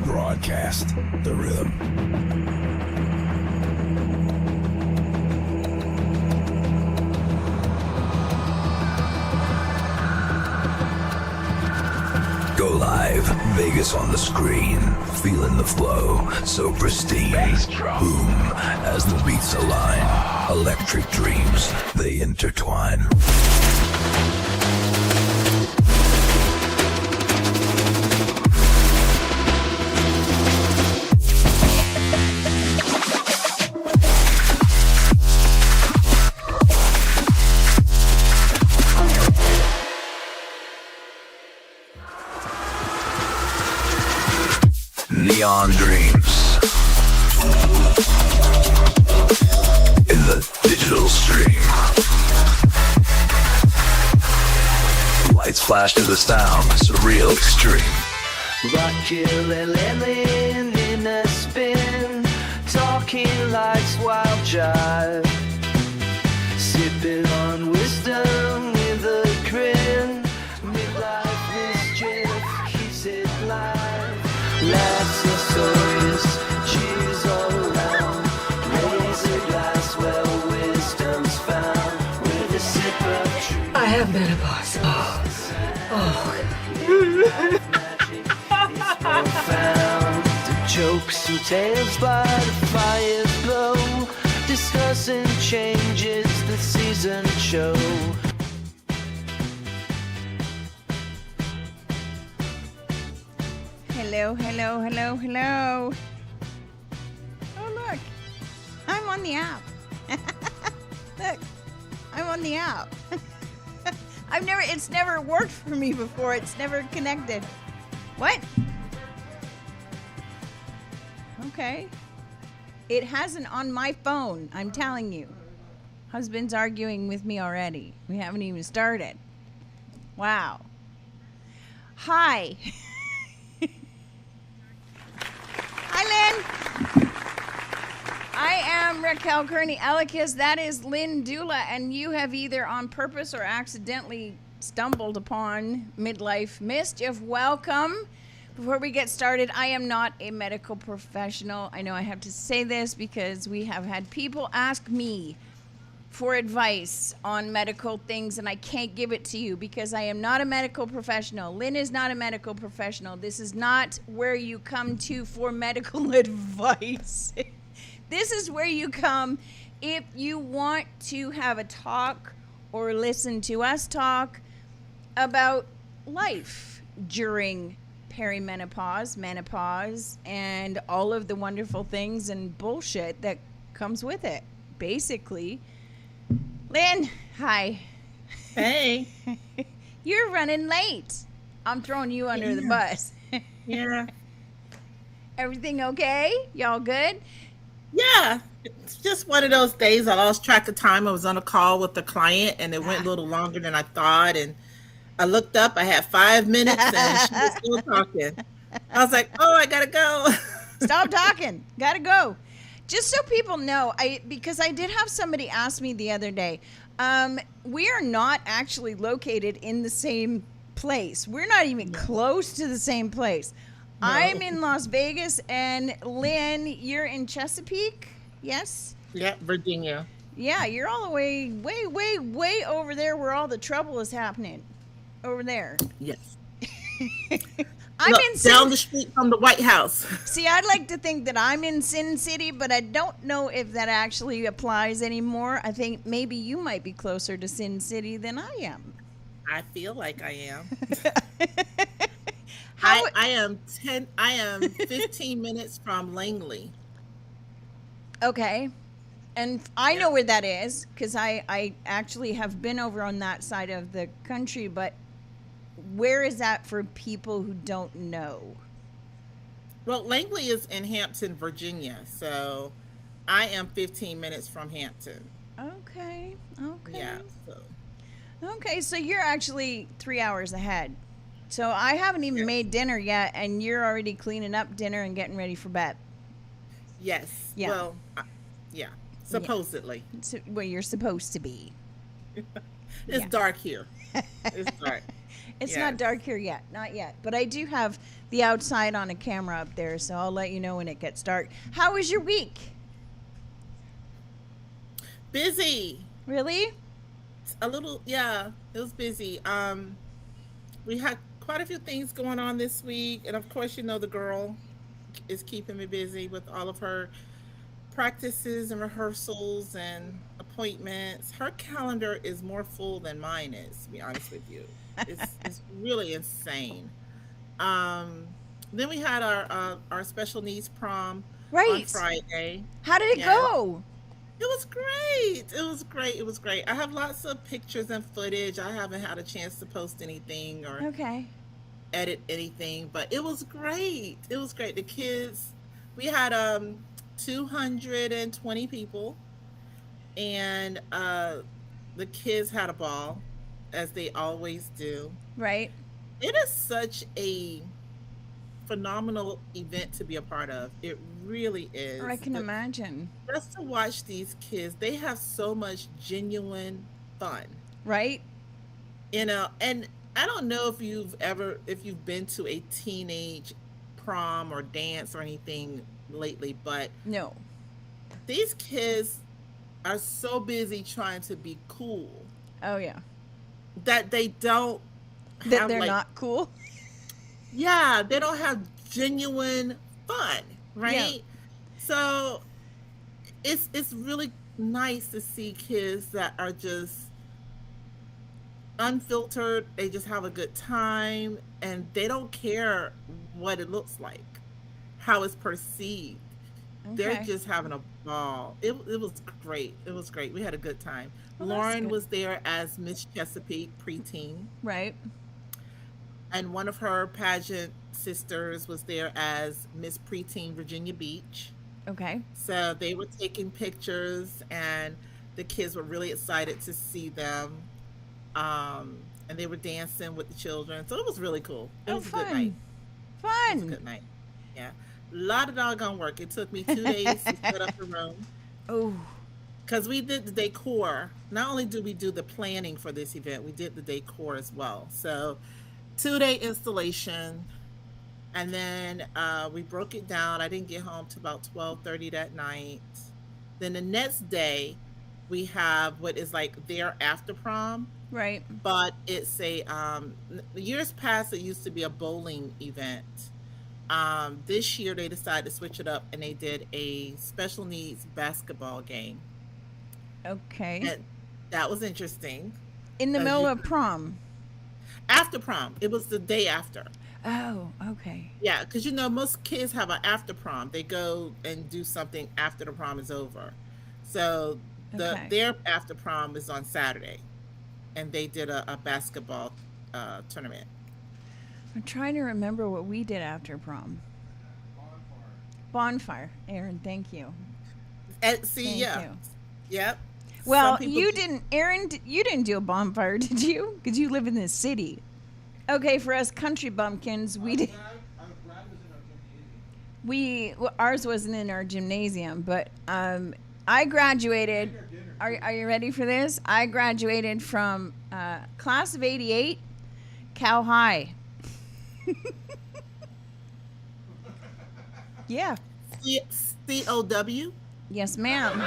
Broadcast the rhythm. Go live, Vegas on the screen, feeling the flow, so pristine. Boom, as the beats align, electric dreams, they intertwine. Neon dreams in the digital stream. Lights flash to the sound, surreal extreme. Rock ukulele in a spin, talking life's wild jive, sipping on wisdom with a grin. Midlife mischief keeps it live. Laughs and stories, cheese all around. Raise a glass where wisdom's found. With a sip of truth. I have menopause. Magic is profound. The jokes and tales by the fire's glow, discussing changes the season show. Hello, hello, hello, hello. Oh, look. I'm on the app. Look. I'm on the app. It's never worked for me before. It's never connected. What? Okay. It hasn't on my phone, I'm telling you. Husband's arguing with me already. We haven't even started. Wow. Hi. Hi, Lynn. I am Raquel Kearney-Ellicus. That is Lynn Dula, and you have either on purpose or accidentally stumbled upon Midlife Mischief. Welcome. Before we get started, I am not a medical professional. I know I have to say this because we have had people ask me for advice on medical things, and I can't give it to you because I am not a medical professional. Lynn is not a medical professional. This is not where you come to for medical advice. This is where you come if you want to have a talk or listen to us talk about life during perimenopause, menopause, and all of the wonderful things and bullshit that comes with it, basically. Lynn, hi. Hey. You're running late. I'm throwing you under the bus. Yeah. Everything okay? Y'all good? Yeah. It's just one of those days I lost track of time. I was on a call with the client and it went a little longer than I thought. And I looked up, I had 5 minutes and she was still talking. I was like, oh, I gotta go. Stop talking. Gotta go. Just so people know, because I did have somebody ask me the other day, we are not actually located in the same place. We're not even close to the same place. No. I'm in Las Vegas, and Lynn, you're in Chesapeake, yes? Yeah, Virginia. Yeah, you're all the way, way over there where all the trouble is happening. Over there. Yes. I'm Look, in down the street from the White House. See, I'd like to think that I'm in Sin City, but I don't know if that actually applies anymore. I think maybe you might be closer to Sin City than I am. I feel like I am. How I am 15 minutes from Langley. Okay. And I know where that is because I actually have been over on that side of the country, but where is that for people who don't know? Well, Langley is in Hampton, Virginia, so I am 15 minutes from Hampton. Okay. Yeah. Okay, so you're actually 3 hours ahead. So I haven't even Yes. made dinner yet, and you're already cleaning up dinner and getting ready for bed. Yes. Yeah. Well, yeah. Supposedly. So, well, you're supposed to be. It's Yeah. dark here. It's dark. It's Yeah. not dark here yet, not yet. But I do have the outside on a camera up there, so I'll let you know when it gets dark. How was your week? Busy. Really? A little, yeah, it was busy. We had quite a few things going on this week, and of course, you know, the girl is keeping me busy with all of her practices and rehearsals and appointments. Her calendar is more full than mine is, to be honest with you. It's really insane. Um, then we had our special needs prom on Right. Friday. How did it Yeah. go? It was great. It was great. It was great. I have lots of pictures and footage. I haven't had a chance to post anything or Okay. edit anything, but it was great. It was great. The kids, we had 220 people, and the kids had a ball, as they always do. Right. It is such a phenomenal event to be a part of. It really is. I can imagine. Just to watch these kids, they have so much genuine fun, Right? you know. And I don't know if you've been to a teenage prom or dance or anything lately, but No. these kids are so busy trying to be cool Oh, yeah. that they don't That have they're like, not cool. yeah, they don't have genuine fun, right? So it's really nice to see kids that are just unfiltered. They just have a good time, and they don't care what it looks like, how it's perceived. They're Okay. just having a ball. It was great. It was great. We had a good time. Well, that's Lauren good. was there as Miss Chesapeake preteen, Right. and one of her pageant sisters was there as Miss Preteen Virginia Beach. Okay. So they were taking pictures, and the kids were really excited to see them. And they were dancing with the children. So it was really cool. It Oh, was a good night. fun. It was a good night. Yeah. A lot of doggone work. It took me 2 days to set up the room Oh, because we did the decor. Not only did we do the planning for this event, we did the decor as well. So 2 day installation. And then we broke it down. I didn't get home till about 12:30 that night. Then the next day, we have what is like their after prom, right. but it's years past, it used to be a bowling event. This year, they decided to switch it up, and they did a special needs basketball game. Okay. And that was interesting. In the as middle you- of prom. After prom, it was the day after. Oh, okay. Yeah, because you know most kids have an after prom. They go and do something after the prom is over. So Okay. their after prom is on Saturday, and they did a basketball tournament. I'm trying to remember what we did after prom. Bonfire. Aaron, thank you. And see, Thank yeah, you. yep. Well, Some people you do- didn't, Aaron, you didn't do a bonfire, did you? Because you live in the city. Okay, for us country bumpkins, we did. Ours wasn't in our gymnasium, but I graduated. Are you ready for this? I graduated from class of '88, Cal High. Yeah. COW. Yes, ma'am.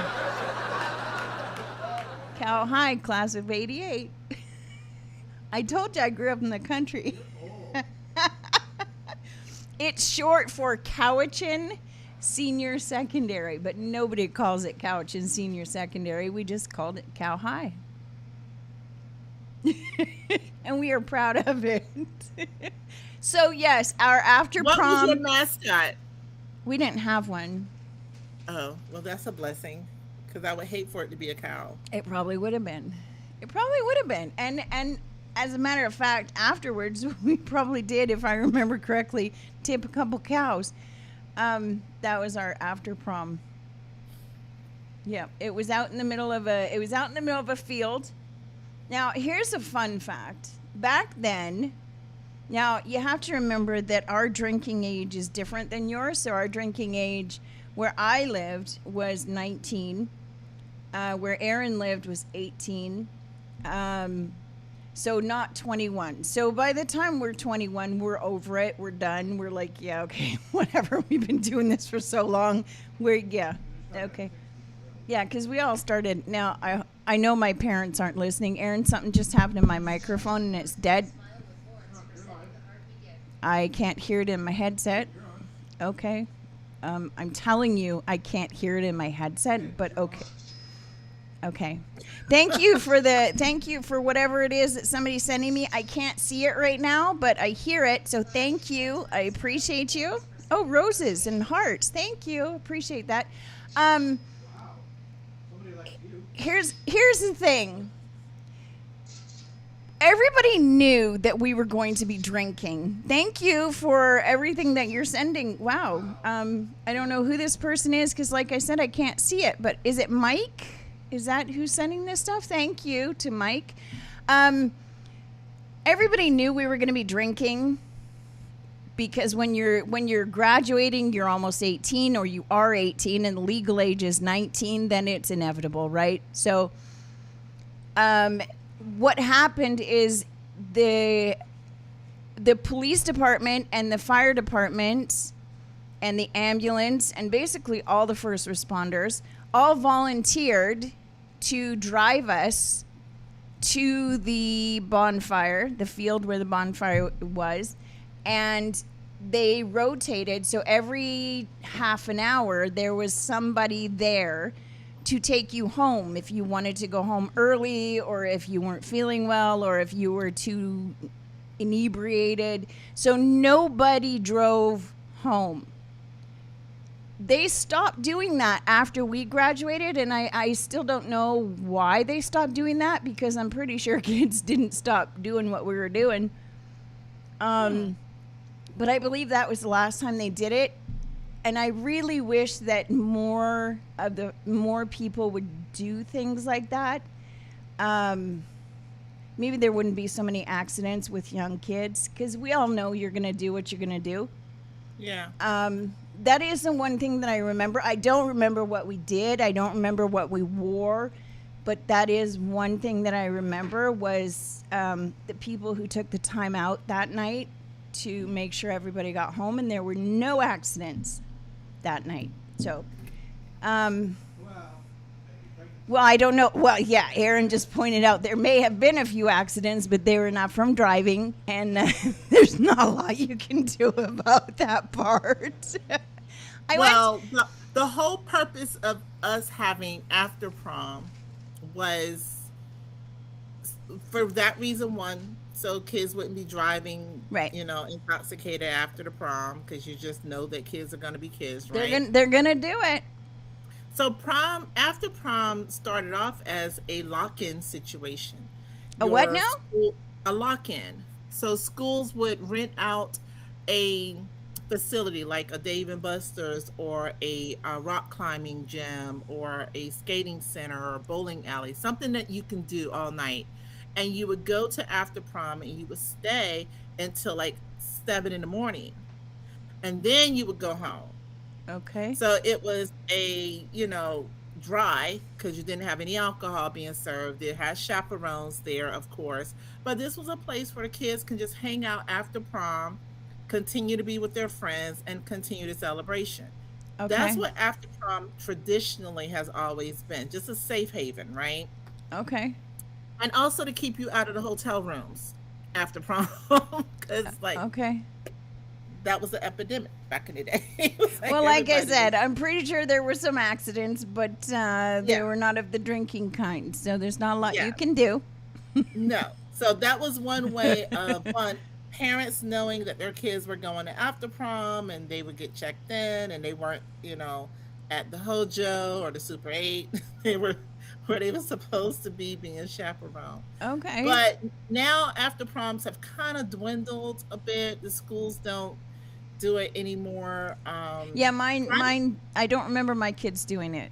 Cal High, class of '88. I told you I grew up in the country. It's short for Cowichan Senior Secondary, but nobody calls it Cowichan Senior Secondary. We just called it Cal High. And we are proud of it. So, yes, our after What was your prom, mascot? we didn't have one. Oh, well, that's a blessing, because I would hate for it to be a cow. It probably would have been. It probably would have been. And as a matter of fact, afterwards, we probably did, if I remember correctly, tip a couple cows. That was our after prom. Yeah, it was out in the middle of a field, Now, here's a fun fact. Back then, now you have to remember that our drinking age is different than yours. So our drinking age where I lived was 19. Where Aaron lived was 18. So not 21. So by the time we're 21, we're over it. We're done. We're like, yeah, okay, whatever. We've been doing this for so long. Yeah, okay. Yeah, because we all started. Now, I know my parents aren't listening. Aaron, something just happened to my microphone and it's dead. I can't hear it in my headset. Okay. I'm telling you, I can't hear it in my headset, but okay. Okay. Thank you for whatever it is that somebody's sending me. I can't see it right now, but I hear it. So thank you. I appreciate you. Oh, roses and hearts. Thank you. Appreciate that. Here's the thing. Everybody knew that we were going to be drinking. Thank you for everything that you're sending. Wow. I don't know who this person is because, like I said, I can't see it. But is it Mike? Is that who's sending this stuff? Thank you to Mike. Everybody knew we were going to be drinking because when you're graduating, you're almost 18 or you are 18 and the legal age is 19, then it's inevitable, right? So what happened is the police department and the fire department and the ambulance and basically all the first responders all volunteered to drive us to the bonfire, the field where the bonfire was, and they rotated. So every half an hour, there was somebody there to take you home if you wanted to go home early or if you weren't feeling well or if you were too inebriated. So nobody drove home. They stopped doing that after we graduated, and I still don't know why they stopped doing that because I'm pretty sure kids didn't stop doing what we were doing. But I believe that was the last time they did it, and I really wish that more people would do things like that. Maybe there wouldn't be so many accidents with young kids because we all know you're going to do what you're going to do. Yeah. That is the one thing that I remember. I don't remember what we did. I don't remember what we wore. But that is one thing that I remember was the people who took the time out that night to make sure everybody got home. And there were no accidents that night. So, well, I don't know. Well, yeah, Aaron just pointed out there may have been a few accidents, but they were not from driving. And there's not a lot you can do about that part. The whole purpose of us having after prom was for that reason, one, so kids wouldn't be driving, right, intoxicated after the prom, because you just know that kids are going to be kids, right? They're gonna do it. So after prom started off as a lock-in situation. What now? A lock-in. So schools would rent out a facility like a Dave and Buster's or a rock climbing gym or a skating center or a bowling alley, something that you can do all night. And you would go to after prom and you would stay until like 7 a.m. And then you would go home. Okay. So it was a, dry, because you didn't have any alcohol being served. It had chaperones there, of course. But this was a place where the kids can just hang out after prom, continue to be with their friends, and continue the celebration. Okay. That's what after prom traditionally has always been. Just a safe haven, right? Okay. And also to keep you out of the hotel rooms after prom. Because, okay, that was the epidemic back in the day. Like I said, I'm pretty sure there were some accidents, but they were not of the drinking kind. So there's not a lot you can do. No. So that was one way of fun. Parents knowing that their kids were going to after prom and they would get checked in and they weren't, at the Hojo or the Super 8. They were where they were supposed to be being chaperoned. Okay. But now after proms have kind of dwindled a bit. The schools don't do it anymore. Mine. I don't remember my kids doing it.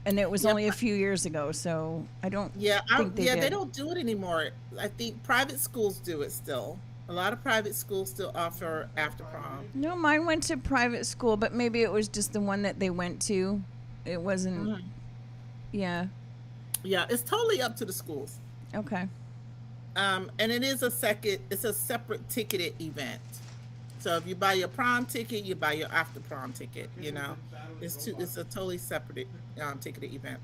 And it was Yep. only a few years ago, so I don't think they did. They don't do it anymore. I think private schools do it still. A lot of private schools still offer after prom. No, mine went to private school, but maybe it was just the one that they went to. It wasn't. Yeah. Yeah, it's totally up to the schools. Okay. And it's a separate ticketed event. So if you buy your prom ticket, you buy your after prom ticket. It's a totally separate ticketed event.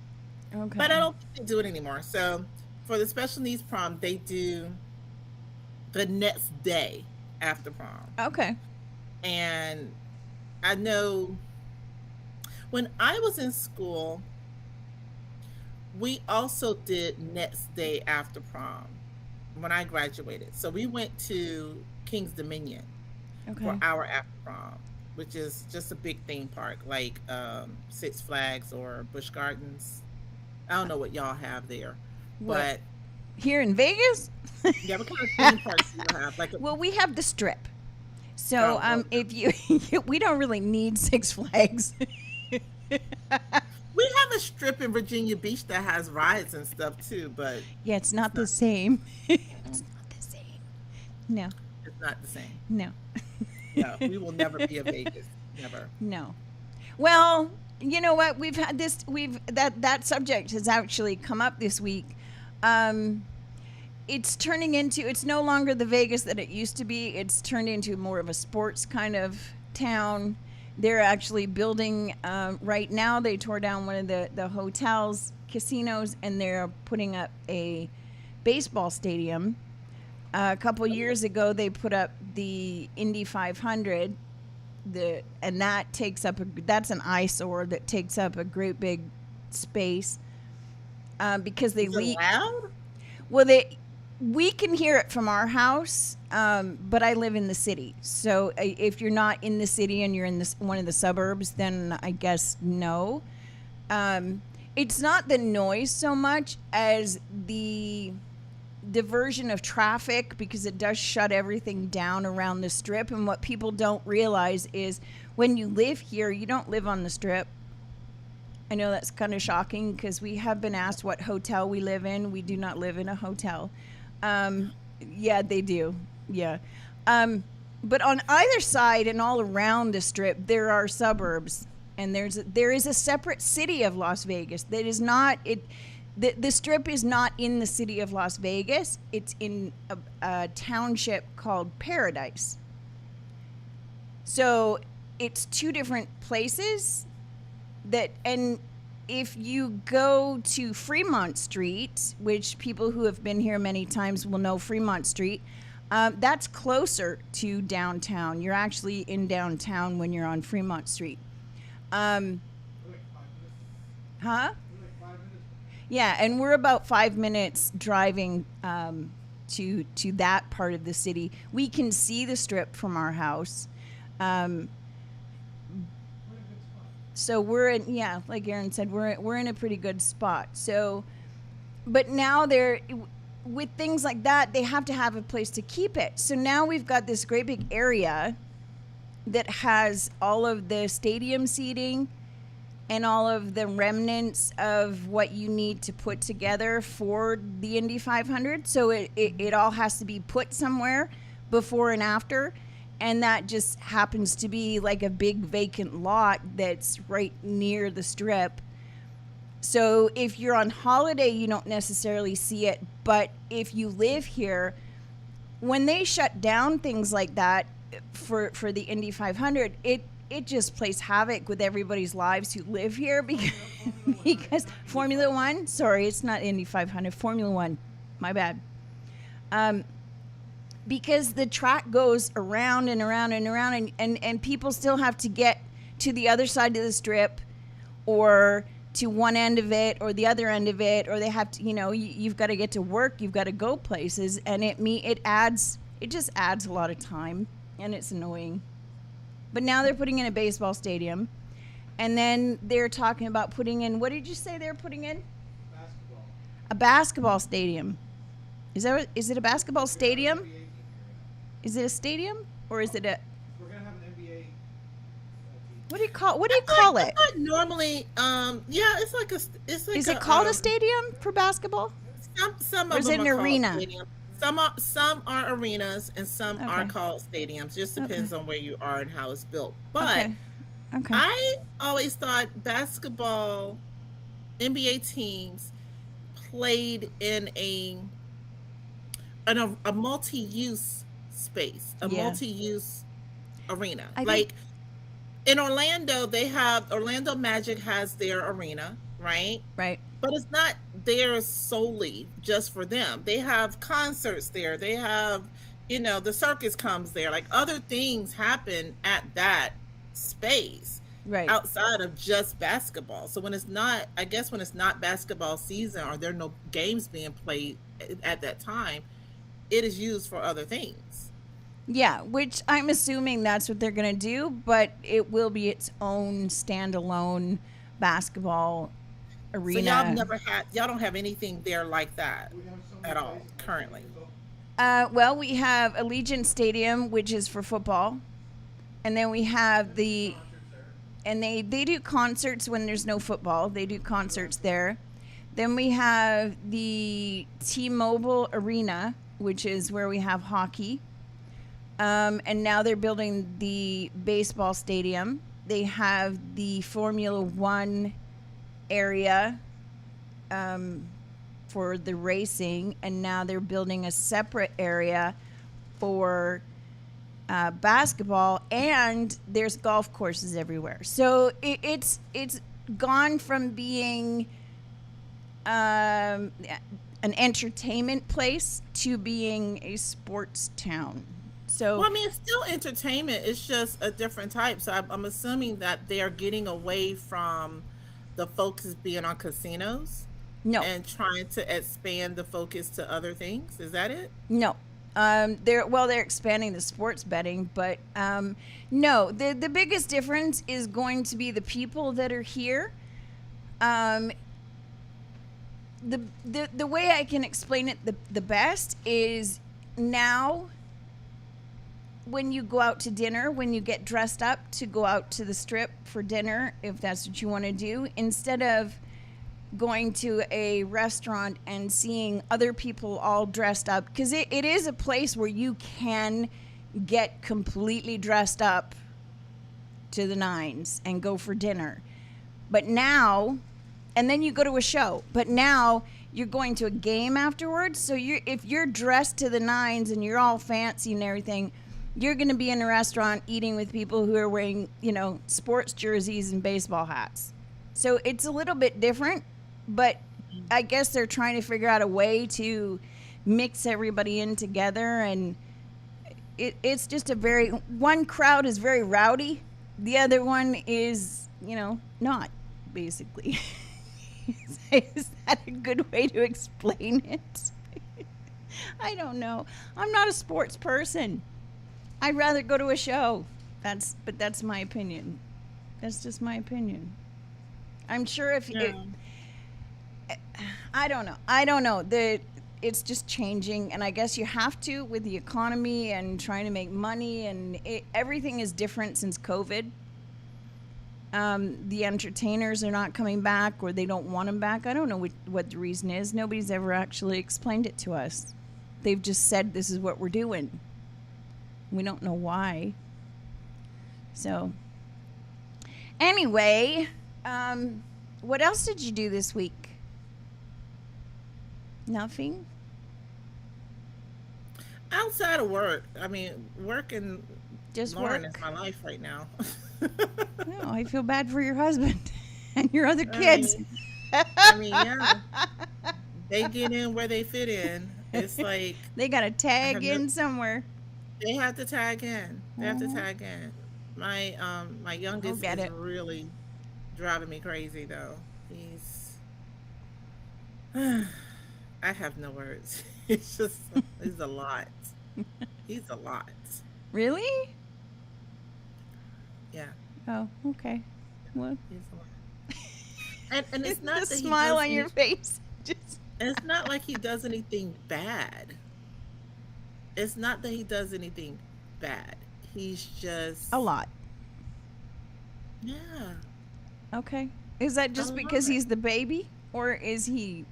Okay. But I don't think they do it anymore. So for the special needs prom, they do the next day after prom. Okay. And I know when I was in school, we also did next day after prom when I graduated. So we went to King's Dominion for our after prom, which is just a big theme park like Six Flags or Busch Gardens. I don't know what y'all have there, but here in Vegas? Yeah, what kind of theme parks do you have? Well, we have the Strip. So if you we don't really need Six Flags. We have a strip in Virginia Beach that has rides and stuff too, but yeah, it's not the same. It's not the same. No. It's not the same. No. No, we will never be a Vegas. Never. No. Well, you know what? We've had this. That subject has actually come up this week. It's turning into. It's no longer the Vegas that it used to be. It's turned into more of a sports kind of town. They're actually building right now. They tore down one of the hotels, casinos, and they're putting up a baseball stadium. A couple years ago, they put up the Indy 500, and that takes up that's an eyesore that takes up a great big space because they leak. Loud? Well, we can hear it from our house, but I live in the city. So if you're not in the city and you're in one of the suburbs, then I guess no. It's not the noise so much as the diversion of traffic, because it does shut everything down around the Strip. And what people don't realize is when you live here, you don't live on the Strip. I know that's kind of shocking because we have been asked what hotel we live in. We do not live in a hotel. Yeah, they do. Yeah. But on either side and all around the Strip, there are suburbs, and there is a separate city of Las Vegas that is not it. The Strip is not in the city of Las Vegas. It's in a township called Paradise. So it's two different places and if you go to Fremont Street, which people who have been here many times will know Fremont Street, that's closer to downtown. You're actually in downtown when you're on Fremont Street. Yeah, and we're about 5 minutes driving to that part of the city. We can see the Strip from our house. So we're in, yeah, like Aaron said, we're in a pretty good spot. So, but now with things like that, they have to have a place to keep it. So now we've got this great big area that has all of the stadium seating and all of the remnants of what you need to put together for the Indy 500. So it all has to be put somewhere before and after. And that just happens to be like a big vacant lot that's right near the Strip. So if you're on holiday, you don't necessarily see it. But if you live here, when they shut down things like that for the Indy 500, it just plays havoc with everybody's lives who live here because Formula One, sorry, it's not Indy 500, Formula One, my bad. Because the track goes around and around and around, and people still have to get to the other side of the Strip or to one end of it or the other end of it, or they have to, you've got to get to work, you've got to go places, and it just adds a lot of time, and it's annoying. But now they're putting in a baseball stadium, and then they're talking about putting in, what did you say they're putting in? Basketball. A basketball stadium. Is it a basketball stadium? Is it a stadium or is it a? We're gonna have an NBA team. What do you call it? I thought normally, yeah, it's like Is it called a stadium for basketball? Some Or of is them it are an called arena? stadiums. Some are arenas and some are Okay. called stadiums. Just depends on where you are and how it's built. But Okay. Okay. I always thought basketball NBA teams played in a multi-use space, a Yeah. multi-use arena. I think Like in Orlando, Orlando Magic has their arena, right? right. But it's not there solely just for them. They have concerts there. They have, the circus comes there. Like other things happen at that space Right. outside of just basketball. So I guess when it's not basketball season or there are no games being played at that time, it is used for other things. Yeah, which I'm assuming that's what they're going to do, but it will be its own standalone basketball So arena. y'all don't have anything there like that at all currently. Well, we have Allegiant Stadium, which is for football, and then we have and they do concerts when there's no football. They do concerts there. Then we have the T-Mobile Arena, which is where we have hockey. And now they're building the baseball stadium. They have the Formula One area for the racing, and now they're building a separate area for basketball, and there's golf courses everywhere. So it's gone from being an entertainment place to being a sports town. So Well, I mean, it's still entertainment. It's just a different type. So I'm assuming that they are getting away from the focus being on casinos no, and trying to expand the focus to other things. Is that it? no. They're expanding the sports betting, but no. The biggest difference is going to be the people that are here. The way I can explain it the best is now when you go out to dinner, when you get dressed up to go out to the strip for dinner, if that's what you want to do, instead of going to a restaurant and seeing other people all dressed up, because it is a place where you can get completely dressed up to the nines and go for dinner. But now, and then you go to a show, but now you're going to a game afterwards. So if you're dressed to the nines and you're all fancy and everything, you're going to be in a restaurant eating with people who are wearing, sports jerseys and baseball hats. So it's a little bit different, but I guess they're trying to figure out a way to mix everybody in together. And it's just one crowd is very rowdy. The other one is, not, basically. Is that a good way to explain it? I don't know. I'm not a sports person. I'd rather go to a show. But that's my opinion. That's just my opinion. I'm sure I don't know. It's just changing, and I guess you have to with the economy and trying to make money, and everything is different since COVID. The entertainers are not coming back, or they don't want them back. I don't know what the reason is. Nobody's ever actually explained it to us. They've just said this is what we're doing. We don't know why. So, anyway, what else did you do this week? Nothing? Outside of work, I mean, work and Just Lauren work? is my life right now. No, I feel bad for your husband and your other I kids. mean, yeah, they get in where they fit in. It's like They got to I tag have in somewhere. they have to tag in. They have to tag in. My youngest get is it. really driving me crazy though. He's I have no words. He's a lot. He's a lot. Really? Yeah, Oh, okay. Well, he's a lot. And it's not the that smile on your face. Just it's not like he does anything bad. It's not that he does anything bad. He's just a lot. Yeah. Okay. Is that I just love because it. he's the baby? Or is he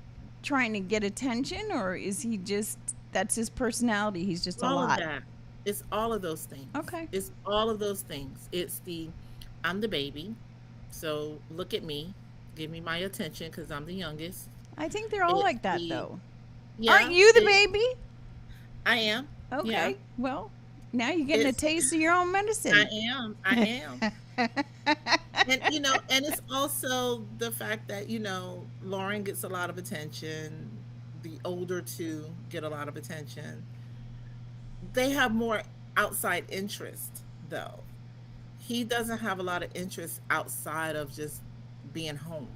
trying to get attention? Or is he just, that's his personality? He's just a All of lot. that. It's all of those things. Okay. It's all of those things. It's the I'm the baby, so look at me, give me my attention because I'm the youngest. I think they're all It's like that, the though. Aren't yeah, you the it, baby? I am. Yeah, Okay. Well, now you're getting a it's taste of your own I medicine. am. I am. And and it's also the fact that Lauren gets a lot of attention. The older two get a lot of attention. They have more outside interest, though. He doesn't have a lot of interest outside of just being home.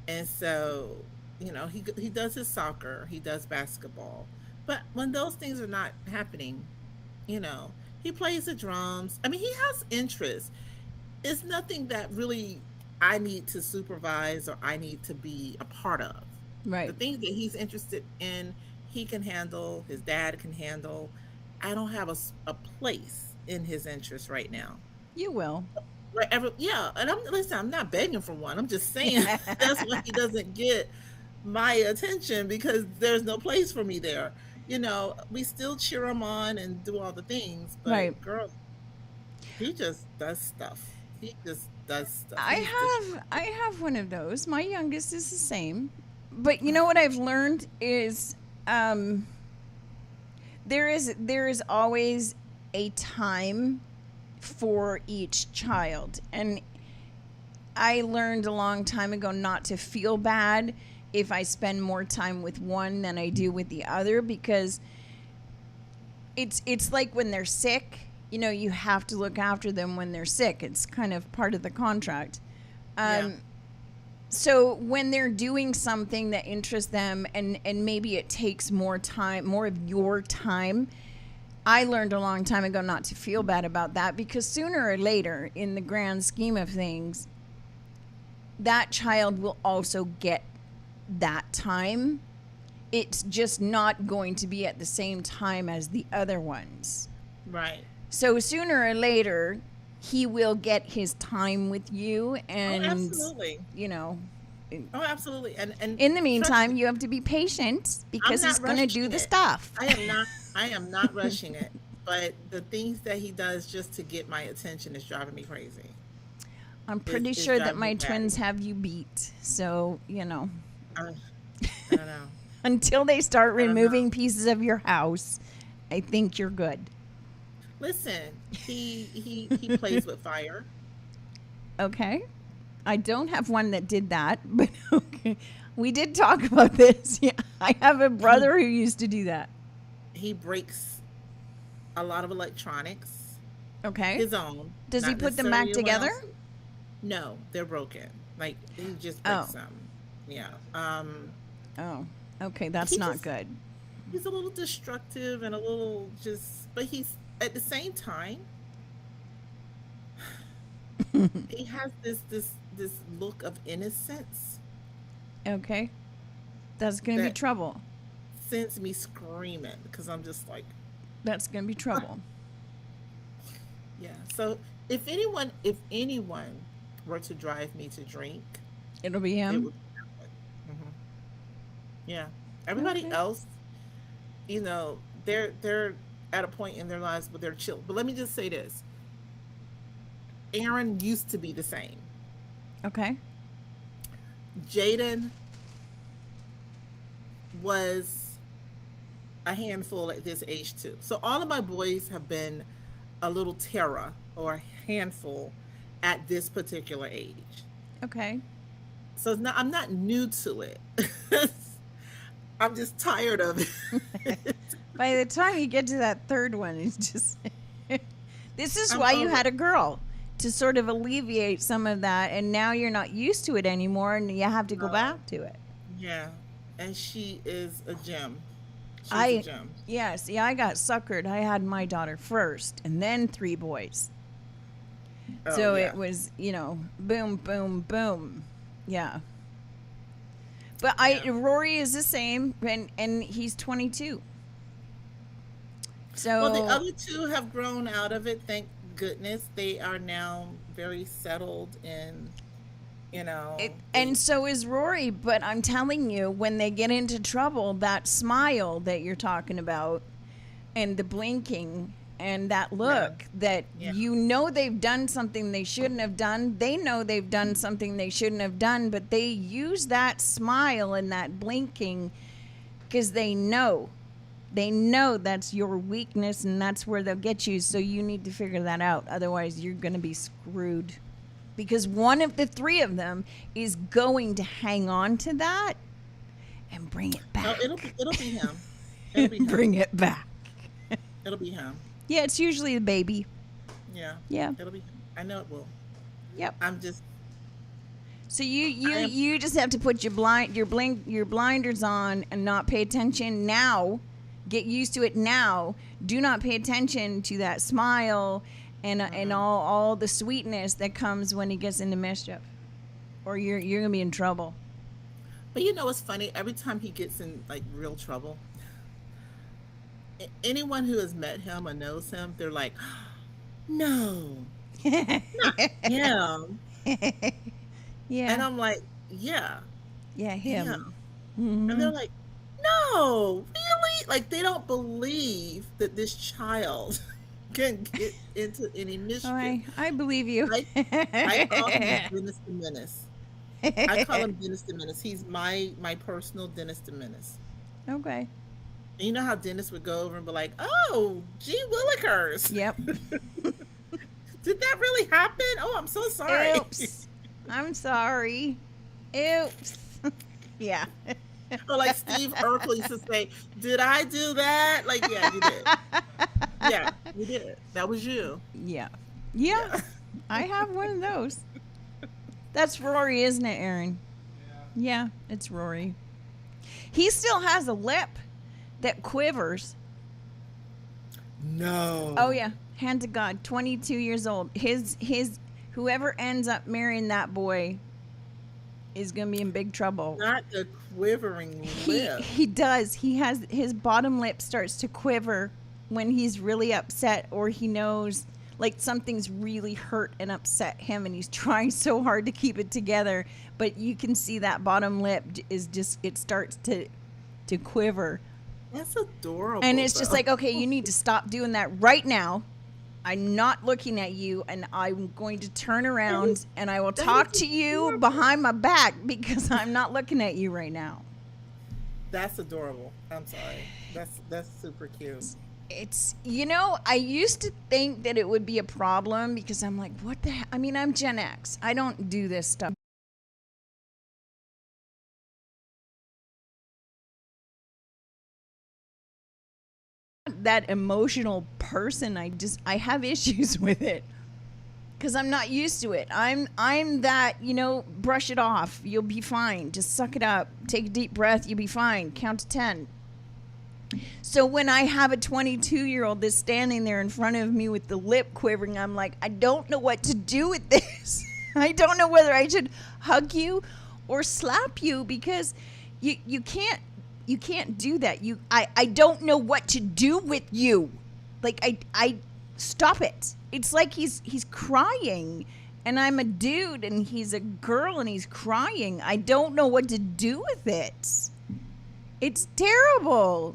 And so, he does his soccer, he does basketball. But when those things are not happening, you know, he plays the drums. I mean, he has interest. It's nothing that really I need to supervise or I need to be a part of. The Right. things that he's interested in, he can handle, his dad can handle. I don't have a place in his interest right now. You will. Wherever, yeah, and listen, I'm not begging for one. I'm just saying that's why he doesn't get my attention because there's no place for me there. We still cheer him on and do all the things, Right. but girl, he just does stuff. He just does stuff. I He's just have one of those. My youngest is the same. But you know what I've learned is there is always a time for each child. And I learned a long time ago not to feel bad if I spend more time with one than I do with the other, because it's like when they're sick, you have to look after them when they're sick. It's kind of part of the contract. yeah, So when they're doing something that interests them, and maybe it takes more time, more of your time, I learned a long time ago not to feel bad about that, because sooner or later, in the grand scheme of things, that child will also get that time. It's just not going to be at the same time as the other ones. right. So sooner or later, he will get his time with you, Oh, and absolutely. you know, in Oh, absolutely. And in the trust meantime, me, you have to be patient I'm because he's not going to do rushing the it. stuff. I am not rushing it. But the things that he does just to get my attention is driving me crazy. I'm It's, pretty it's sure that driving me my batty. twins have you beat. So, I, I don't know. until they start I don't know. removing pieces of your house, I think you're good. Listen, he plays with fire. Okay. I don't have one that did that, but okay. We did talk about this. Yeah, I have a He brother who used to do that. he breaks a lot of electronics, Okay. his own, Does he not put them back necessarily anyone together? else's. No, they're broken. Like he just Oh. breaks them. Yeah. Oh. Okay, that's He not just good. he's a little destructive and a little but he's at the same time he has this look of innocence Okay. That's going to be that trouble. sends me screaming because I'm just like, That's going to be trouble. yeah. So if anyone were to drive me to drink, It'll be it him. would be that one. Yeah. Everybody Okay. else, they're at a point in their lives where they're chill. But let me just say this: Aaron used to be the same. Okay. Jaden was a handful at this age too. So all of my boys have been a little terror or a handful at this particular age. Okay. So I'm not new to it. I'm just tired of it. By the time you get to that third one, it's just. This is I'm why you over. had a girl, to sort of alleviate some of that, and now you're not used to it anymore, and you have to go No, back to it. yeah, and she is a gem. She's a I, gem. yeah, see, I got suckered. I had my daughter first, and then 3 boys. Oh So yeah, it was, boom, boom, boom. Yeah. But yeah. Rory is the same, and he's 22. Well, the So, other two have grown out of it. goodness, they are now very settled in, And so is Rory, but I'm telling you, when they get into trouble, that smile that you're talking about and the blinking and that look that they've done something they shouldn't have done. They know they've done something they shouldn't have done, but they use that smile and that blinking because they know that's your weakness and that's where they'll get you. So you need to figure that out. Otherwise, you're going to be screwed. Because one of the three of them is going to hang on to that and bring it back. No, it'll be him. It'll be him. Bring it back. It'll be him. Yeah, it's usually the baby. Yeah. Yeah. It'll be him. I know it will. Yep. I'm just. So you just have to put your blinders on and not pay attention now. Get used to it now. Do not pay attention to that smile and all the sweetness that comes when he gets into mischief, or you're gonna be in trouble. But what's funny? Every time he gets in like real trouble, anyone who has met him or knows him, they're like, "No, not him." Yeah. And I'm like, "Yeah, him. And they're like, "No, really?" Like they don't believe that this child can get into any mischief. Oh, I believe you. I call him Dennis the Menace. I call him Dennis the Menace. He's my personal Dennis the Menace. Okay. And you know how Dennis would go over and be like, "Oh, gee willikers." Yep. Did that really happen? Oh, I'm so sorry. Oops. I'm sorry. Oops. Yeah. Or like Steve Urkel used to say, "Did I do that?" Like, yeah, you did. Yeah, you did. That was you. Yeah. I have one of those. That's Rory, isn't it, Aaron? Yeah, it's Rory. He still has a lip that quivers. No. Oh yeah, hand to God. 22 years old. His whoever ends up marrying that boy is gonna be in big trouble. Not the quivering lip. He does. He has his bottom lip starts to quiver when he's really upset, or he knows like something's really hurt and upset him, and he's trying so hard to keep it together. But you can see that bottom lip is just, it starts to quiver. That's adorable. And it's just like, okay, you need to stop doing that right now. I'm not looking at you, and I'm going to turn around and I will talk to you behind my back because I'm not looking at you right now. That's adorable. I'm sorry. That's super cute. It's, I used to think that it would be a problem because I'm like, what the heck? I mean, I'm Gen X. I don't do this stuff. That emotional person, I have issues with it because I'm not used to it. I'm that, brush it off, you'll be fine, just suck it up, take a deep breath, you'll be fine, count to 10. So when I have a 22-year-old that's standing there in front of me with the lip quivering, I'm like, I don't know what to do with this. I don't know whether I should hug you or slap you because you can't do that. I don't know what to do with you. Like I stop it. It's like he's crying and I'm a dude and he's a girl and he's crying. I don't know what to do with it. It's terrible.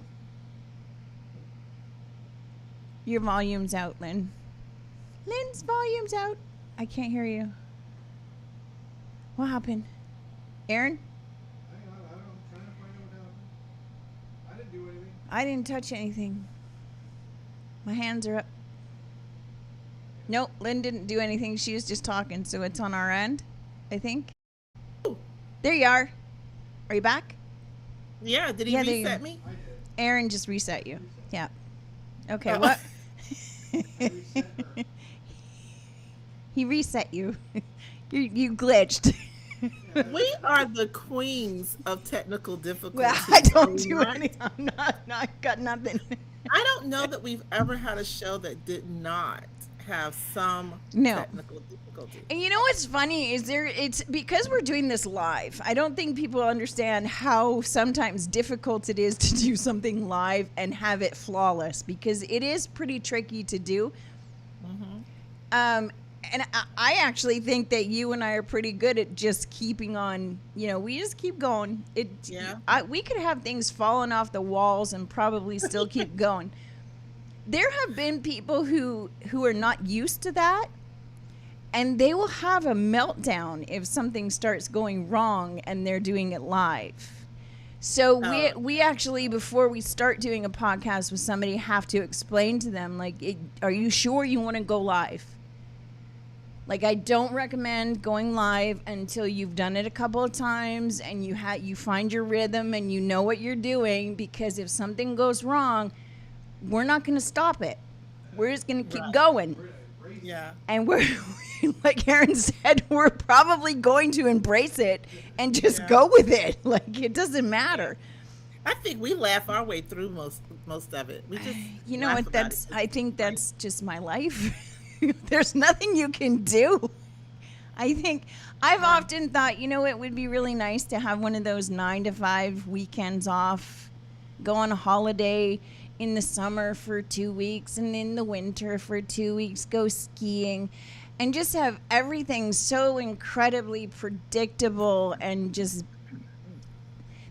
Your volume's out, Lynn. Lynn's volume's out. I can't hear you. What happened? Aaron? I didn't touch anything. My hands are up. Nope, Lynn didn't do anything. She was just talking, so it's on our end, I think. There you are. Are you back? Yeah, did he reset me? Aaron just reset you. Yeah. Okay, what? He reset you. You glitched. We are the queens of technical difficulties. Well, I don't do anything. I'm not got nothing. I don't know that we've ever had a show that did not have some technical difficulty. And you know what's funny is it's because we're doing this live. I don't think people understand how sometimes difficult it is to do something live and have it flawless because it is pretty tricky to do. Mm-hmm. And I actually think that you and I are pretty good at just keeping on. We just keep going. We could have things falling off the walls and probably still keep going. There have been people who are not used to that, and they will have a meltdown if something starts going wrong and they're doing it live. So we actually, before we start doing a podcast with somebody, have to explain to them, like, are you sure you want to go live? Like, I don't recommend going live until you've done it a couple of times and you find your rhythm and you know what you're doing, because if something goes wrong, we're not going to stop it. We're just going to keep going. Yeah. And we're, like Aaron said, we're probably going to embrace it and just go with it. Like, it doesn't matter. I think we laugh our way through most of it. We just I think that's just my life. There's nothing you can do. I think I've often thought, it would be really nice to have one of those 9 to 5 weekends off, go on a holiday in the summer for 2 weeks and in the winter for 2 weeks, go skiing, and just have everything so incredibly predictable, and just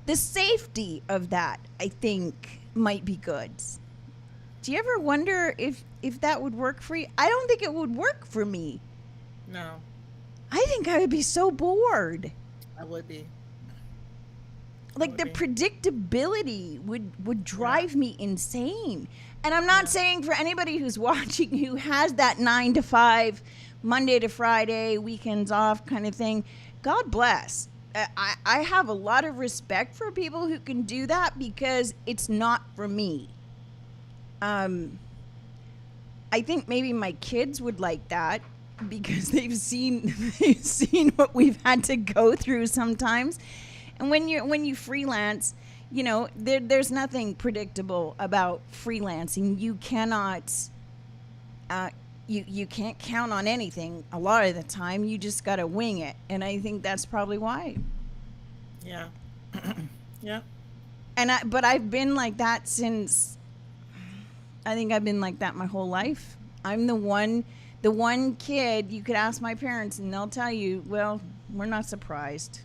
the safety of that, I think, might be good. Do you ever wonder if that would work for you? I don't think it would work for me. No. I think I would be so bored. I would be. Like, the predictability would drive me insane. And I'm not saying for anybody who's watching who has that 9 to 5, Monday to Friday, weekends off kind of thing, God bless. I have a lot of respect for people who can do that, because it's not for me. I think maybe my kids would like that, because they've seen what we've had to go through sometimes. And when you freelance, there's nothing predictable about freelancing. You cannot you can't count on anything a lot of the time. You just got to wing it. And I think that's probably why. Yeah. Yeah. But I've been like that since, I think I've been like that my whole life. I'm the one kid, you could ask my parents and they'll tell you, well, we're not surprised.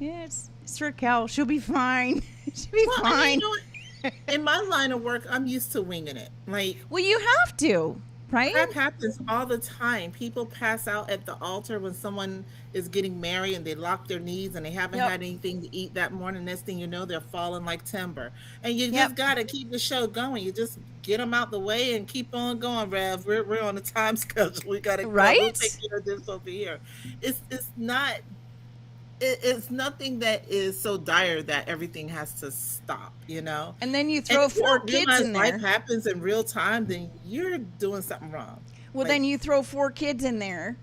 Yes, it's Raquel. She'll be fine. She'll be fine. I mean, in my line of work, I'm used to winging it. Like, well, you have to, right? That happens all the time. People pass out at the altar when someone is getting married and they lock their knees and they haven't had anything to eat that morning. Next thing you know, they're falling like timber. And you just got to keep the show going. You just get them out the way and keep on going, Rev. We're on a time schedule. We got to we'll take care of this over here. It's not. It's nothing that is so dire that everything has to stop, And then you throw 4 kids in there. Life happens in real time, then you're doing something wrong. Well, then you throw 4 kids in there.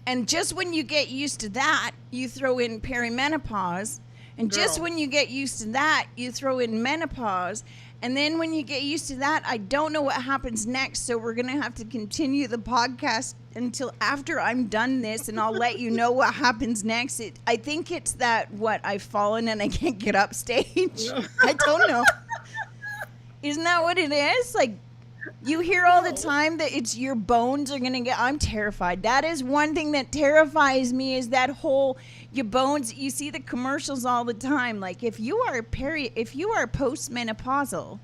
And just when you get used to that, you throw in perimenopause. And just when you get used to that, you throw in menopause. And then when you get used to that, I don't know what happens next. So we're going to have to continue the podcast until after I'm done this, and I'll let you know what happens next. I think it's that, I've fallen and I can't get up stage. I don't know. Isn't that what it is? Like, you hear all the time that it's your bones are going to get, I'm terrified. That is one thing that terrifies me, is that whole, your bones, you see the commercials all the time. Like, if you are postmenopausal,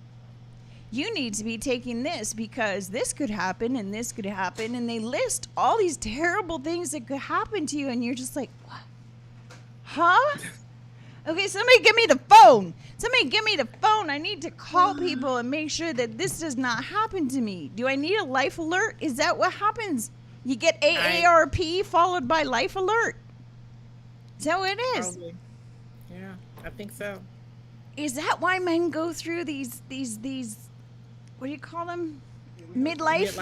you need to be taking this because this could happen and this could happen. And they list all these terrible things that could happen to you. And you're just like, what? Huh? Okay, somebody give me the phone. Somebody give me the phone. I need to call people and make sure that this does not happen to me. Do I need a life alert? Is that what happens? You get AARP followed by life alert. Is that what it is? Probably. Yeah, I think so. Is that why men go through these what do you call them? Midlife,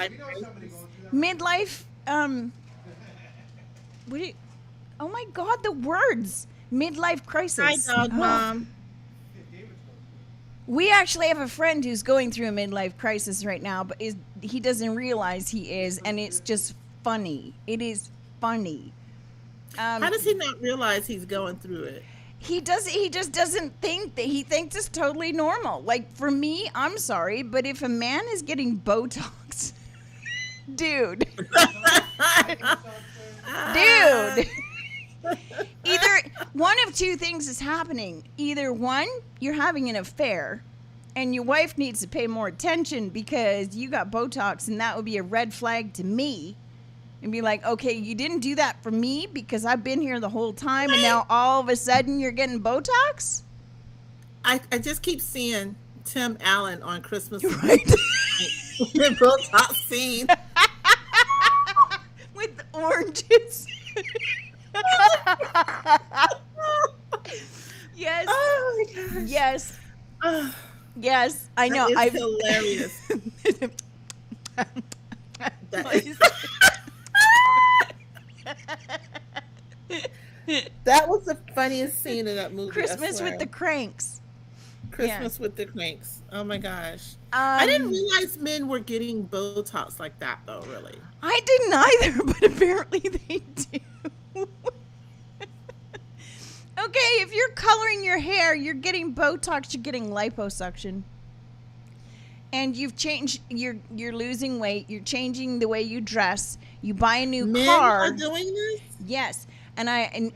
oh my God, the words. Midlife crisis. Hi, dog mom. We actually have a friend who's going through a midlife crisis right now, but he doesn't realize he is, and it's just funny. It is funny. How does he not realize he's going through it? He just doesn't think that, he thinks it's totally normal. Like, for me, I'm sorry, but if a man is getting Botox, dude, either one of two things is happening. Either one, you're having an affair and your wife needs to pay more attention because you got Botox, and that would be a red flag to me. And be like, okay, you didn't do that for me because I've been here the whole time, and now all of a sudden you're getting Botox? I just keep seeing Tim Allen on Christmas Right. the Botox scene. With the oranges. Yes. Oh my gosh. Yes. Oh, Yes. I know. that is hilarious. That is- That was the funniest scene in that movie. I Christmas swear. with the Cranks. Christmas with the Cranks. Oh my gosh. I didn't realize men were getting Botox like that though, really. I didn't either, but apparently they do. Okay, if you're coloring your hair, you're getting Botox, you're getting liposuction. And you've changed, you're losing weight, you're changing the way you dress, you buy a new Men car. are doing this? Yes. And I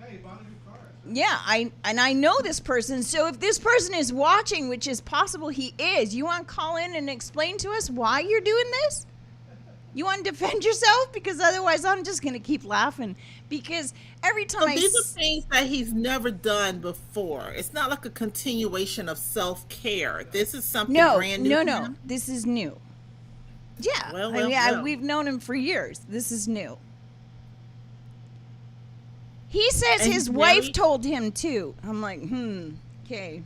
know this person. So if this person is watching, which is possible he is, you want to call in and explain to us why you're doing this? You want to defend yourself? Because otherwise I'm just going to keep laughing. Because every time So these are things that he's never done before. It's not like a continuation of self-care. This is something brand new. No. This is new. Yeah. Well. We've known him for years. This is new. He says And his he's wife married? told him too. I'm like, okay.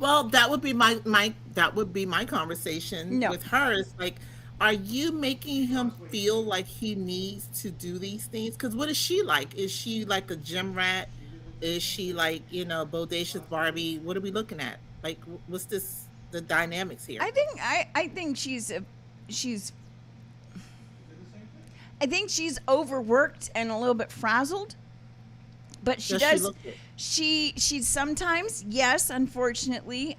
Well, that would be my conversation No. with her. It's like, are you making him feel like he needs to do these things? Because what is she like? Is she like a gym rat? Is she like, bodacious Barbie? What are we looking at? Like, what's the dynamics here? I think she's overworked and a little bit frazzled. But she Does she does. look it? She sometimes, yes, unfortunately.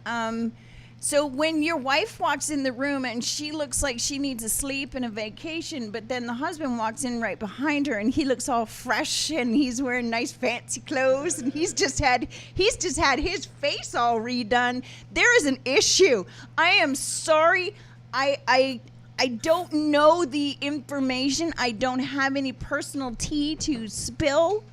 So when your wife walks in the room and she looks like she needs a sleep and a vacation, but then the husband walks in right behind her and he looks all fresh and he's wearing nice fancy clothes and he's just had his face all redone, there is an issue. I am sorry. I don't know the information. I don't have any personal tea to spill,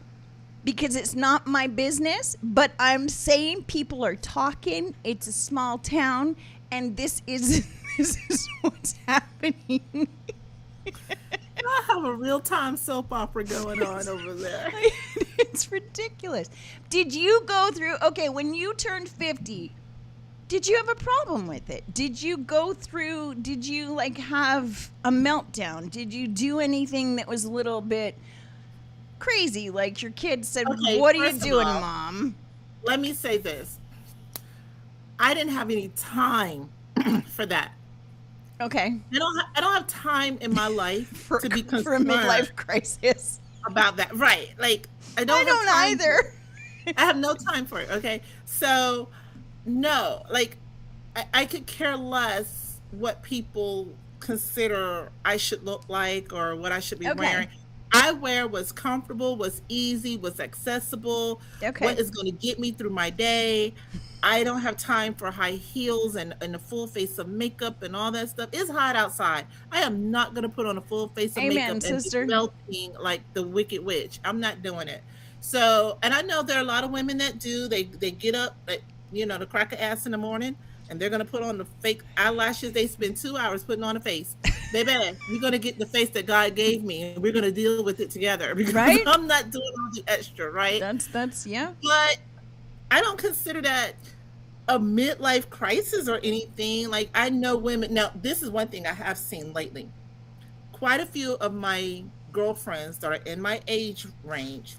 because it's not my business, but I'm saying people are talking. It's a small town, and this is what's happening. I have a real-time soap opera going on over there. It's ridiculous. Did you go through, when you turned 50, did you have a problem with it? Did you have a meltdown? Did you do anything that was a little bit crazy, like your kids said, Okay, what are you first of doing, all, Mom? Let me say this. I didn't have any time for that. Okay. I don't have time in my life to be For a concerned midlife crisis. about that. Right. Like, I I don't don't have time either. I have no time for it. Okay. So, no, like, I could care less what people consider I should look like or what I should be Okay. wearing. I wear what's comfortable, what's easy, what's accessible, Okay. what is going to get me through my day. I don't have time for high heels and a full face of makeup and all that stuff. It's hot outside. I am not going to put on a full face of Amen, makeup sister. and be melting like the Wicked Witch. I'm not doing it. So, and I know there are a lot of women that do. They get up, to crack an ass in the morning, and they're going to put on the fake eyelashes. They spend 2 hours putting on a face. Baby, you're going to get the face that God gave me, and we're going to deal with it together. Because Right. I'm not doing all the extra, right? That's yeah. But I don't consider that a midlife crisis or anything. Like, I know women. Now, this is one thing I have seen lately. Quite a few of my girlfriends that are in my age range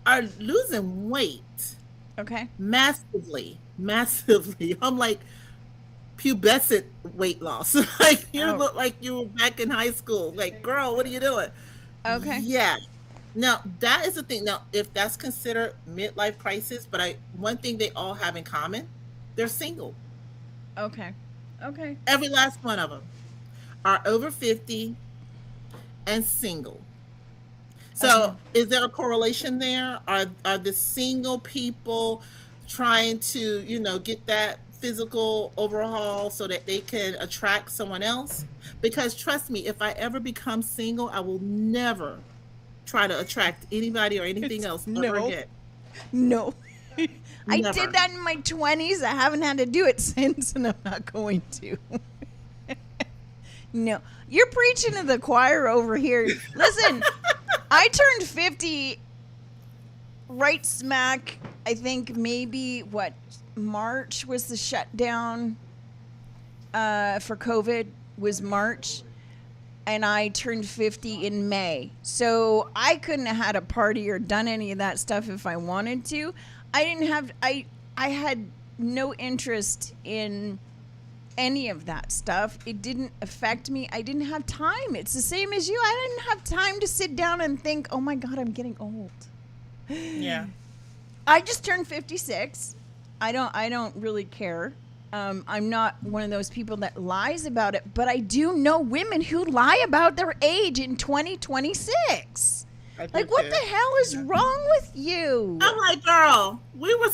are losing weight Okay. massively. I'm like, pubescent weight loss. Like, you Oh. look like you were back in high school. Like, girl, what are you doing? Okay. Yeah. Now that is the thing. Now, if that's considered midlife crisis, but one thing they all have in common, they're single. Okay. Okay. Every last one of them are over 50 and single. Okay. So, is there a correlation there? Are the single people trying to, get that physical overhaul so that they can attract someone else? Because trust me, if I ever become single, I will never try to attract anybody or anything else ever No. again. No. I Never. did that in my 20s. I haven't had to do it since, and I'm not going to. No. You're preaching to the choir over here. Listen, I turned 50 right smack, I think maybe, March was the shutdown for COVID, was March. And I turned 50 in May. So I couldn't have had a party or done any of that stuff if I wanted to. I had no interest in any of that stuff. It didn't affect me. I didn't have time. It's the same as you. I didn't have time to sit down and think, oh my God, I'm getting old. Yeah. I just turned 56. I don't really care. I'm not one of those people that lies about it, but I do know women who lie about their age in 2026. Like, what the hell is wrong with you? I'm like, girl, we were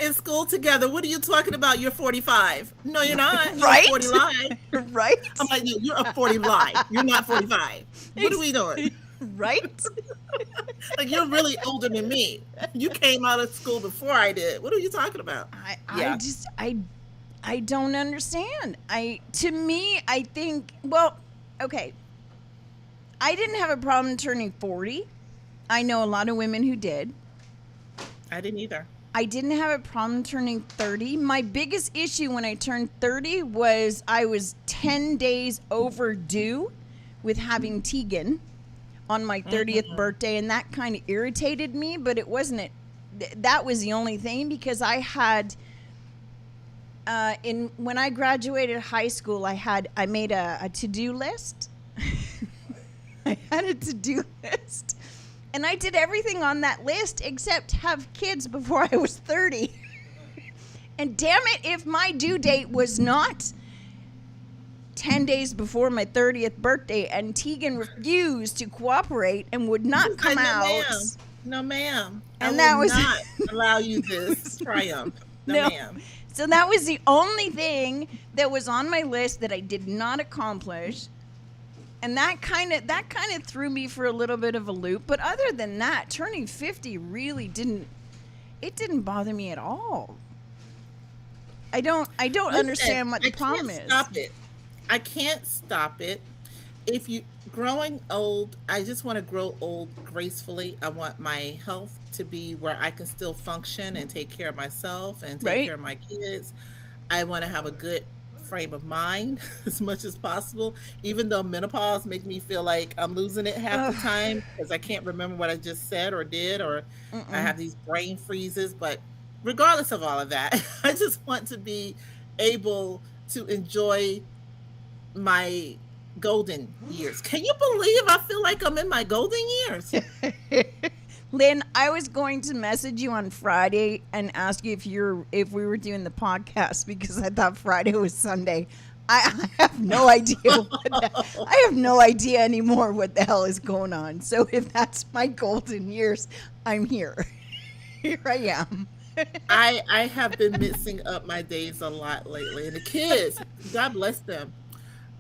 in school together. What are you talking about? You're 45. No, you're not. You're Right? 40 lie. Right? I'm like, no, you're a 40 lie. You're not 45. What are we doing? Right? Like, you're really older than me. You came out of school before I did. What are you talking about? I don't understand. To me, I think, well, okay. I didn't have a problem turning 40. I know a lot of women who did. I didn't either. I didn't have a problem turning 30. My biggest issue when I turned 30 was I was 10 days overdue with having Tegan on my 30th birthday, and that kind of irritated me, but it wasn't that was the only thing, because I had when I graduated high school, I made a to-do list. I had a to-do list. And I did everything on that list except have kids before I was 30. And damn it, if my due date was not 10 days before my 30th birthday and Tegan refused to cooperate and would not come out. No, ma'am. And I that will was not allow you this triumph. No, ma'am. So that was the only thing that was on my list that I did not accomplish. And that kind of threw me for a little bit of a loop. But other than that, turning 50 really didn't bother me at all. I don't understand what the problem is. I can't stop it. If you growing old, I just want to grow old gracefully. I want my health to be where I can still function and take care of myself and take care of my kids. I want to have a good frame of mind as much as possible, even though menopause makes me feel like I'm losing it half the time because I can't remember what I just said or did, or I have these brain freezes. But regardless of all of that, I just want to be able to enjoy my golden years. Can you believe I feel like I'm in my golden years? Lynn, I was going to message you on Friday and ask you if we were doing the podcast, because I thought Friday was Sunday. I have no idea. I have no idea anymore what the hell is going on. So if that's my golden years, I'm here. Here I am. I have been mixing up my days a lot lately. And the kids, God bless them.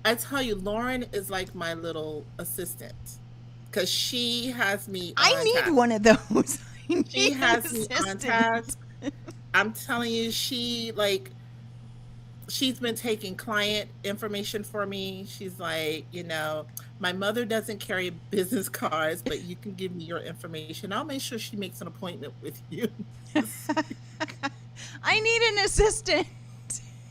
I tell you, Lauren is like my little assistant. Because she has me on I need task. one of those. She has me on task. I'm telling you, she's been taking client information for me. She's like, my mother doesn't carry business cards, but you can give me your information. I'll make sure she makes an appointment with you. I need an assistant.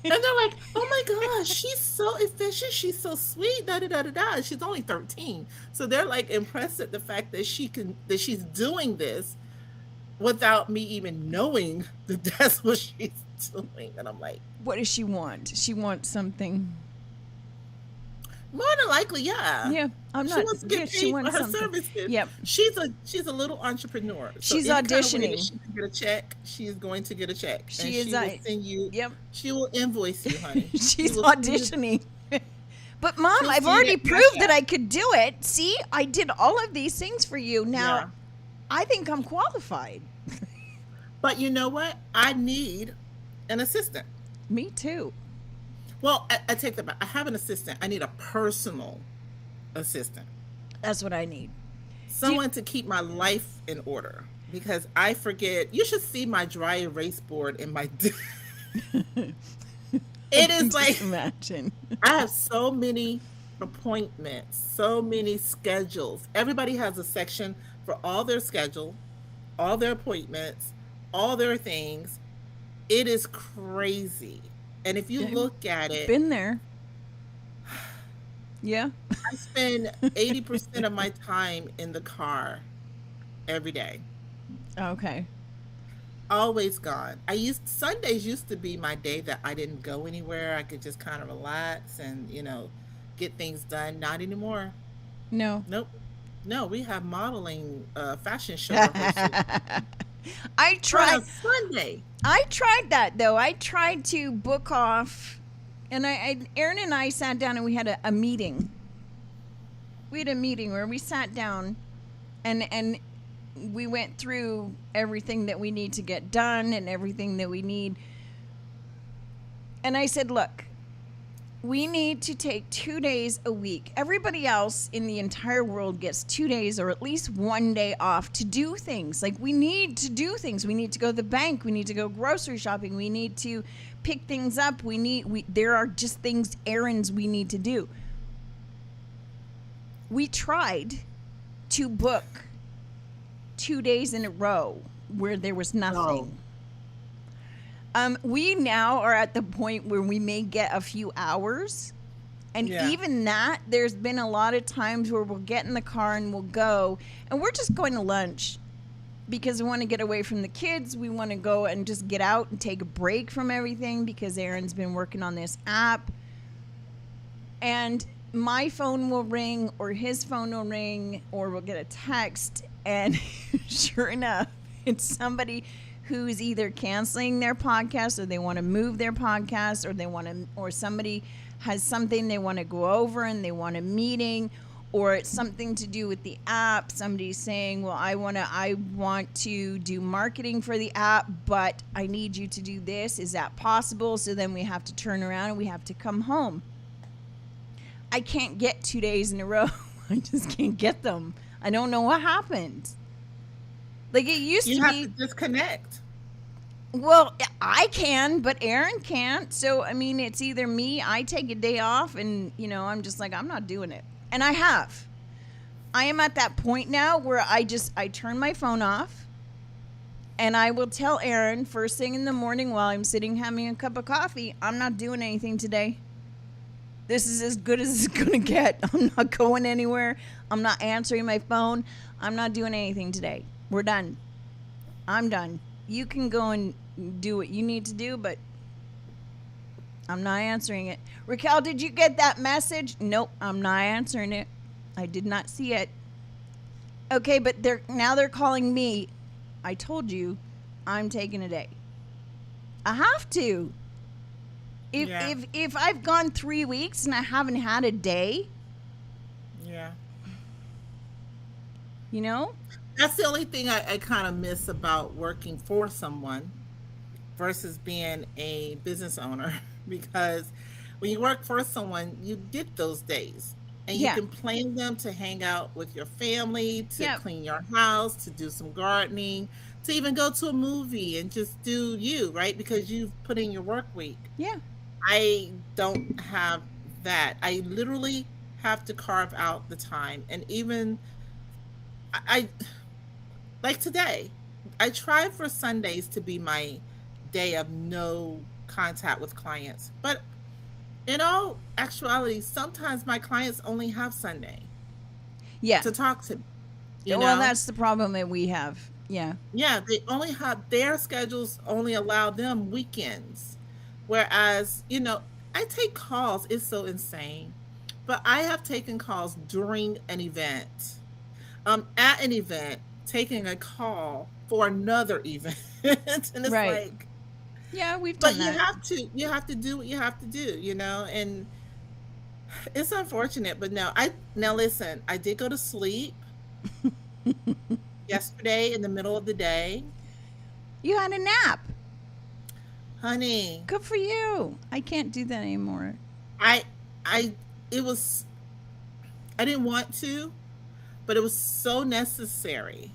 And they're like, oh my gosh, she's so efficient. She's so sweet. Da da da da da. She's only 13. So they're like impressed at the fact that she's doing this without me even knowing that that's what she's doing. And I'm like, what does she want? She wants something. More than likely, yeah. Yeah, I'm She not. wants to Yeah, get she paid for wants her something. services. Yep. She's a little entrepreneur. So She's any kind of way that auditioning. she can get a check, she is going to get a check, and She is. she will send you. Yep. She will invoice you, honey. She She's will send you- auditioning. But Mom, She'll I've see already that proved cash that app. I could do it. See, I did all of these things for you. Now, Yeah. I think I'm qualified. But you know what? I need an assistant. Me too. Well, I take that back. I have an assistant. I need a personal assistant. That's what I need. Someone to keep my life in order because I forget. You should see my dry erase board in my. It is like Imagine. I have so many appointments, so many schedules. Everybody has a section for all their schedule, all their appointments, all their things. It is crazy. And if you Yeah. look at it, Been there. Yeah. I spend 80% of my time in the car every day. Okay. Always gone. Sundays used to be my day that I didn't go anywhere. I could just kind of relax and, get things done. Not anymore. No. Nope. No, we have modeling fashion show rehearsal I on tried. a Sunday. I tried that though. I tried to book off, and Aaron and I sat down and we had a meeting. We had a meeting where we sat down, and we went through everything that we need to get done and everything that we need. And I said, look, we need to take 2 days a week. Everybody else in the entire world gets 2 days or at least 1 day off to do things. Like, we need to do things. We need to go to the bank. We need to go grocery shopping. We need to pick things up. There are just things, errands we need to do. We tried to book 2 days in a row where there was nothing. We now are at the point where we may get a few hours. And Yeah. even that, there's been a lot of times where we'll get in the car and we'll go, and we're just going to lunch because we want to get away from the kids. We want to go and just get out and take a break from everything because Aaron's been working on this app. And my phone will ring or his phone will ring or we'll get a text. And sure enough, it's somebody who's either canceling their podcast or they want to move their podcast or somebody has something they want to go over and they want a meeting, or it's something to do with the app. Somebody's saying, well, I want to do marketing for the app, but I need you to do this. Is that possible? So then we have to turn around and we have to come home. I can't get 2 days in a row. I just can't get them. I don't know what happened. Like it used You to have be. to disconnect. Well, I can, but Aaron can't. So, I mean, it's either me, I take a day off, and, I'm just like, I'm not doing it. And I have. I am at that point now where I turn my phone off, and I will tell Aaron first thing in the morning while I'm sitting having a cup of coffee, I'm not doing anything today. This is as good as it's going to get. I'm not going anywhere. I'm not answering my phone. I'm not doing anything today. We're done. I'm done. You can go and do what you need to do, but I'm not answering it. Raquel, did you get that message? Nope, I'm not answering it. I did not see it. Okay, but they're calling me. I told you I'm taking a day. I have to. If I've gone 3 weeks and I haven't had a day, Yeah. That's the only thing I kind of miss about working for someone versus being a business owner, because when you work for someone, you get those days and you Yeah. can plan them to hang out with your family, to Yep. clean your house, to do some gardening, to even go to a movie and just do you, right? Because you've put in your work week. Yeah. I don't have that. I literally have to carve out the time. And even I like today, I try for Sundays to be my day of no contact with clients. But in all actuality, sometimes my clients only have Sunday Yeah. to talk to me. You Well, know? that's the problem that we have. Yeah. Yeah, they only have their schedules only allow them weekends. Whereas, I take calls, it's so insane. but I have taken calls during an event. At an event, taking a call for another event. And it's Right. like, Yeah, we've but done that. you have to do what you have to do, and it's unfortunate, but no, now listen, I did go to sleep yesterday in the middle of the day. You had a nap. Honey, Good for you. I can't do that anymore. I I it was I didn't want to, but it was so necessary.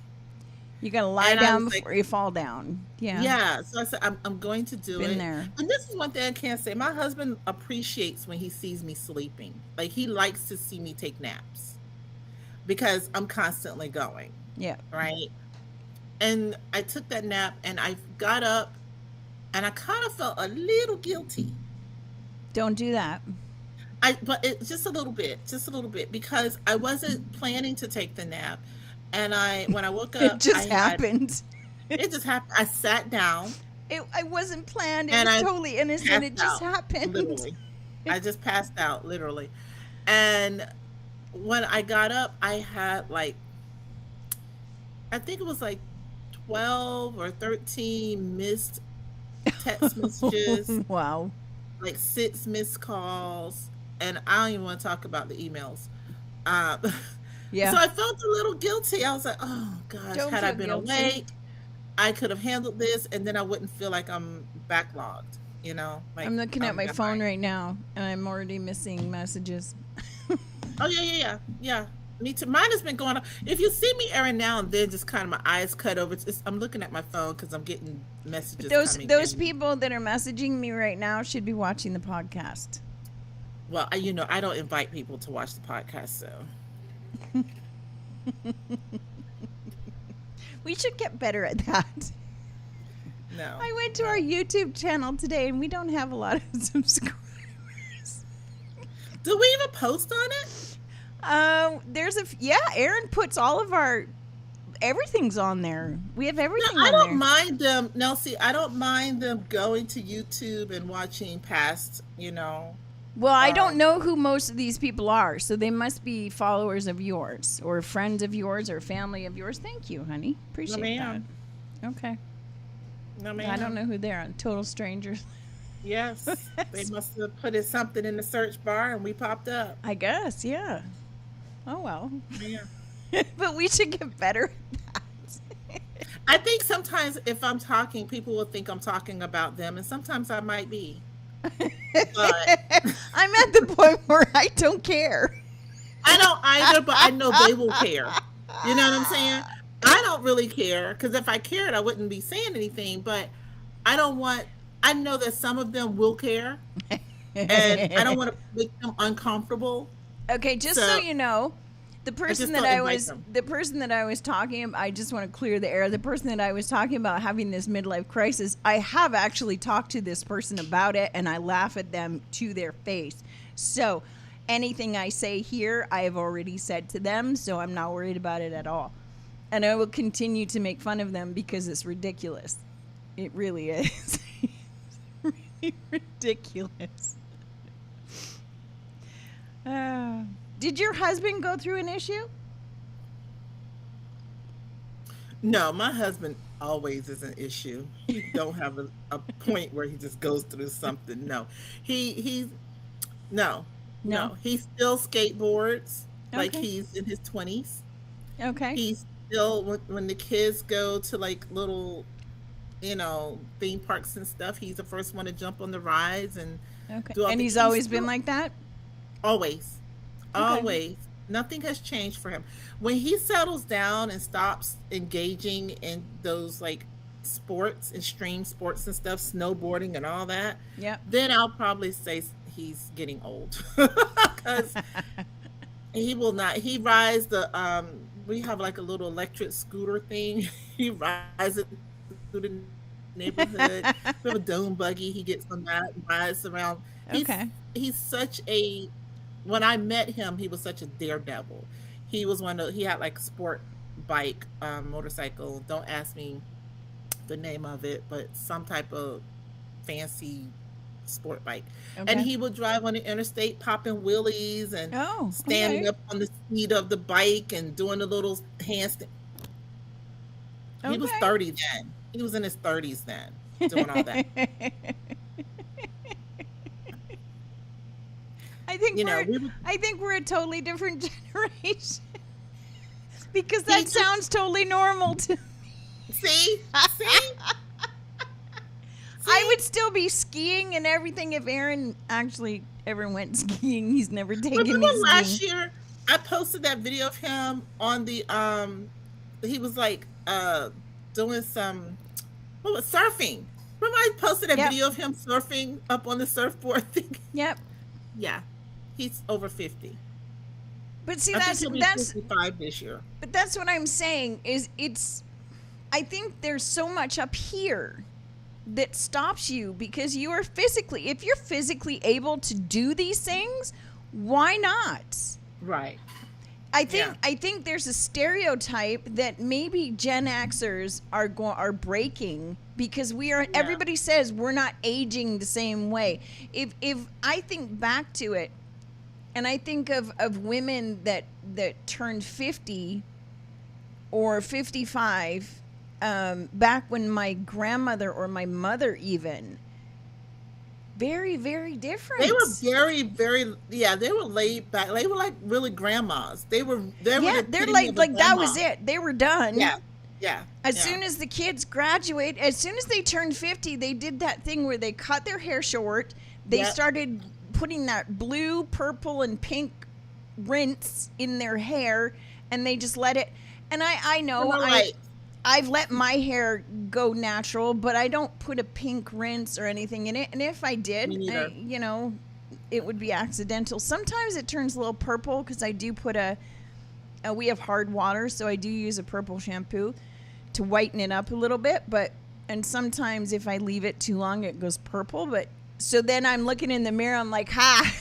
You gotta lie And I down was like, before you fall down. Yeah. yeah, so I said I'm going to do Been it. there. And this is one thing I can't say. My husband appreciates when he sees me sleeping. Like he likes to see me take naps because I'm constantly going, Yeah. right? And I took that nap and I got up and I kind of felt a little guilty. Don't do that. But it's just a little bit because I wasn't planning to take the nap. And when I woke It up, just happened. it just happened. I sat down I wasn't planned. It and was I totally innocent. It passed just out, happened. literally. I just passed out, literally. And when I got up, I had I think it was like 12 or 13 missed text messages, Wow. like 6 missed calls, and I don't even want to talk about the emails. Um, Yeah. So I felt a little guilty. I was like, oh gosh, Don't had I feel been guilty. awake, I could have handled this, and then I wouldn't feel like I'm backlogged, like I'm looking at I'm my phone behind. right now and I'm already missing messages. Oh yeah. Me too. Mine has been going on. If you see me every now and then, just kind of my eyes cut over. I'm looking at my phone because I'm getting messages. Those coming in. people that are messaging me right now should be watching the podcast. Well, I don't invite people to watch the podcast, so We should get better at that. no. I went to our YouTube channel today and we don't have a lot of subscribers. Do we even post on it? There's yeah, Aaron puts all of everything's on there. We have everything No, I on don't there. mind them. No, see, I don't mind them going to YouTube and watching past, Well, I don't know who most of these people are, so they must be followers of yours or friends of yours or family of yours. Thank you, honey. Appreciate ma'am. that. Okay. No, ma'am. I don't know who they are. Total strangers. Yes, they must have put something in the search bar and we popped up. I guess, yeah. Oh well. Yeah. But we should get better at that. I think sometimes if I'm talking, people will think I'm talking about them, and sometimes I might be. But I'm at the point where I don't care. I don't either, but I know they will care. You know what I'm saying? I don't really care because if I cared, I wouldn't be saying anything. But I know that some of them will care, and I don't want to make them uncomfortable. Okay, just so So, you know, the person that don't I invite was them. the person that I was talking about, I just want to clear the air. The person that I was talking about having this midlife crisis, I have actually talked to this person about it and I laugh at them to their face. So, anything I say here, I have already said to them, so I'm not worried about it at all. And I will continue to make fun of them because it's ridiculous. It really is. It's really ridiculous. Did your husband go through an issue? No, my husband always is an issue. He don't have a point where he just goes through something. No, he's no. He still skateboards like Okay. he's in his 20s. Okay. He's still when the kids go to like little, theme parks and stuff. He's the first one to jump on the rides and Okay. do all And the- he's always still- been like that? always, always. Nothing has changed for him. When he settles down and stops engaging in those like sports, extreme sports and stuff, snowboarding and all that, Yep. then I'll probably say he's getting old because he will not. He rides we have like a little electric scooter thing. He rides it through the neighborhood. We have a dome buggy. He gets on that and rides around. Okay. He's such a. When I met him, he was such a daredevil. He was he had like a sport bike, motorcycle. Don't ask me the name of it, but some type of fancy sport bike. Okay. And he would drive on the interstate popping wheelies and Oh, standing okay. up on the seat of the bike and doing the little handstand. He was Okay. 30 then. He was in his 30s then, doing all that. I think You know, we're a totally different generation because He that just- sounds totally normal to me. see? I would still be skiing and everything if Aaron actually ever went skiing. He's never taken me Remember skiing. last year I posted that video of him on the he was like doing some surfing. Remember I posted that Yep. video of him surfing up on the surfboard thing? Yep. Yeah. He's over 50. But see, I think that's he'll be that's 55 this year. but that's what I'm saying is I think there's so much up here that stops you because you are physically, if you're physically able to do these things, why not? Right. I think Yeah. I think there's a stereotype that maybe Gen Xers are breaking because everybody says we're not aging the same way. If I think back to it, and I think of women that turned 50 or 55, back when my grandmother or my mother even, very, very different. They were very, very, they were laid back. They were like really grandmas. They were they're epitome of a like that grandma. was it. They were done. Yeah. As soon as the kids graduate, as soon as they turned 50, they did that thing where they cut their hair short. They Yep. started putting that blue, purple, and pink rinse in their hair, and they just let it. And I know Am I right? I've let my hair go natural, but I don't put a pink rinse or anything in it. And if I did, Me neither. it would be accidental. Sometimes it turns a little purple because I do put we have hard water, so I do use a purple shampoo to whiten it up a little bit. And sometimes if I leave it too long, it goes purple. But so then I'm looking in the mirror, I'm like, ha,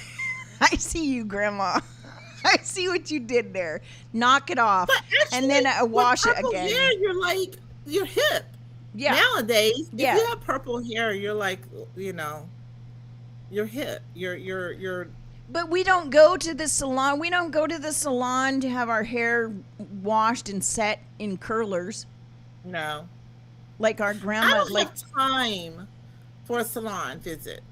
I see you, Grandma. I see what you did there. Knock it off. But actually, And then I wash with it purple again. hair, you're hip. Yeah. Nowadays, Yeah. if you have purple hair, you're like, you're hip. You're But we don't go to the salon. We don't go to the salon to have our hair washed and set in curlers no. like our I grandma. don't Like, have time for a salon visit.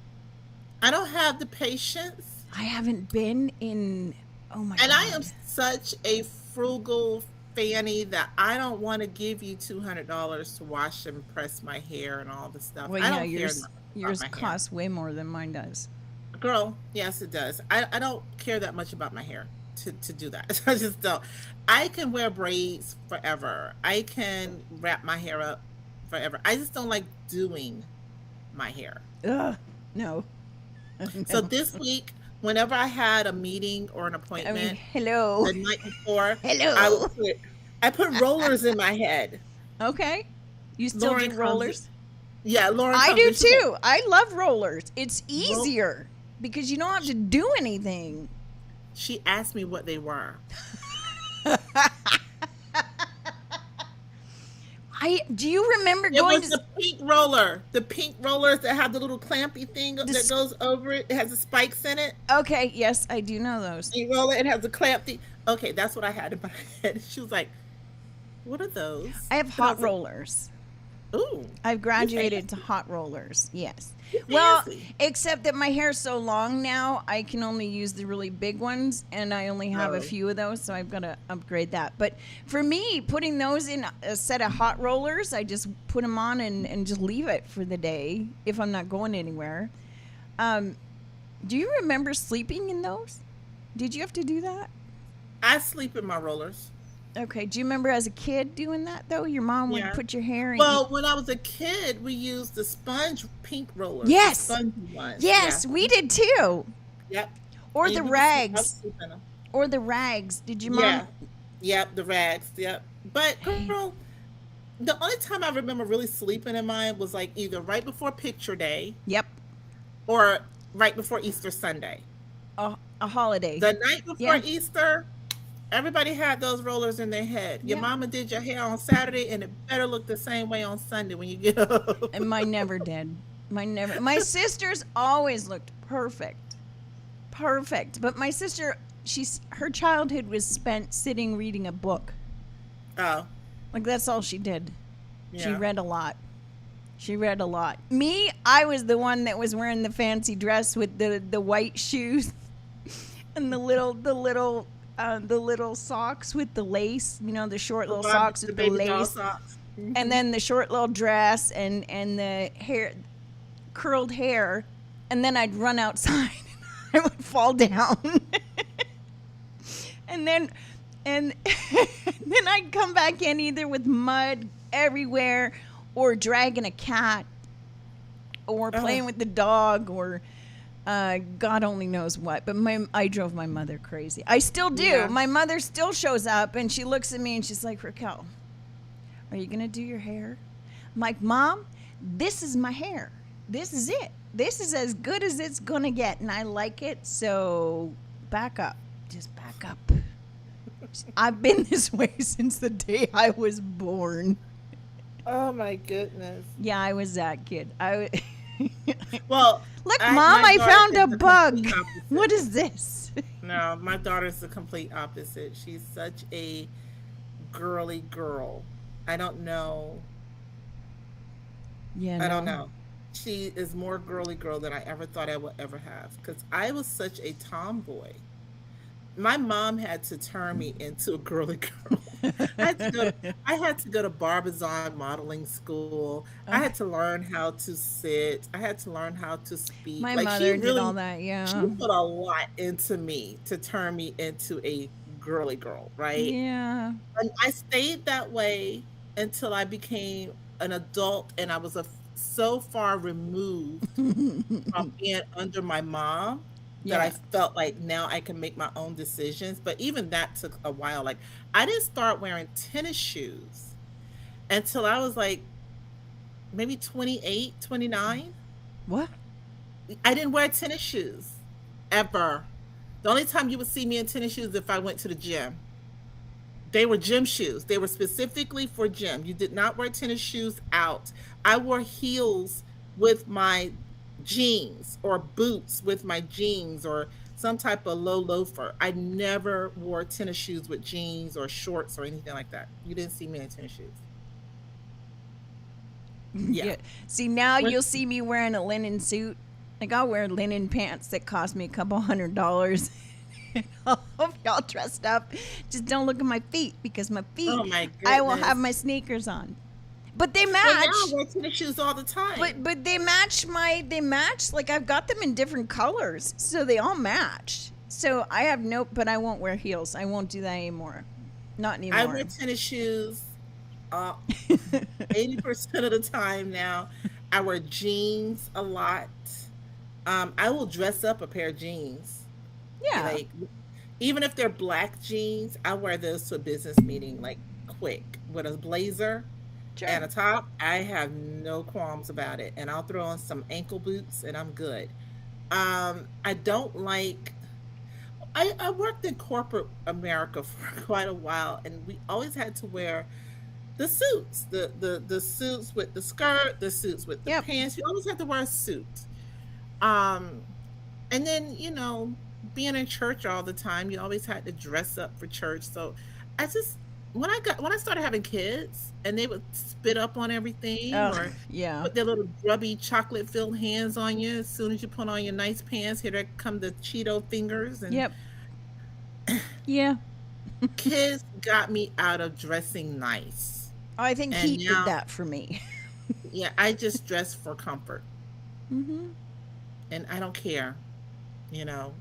I don't have the patience. I haven't been in. Oh my god! And I am such a frugal fanny that I don't want to give you $200 to wash and press my hair and all the stuff. Well, I yeah, don't care yours that much about yours my hair. costs way more than mine does. Girl, yes, it does. I don't care that much about my hair to do that. I just don't. I can wear braids forever. I can wrap my hair up forever. I just don't like doing my hair. Ugh, no. So this week, whenever I had a meeting or an I appointment, mean, hello. the night before, Hello. I put rollers in my head. Okay. You still Lauren do comes- rollers? Yeah, Lauren. I comes do and she's like, too. I love rollers. It's easier because you don't have to do anything. She asked me what they were. Do you remember It going was to the pink roller. The pink rollers that have the little clampy thing that goes over it. It has the spikes in it. Okay, yes, I do know those. You roll it, it has the clamp thing. Okay, that's what I had in my head. She was like, what are those? I have And hot was like, rollers. Ooh. I've graduated to hot rollers. Yes. Well, fancy. except that my hair's so long now, I can only use the really big ones, and I only have a Oh. few of those, so I've got to upgrade that. But for me, putting those in a set of hot rollers, I just put them on and just leave it for the day if I'm not going anywhere. Do you remember sleeping in those? Did you have to do that? I sleep in my rollers. Okay. Do you remember as a kid doing that, though? Your mom would Yeah. put your hair in. Well, when I was a kid, we used the sponge pink rollers. Yes. The spongy ones. Yes, we did too. Yeah. Yep. Or And the we would sleep- I would rags. sleep in 'em. Or the rags. Did your mom? Yeah. Yep, the rags. Yep. But girl, the only time I remember really sleeping in mine was like either right before picture day Yep. or right before Easter Sunday. A holiday. The night before Yeah. Easter, everybody had those rollers in their head. Your Yeah. mama did your hair on Saturday, and it better look the same way on Sunday when you get home. And mine never did. My sisters always looked perfect. Perfect. But my sister, her childhood was spent sitting reading a book. Oh. Like that's all she did. She Yeah. read a lot. She read a lot. Me, I was the one that was wearing the fancy dress with the white shoes and the little socks with the lace. You know, the short little socks with the baby doll lace, socks. and then the short little dress and the hair, curled hair, and then I'd run outside and I would fall down, and then I'd come back in either with mud everywhere, or dragging a cat, or playing with the dog, or God only knows what. But I drove my mother crazy. I still do. Yeah. My mother still shows up and she looks at me and she's like, Raquel, are you gonna do your hair? I'm like, Mom, this is my hair. This is it. This is as good as it's gonna get, and I like it. So back up. Just back up. I've been this way since the day I was born. Oh my goodness. Yeah, I was that kid. Well, Look, my Mom, I daughter found is a the bug. complete opposite. What is this? No, my daughter's the complete opposite. She's such a girly girl. I don't know. Yeah, I don't know. She is more girly girl than I ever thought I would ever have. Because I was such a tomboy. My mom had to turn me into a girly girl. I had to go to Barbizon modeling school. I had to learn how to sit. I had to learn how to speak. My Like, mother did all that, yeah. She put a lot into me to turn me into a girly girl, right? Yeah. And I stayed that way until I became an adult, and I was so far removed from being under my mom that I felt like now I can make my own decisions. But even that took a while. Like, I didn't start wearing tennis shoes until I was like maybe 28, 29. What? I didn't wear tennis shoes ever. The only time you would see me in tennis shoes is if I went to the gym. They were gym shoes. They were specifically for gym. You did not wear tennis shoes out. I wore heels with my jeans, or boots with my jeans, or some type of low loafer. I never wore tennis shoes with jeans or shorts or anything like that. You didn't see me in tennis shoes. Yeah. See, now you'll see me wearing a linen suit. Like, I'll wear linen pants that cost me a couple $100. I'll have y'all dressed up. Just don't look at my feet, because my feet, Oh my I will goodness. have my sneakers on. But they Well, match. now I wear tennis shoes all the time. But they match like, I've got them in different colors, so they all match. So I have but I won't wear heels. I won't do that anymore. Not anymore. I wear tennis shoes 80% of the time now. I wear jeans a lot. I will dress up a pair of jeans. Yeah. Like, even if they're black jeans, I wear those to a business meeting, like, quick, with a blazer Sure. and a top. I have no qualms about it. And I'll throw on some ankle boots and I'm good. I don't like, I worked in corporate America for quite a while, and we always had to wear the suits, the suits with the skirt, the suits with the Yep. pants. You always had to wear a suit. And then, being in church all the time, you always had to dress up for church. So I just, when I started having kids, and they would spit up on everything, or Yeah. put their little grubby chocolate filled hands on you as soon as you put on your nice pants, here there come the Cheeto fingers, and Yep. Yeah. kids got me out of dressing nice. I think And Heat now- did that for me. Yeah, I just dress for comfort, Mm-hmm. and I don't care,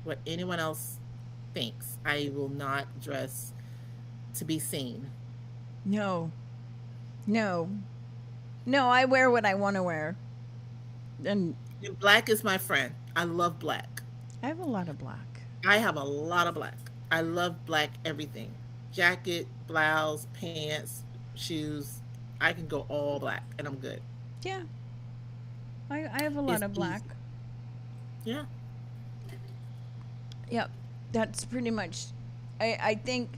what anyone else thinks. I will not dress to be seen. No. I wear what I want to wear. And And black is my friend. I love black. I have a lot of black. I have a lot of black. I love black everything. Jacket, blouse, pants, shoes. I can go all black and I'm good. Yeah. I have a lot It's of black. Yeah. Yep. That's pretty much, I think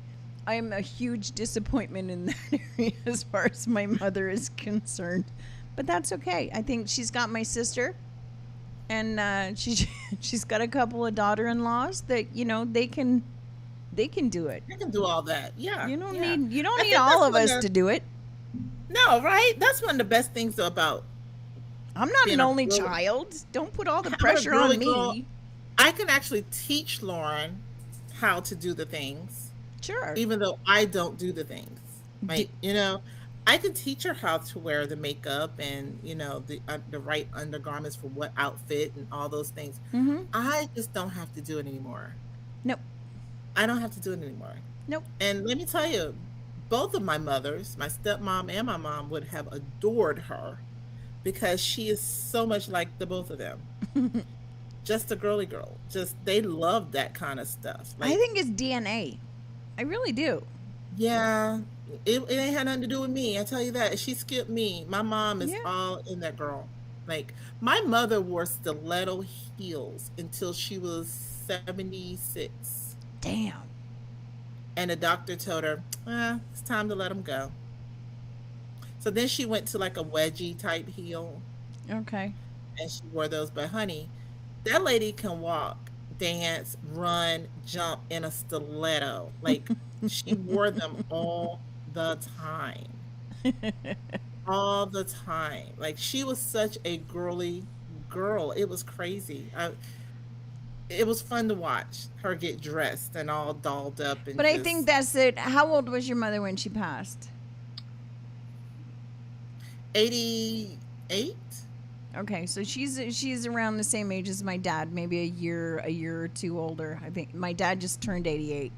I'm a huge disappointment in that area as far as my mother is concerned. But that's okay. I think she's got my sister, and she's got a couple of daughter-in-laws that they can do it. I can do all that. Yeah. You don't yeah. need I think all that's of one us to do it. No, right? That's one of the best things about I'm not being an a only girl. child. Don't put all the I'm a pressure girly on me. girl. I can actually teach Lauren how to do the things, Sure. even though I don't do the things. Like, D- I can teach her how to wear the makeup and, the right undergarments for what outfit and all those things. Mm-hmm. I just don't have to do it anymore. Nope. I don't have to do it anymore. Nope. And let me tell you, both of my mothers, my stepmom and my mom, would have adored her because she is so much like the both of them. Just a girly girl. Just they love that kind of stuff. I think it's DNA. I really do. Yeah, it ain't had nothing to do with me. I tell you that. She skipped me. My mom is Yeah. all in that girl. Like my mother wore stiletto heels until she was 76. Damn. And the doctor told her, it's time to let them go. So then she went to like a wedgie type heel Okay. and she wore those. But honey, that lady can walk, dance, run, jump in a stiletto. Like she wore them all the time. All the time. Like she was such a girly girl. It was crazy. It was fun to watch her get dressed and all dolled up and But I think that's it. How old was your mother when she passed? 88. Okay, so she's around the same age as my dad, maybe a year or two older. I think my dad just turned 88.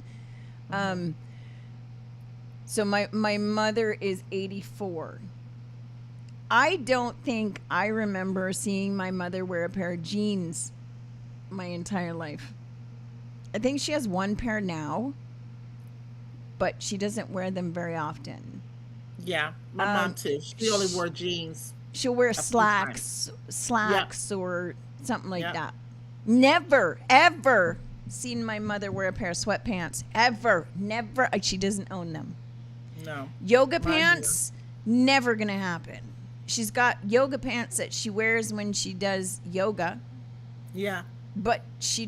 So my mother is 84. I don't think I remember seeing my mother wear a pair of jeans my entire life. I think she has one pair now, but she doesn't wear them very often. Yeah, my mom too. She only wore jeans. She'll wear few slacks or something like Yep. that. Never, ever seen my mother wear a pair of sweatpants. Ever. Never. She doesn't own them. No. Yoga Mine pants, never going to happen. She's got yoga pants that she wears when she does yoga, Yeah. but she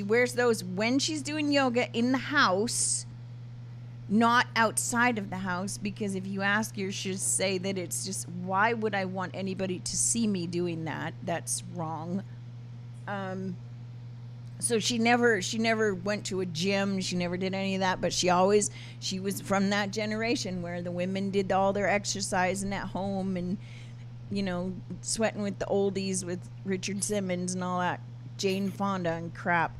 wears those when she's doing yoga in the house, not outside of the house, because if you ask her, she'll say that it's just, why would I want anybody to see me doing that? That's wrong. So she never went to a gym. She never did any of that, but she was from that generation where the women did all their exercising at home and, sweating with the oldies with Richard Simmons and all that, Jane Fonda and crap.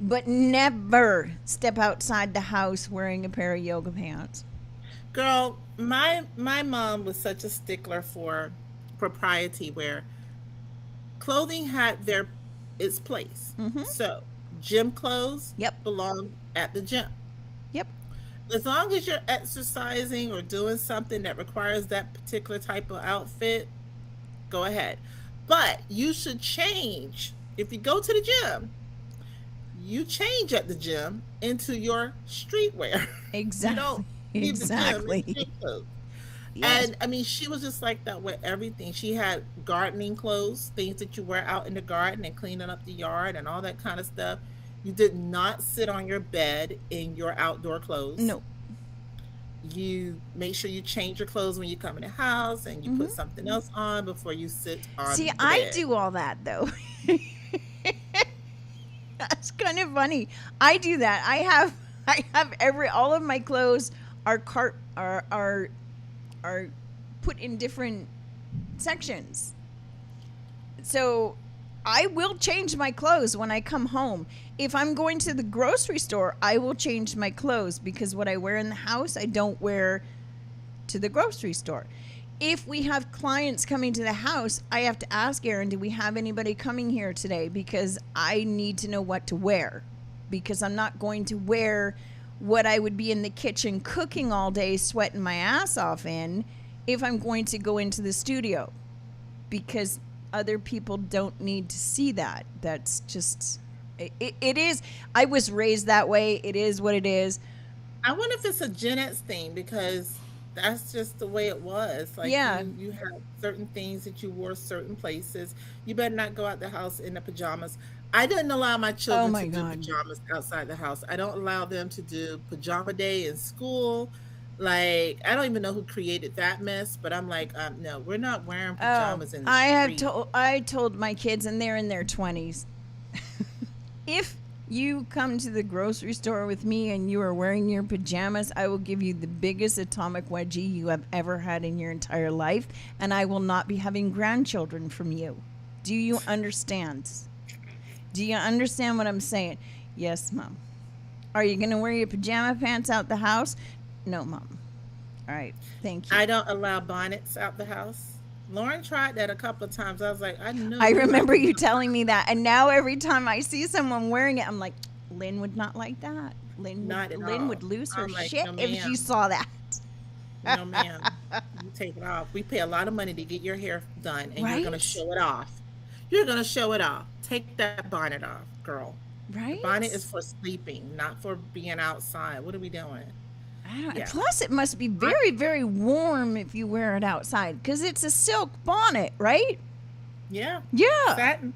But never step outside the house wearing a pair of yoga pants. Girl, my mom was such a stickler for propriety where clothing had its place. Mhm. So, gym clothes Yep. belong at the gym. Yep. As long as you're exercising or doing something that requires that particular type of outfit, go ahead. But you should change. If you go to the gym, you change at the gym into your streetwear. Exactly. You don't leave the gym in Exactly. street clothes. Yes. And I mean, she was just like that with everything. She had gardening clothes, things that you wear out in the garden and cleaning up the yard and all that kind of stuff. You did not sit on your bed in your outdoor clothes. No. You make sure you change your clothes when you come in the house and you put something else on before you sit on See, the I bed. do all that though. That's kind of funny. I do that. I have all of my clothes are put in different sections. So I will change my clothes when I come home. If I'm going to the grocery store, I will change my clothes because what I wear in the house, I don't wear to the grocery store. If we have clients coming to the house, I have to ask Erin, do we have anybody coming here today? Because I need to know what to wear. Because I'm not going to wear what I would be in the kitchen cooking all day, sweating my ass off in, if I'm going to go into the studio. Because other people don't need to see that. That's just, it is. I was raised that way. It is what it is. I wonder if it's a Gen X thing because That's just the way it was. Like Yeah. you have certain things that you wore certain places. You better not go out the house in the pajamas. I didn't allow my Oh children my to do God. pajamas outside the house. I don't allow them to do pajama day in school. Like I don't even know who created that mess, but I'm like, no, we're not wearing Oh, pajamas in the I have street. told I told my kids, and they're in their 20s. If you come to the grocery store with me and you are wearing your pajamas, I will give you the biggest atomic wedgie you have ever had in your entire life, and I will not be having grandchildren from you. Do you understand? Do you understand what I'm saying? Yes, Mom. Are you going to wear your pajama pants out the house? No, Mom. All right. Thank you. I don't allow bonnets out the house. Lauren tried that a couple of times. I was like, I know I you're not remember gonna you do that. telling me that, and now every time I see someone wearing it, I'm like, Lynn would not like that. Not at Lynn all. would lose her I'm like, shit no, if she ma'am. saw that. No, ma'am. You take it off. We pay a lot of money to get your hair done, and you're gonna Right? show it off. You're gonna show it off. Take that bonnet off, girl. The Right? bonnet is for sleeping, not for being outside. What are we doing? I don't, Yeah. plus, it must be very, very warm if you wear it outside because it's a silk bonnet, right? Yeah. Yeah, Satin.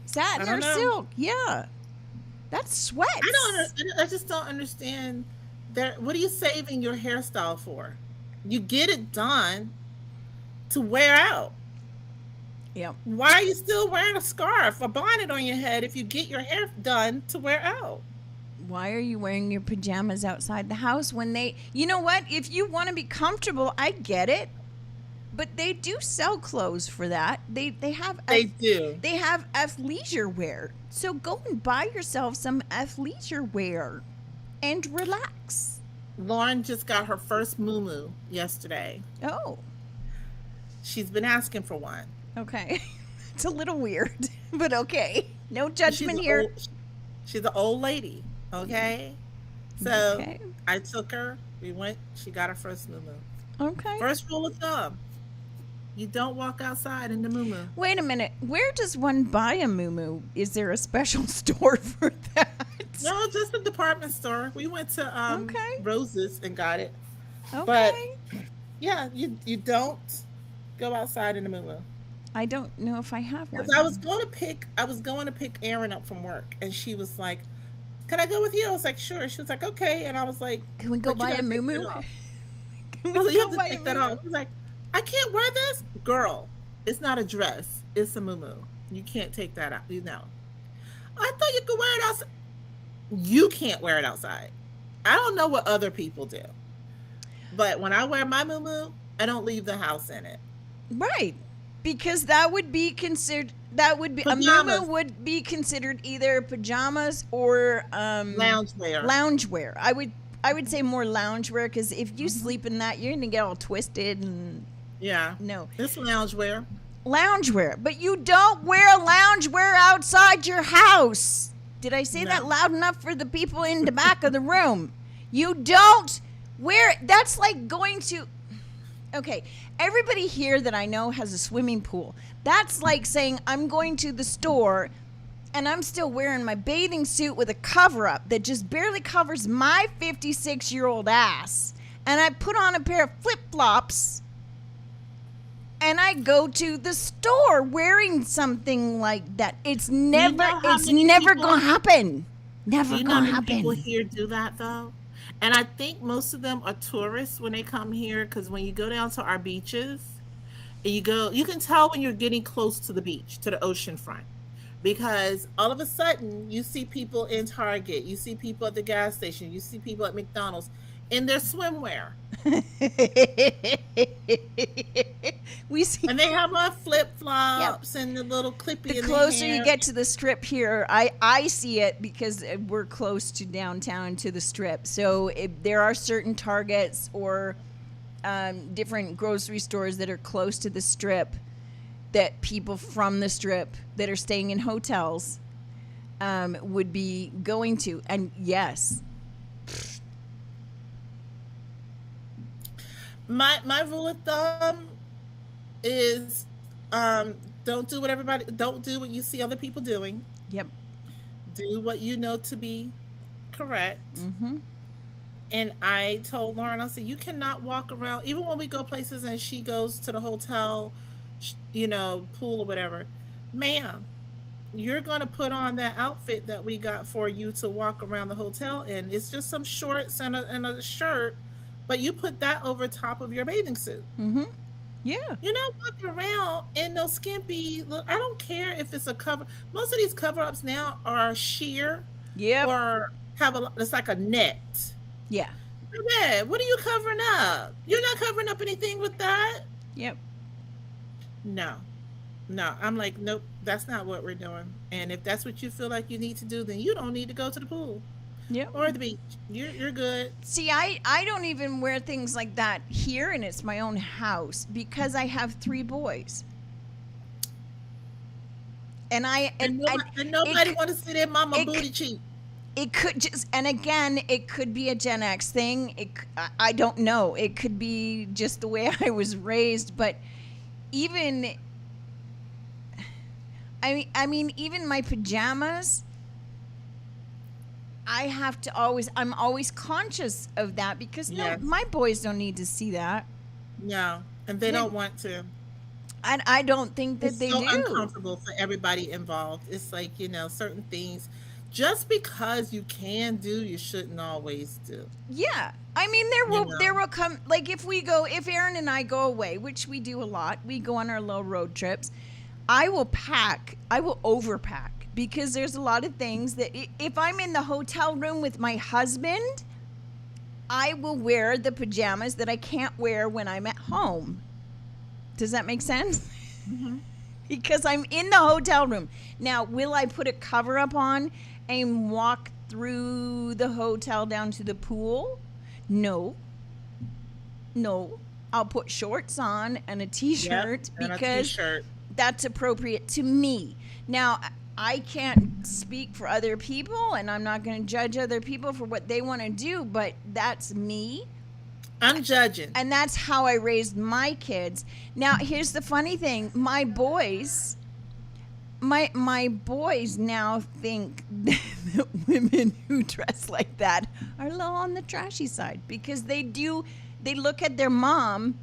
satin I or don't know. silk. Yeah, that's sweats. I just don't understand that. What are you saving your hairstyle for? You get it done to wear out. Yep. Why are you still wearing a scarf, a bonnet on your head if you get your hair done to wear out? Why are you wearing your pajamas outside the house when they, you know what? If you want to be comfortable, I get it. But they do sell clothes for that. They have They do. they have athleisure wear. So go and buy yourself some athleisure wear and relax. Lauren just got her first moo yesterday. Oh, She's been asking for one. okay. It's a little weird, but okay. No She's judgment an here. she's an old lady. Okay. So Okay. I took her. We went. She got her first moo. Okay. First rule of thumb: you don't walk outside in the moo. Wait a minute. Where does one buy a moo? Is there a special store for that? No, just a department store. We went to Okay. Roses and got it. Okay. Yeah, you don't go outside in the moo. I don't know if I have one. Because I was going to pick Erin up from work, and she was like, "Can I go with you?" I was like, "Sure." She was like, "Okay," and I was like, Can we go "But you buy a gotta take moo? that off." Can I was like, we "You go have to buy a take that moo? off." She's like, "I can't wear this, girl. It's not a dress. It's a moo. You can't take that out. You know." I thought you could wear it outside. You can't wear it outside. I don't know what other people do, but when I wear my moo, I don't leave the house in it. Right. Because that would be considered. That would be a Pajamas. moo would be considered either pajamas or Loungewear. loungewear. I would say more loungewear because if you sleep in that, you're gonna get all twisted and Yeah, no it's loungewear. loungewear. But you don't wear loungewear outside your house. Did I say that No. loud enough for the people in the back of the room? You don't wear. That's like going to. Okay, everybody here that I know has a swimming pool. That's like saying I'm going to the store and I'm still wearing my bathing suit with a cover up that just barely covers my 56-year-old ass. And I put on a pair of flip-flops and I go to the store wearing something like that. It's never know how many never people- gonna happen. Do Never you know how gonna many people happen. here do that though? And I think most of them are tourists when they come here because when you go down to our beaches, and you can tell when you're getting close to the beach, to the ocean front. Because all of a sudden you see people in Target, you see people at the gas station, you see people at McDonald's in their swimwear. We see And they have on flip flops and the little clippy the in closer their you hair. get to the strip here, I see it because we're close to downtown to the strip. So there are certain Targets or different grocery stores that are close to the strip that people from the strip that are staying in hotels would be going to. And yes, My rule of thumb is don't do what you see other people doing. yep. Do what you know to be correct. Mm-hmm. And I told Lauren, I said, you cannot walk around, even when we go places and she goes to the hotel, pool or whatever. Ma'am, you're going to put on that outfit that we got for you to walk around the hotel in. It's just some shorts and a shirt, but you put that over top of your bathing suit. Mm-hmm. Yeah. You're not walking around in no skimpy look. I don't care if it's a cover. Most of these cover ups now are sheer Yep. or it's like a net. Yeah. Yeah, what are you covering up? You're not covering up anything with that. Yep. No, no. I'm like, nope, that's not what we're doing. And if that's what you feel like you need to do, then you don't need to go to the pool Yep. or the beach. You're good. See, I don't even wear things like that here, and it's my own house because I have 3 boys. And nobody want to see their mama booty cheek. it could just, and again, it could be a Gen X thing. I don't know. It could be just the way I was raised, but even, I mean, even my pajamas, I'm always conscious of that because Yes. no, my boys don't need to see that. No, and they don't want to. And I don't think that It's they so do. uncomfortable for everybody involved. It's like, certain things, just because you can do, you shouldn't always do. Yeah. I mean, there will come, like if Aaron and I go away, which we do a lot, we go on our little road trips, I will overpack because there's a lot of things that if I'm in the hotel room with my husband, I will wear the pajamas that I can't wear when I'm at home. Does that make sense? Mm-hmm. Because I'm in the hotel room. Now, will I put a cover up on and walk through the hotel down to the pool? No. I'll put shorts on and a t-shirt because that's appropriate to me. Now, I can't speak for other people, and I'm not going to judge other people for what they want to do, but that's me. I'm judging. And that's how I raised my kids. Now, here's the funny thing. My boys now think that women who dress like that are a little on the trashy side because they look at their mom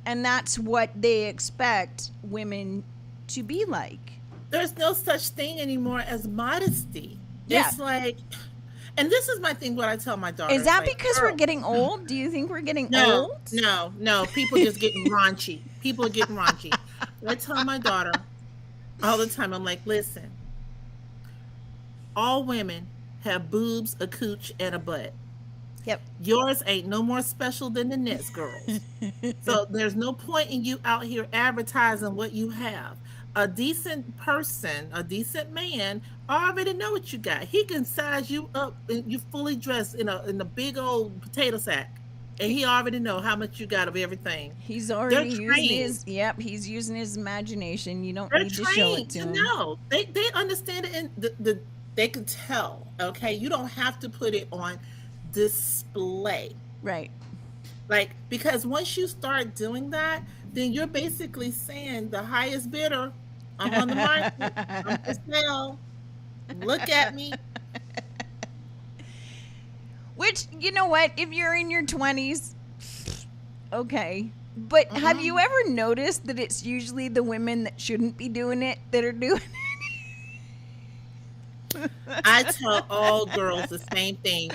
and that's what they expect women to be like. There's no such thing anymore as modesty. Yeah. It's like, and this is my thing, what I tell my daughter. Is that like, because we're getting old? Do you think we're getting no, old? No. People just getting raunchy. People are getting raunchy. I tell my daughter all the time, I'm like, listen, all women have boobs, a cooch, and a butt. Yep. Yours ain't no more special than the next girl's. So there's no point in you out here advertising what you have. A decent person, a decent man, already know what you got. He can size you up and you fully dressed in a big old potato sack. And he already know how much you got of everything. He's already he's using his imagination. You don't They're need to show it trained to to him. know. They understand it, and they can tell. Okay, you don't have to put it on display. Right. Like, because once you start doing that, then you're basically saying the highest bidder, I'm on the market, I'm for sale. Look at me. Which, you know what? If you're in your 20s, okay. But have you ever noticed that it's usually the women that shouldn't be doing it that are doing it? I tell all girls the same thing.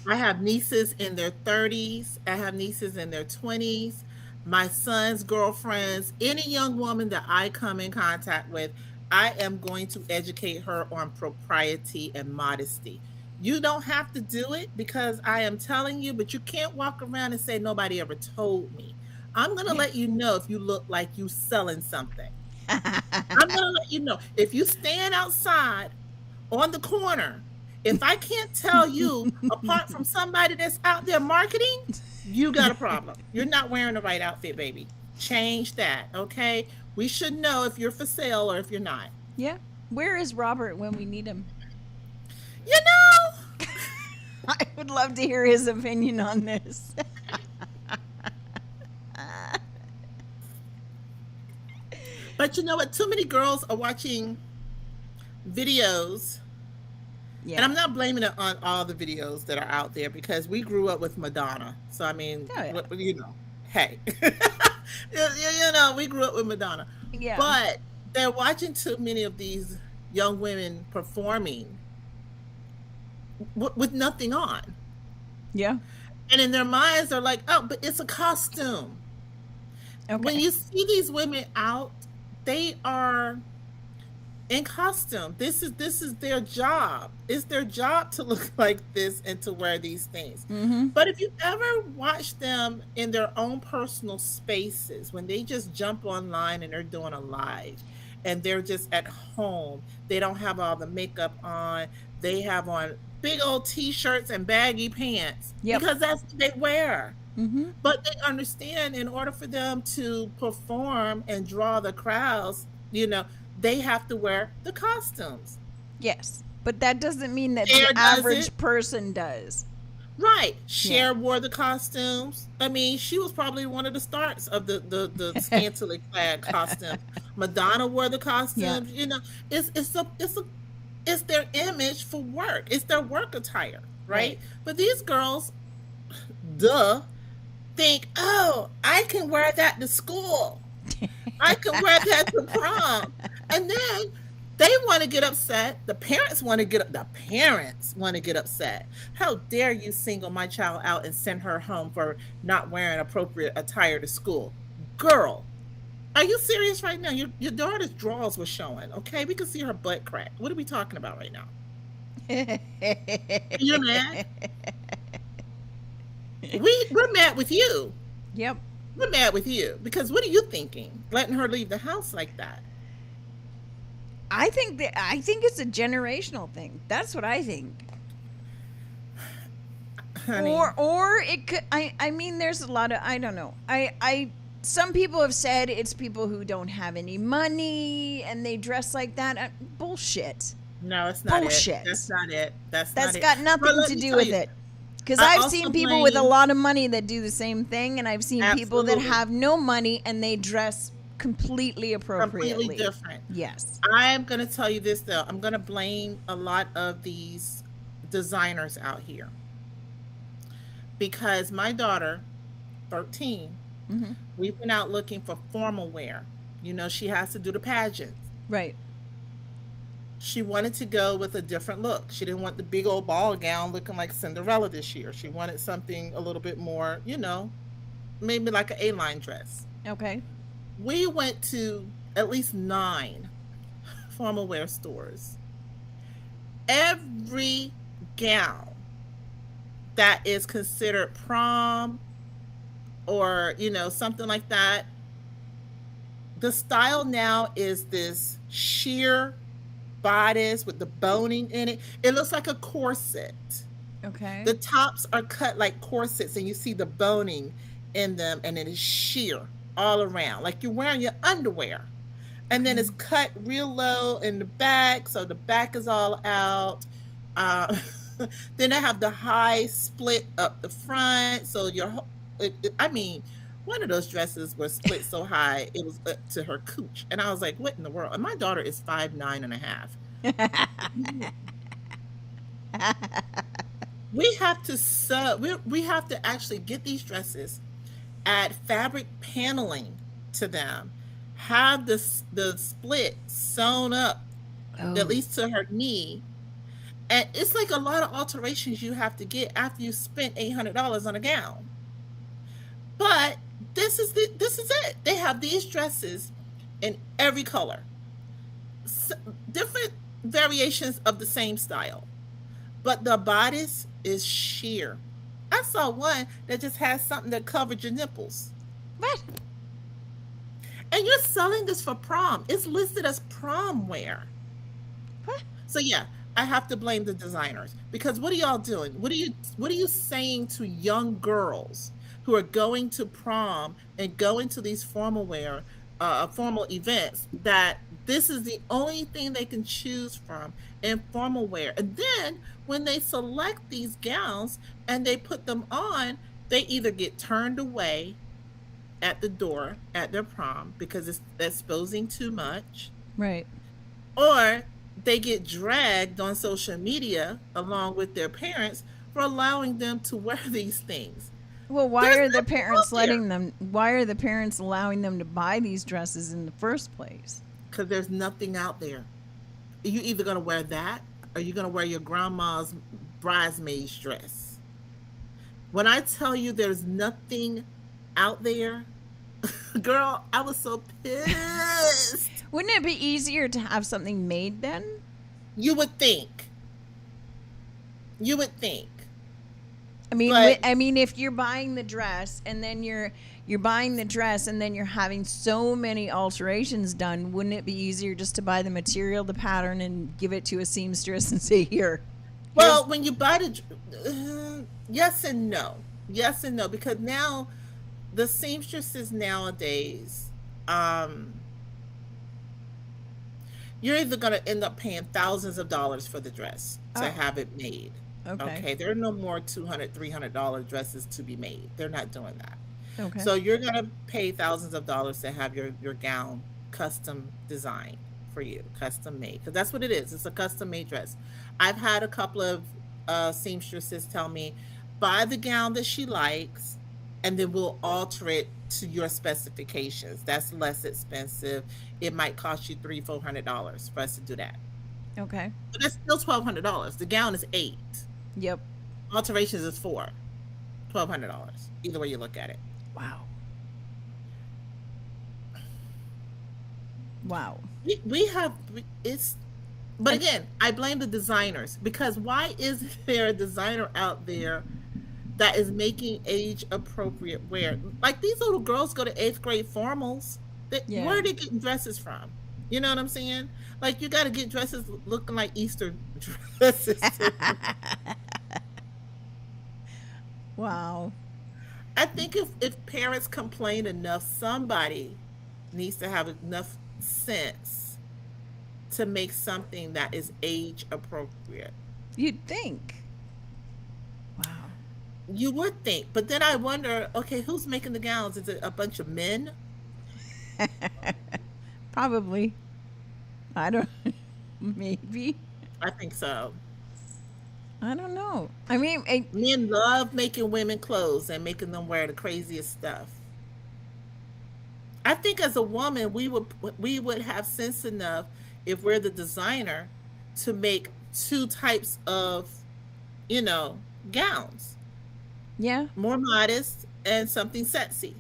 I have nieces in their 30s. I have nieces in their 20s. My son's girlfriends, any young woman that I come in contact with, I am going to educate her on propriety and modesty. You don't have to do it because I am telling you, but you can't walk around and say nobody ever told me. I'm going to let you know if you look like you selling something. I'm going to let you know. If you stand outside on the corner, if I can't tell you apart from somebody that's out there marketing, you got a problem. You're not wearing the right outfit, baby. Change that, okay? We should know if you're for sale or if you're not. Yeah. Where is Robert when we need him? You know, I would love to hear his opinion on this. but you know what? Too many girls are watching videos And I'm not blaming it on all the videos that are out there because we grew up with Madonna. So, I mean, you know, hey, you know, we grew up with Madonna. Yeah. But they're watching too many of these young women performing with nothing on. Yeah. And in their minds, they're like, oh, but it's a costume. Okay. When you see these women out, they are in costume. This is their job. It's their job to look like this and to wear these things. Mm-hmm. But if you ever watch them in their own personal spaces, when they just jump online and they're doing a live and they're just at home, they don't have all the makeup on, they have on big old t-shirts and baggy pants because that's what they wear. Mm-hmm. But they understand in order for them to perform and draw the crowds, you know, they have to wear the costumes. Yes, but that doesn't mean that Cher the average person does. Right. Cher wore the costumes. I mean, she was probably one of the starts of the scantily clad costume. Madonna wore the costumes. You know, it's their image for work. It's their work attire, right? But these girls, think, oh, I can wear that to school. I can wear that to prom. And then they want to get upset. The parents want to get upset. How dare you single my child out and send her home for not wearing appropriate attire to school? Girl, are you serious right now? Your daughter's drawers were showing, okay? We can see her butt crack. What are we talking about right now? You're mad? We're mad with you. Yep. We're mad with you because what are you thinking? Letting her leave the house like that? I think it's a generational thing. That's what I think. Honey. Or it could. I mean, there's a lot of. I don't know. Some people have said it's people who don't have any money and they dress like that. Bullshit. No, it's not bullshit. It. That's not it. That's got nothing to do with it. Because I've seen people with a lot of money that do the same thing, and I've seen people that have no money and they dress completely appropriately. Completely different. Yes. I'm going to tell you this, though. I'm going to blame a lot of these designers out here. Because my daughter, 13, we went out looking for formal wear. You know, she has to do the pageants. Right. She wanted to go with a different look. She didn't want the big old ball gown looking like Cinderella this year. She wanted something a little bit more, you know, maybe like an A-line dress. Okay. We went to at least 9 formal wear stores. Every gown that is considered prom or, you know, something like that, the style now is this sheer bodice with the boning in it. It looks like a corset. Okay. The tops are cut like corsets and you see the boning in them and it is sheer all around like you're wearing your underwear. And then it's cut real low in the back, so the back is all out. Then I have the high split up the front, so I mean, one of those dresses was split so high it was up to her cooch, and I was like, "What in the world?" And my daughter is 5'9.5". We have to sew. We have to actually get these dresses, add fabric paneling to them, have the split sewn up at least to her knee, and it's like a lot of alterations you have to get after you spent $800 on a gown. But this is it. They have these dresses in every color, different variations of the same style, but the bodice is sheer. I saw one that just has something that covered your nipples. What? And you're selling this for prom. It's listed as prom wear. What? So yeah, I have to blame the designers because what are y'all doing? What are you saying to young girls who are going to prom and going to these formal events that this is the only thing they can choose from in formal wear? And then when they select these gowns and they put them on, they either get turned away at the door at their prom because it's exposing too much, right, or they get dragged on social media along with their parents for allowing them to wear these things. Well, why There's are the nothing parents out there letting them? Why are the parents allowing them to buy these dresses in the first place? because there's nothing out there. You either gonna wear that or you're gonna wear your grandma's bridesmaid's dress. When I tell you there's nothing out there, girl, I was so pissed. Wouldn't it be easier to have something made then? You would think. You would think. I mean, But I mean, if you're buying the dress and then you're buying the dress and then you're having so many alterations done, wouldn't it be easier just to buy the material, the pattern, and give it to a seamstress and say, here? well, when you buy the yes and no. Yes and no because now the seamstresses nowadays you're either going to end up paying thousands of dollars for the dress to Oh, have it made. okay, Okay, there are no more $200, $300 dresses to be made. They're not doing that. okay, So you're going to pay thousands of dollars to have your gown custom designed for you, custom made. Because that's what it is. It's a custom made dress. I've had a couple of seamstresses tell me, buy the gown that she likes, and then we'll alter it to your specifications. That's less expensive. It might cost you $300, $400 for us to do that. okay. But that's still $1,200. The gown is $8. Yep. Alterations is $4. $1,200. Either way you look at it. Wow. Wow. We have it's but again, I blame the designers because why is there a designer out there that is making age appropriate wear? Like these little girls go to 8th grade formals. Yeah. Where are they getting dresses from? You know what I'm saying? Like you got to get dresses looking like Easter dresses. Wow. I think if parents complain enough, somebody needs to have enough sense to make something that is age appropriate. You'd think. Wow. You would think, but then I wonder, okay, who's making the gowns? Is it a bunch of men? Probably. I don't. Maybe. I think so. I don't know. I mean, Men love making women clothes and making them wear the craziest stuff. I think as a woman, we would have sense enough if we're the designer to make two types of, gowns, yeah. more modest and something sexy.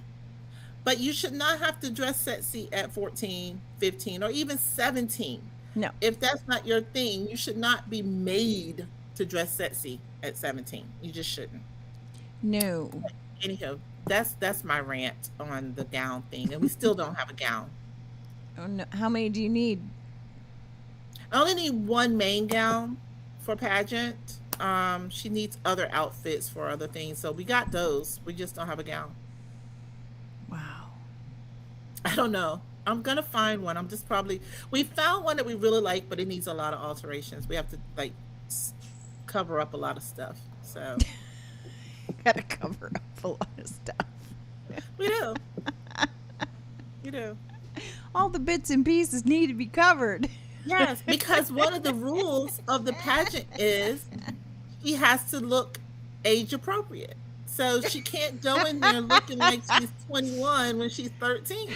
But you should not have to dress sexy at 14, 15, or even 17. No. If that's not your thing, you should not be made to dress sexy at 17. You just shouldn't. No. Anyhow, that's my rant on the gown thing, and we still don't have a gown. Oh, no. How many do you need? I only need one main gown for pageant. She needs other outfits for other things, so we got those. We just don't have a gown. Wow. I don't know. I'm gonna find one. We found one that we really like, but it needs a lot of alterations. We have to cover up a lot of stuff. So Gotta cover up a lot of stuff. we do. You do. All the bits and pieces need to be covered. Yes, because one of the rules of the pageant is she has to look age appropriate. So she can't go in there looking like she's 21 when she's 13.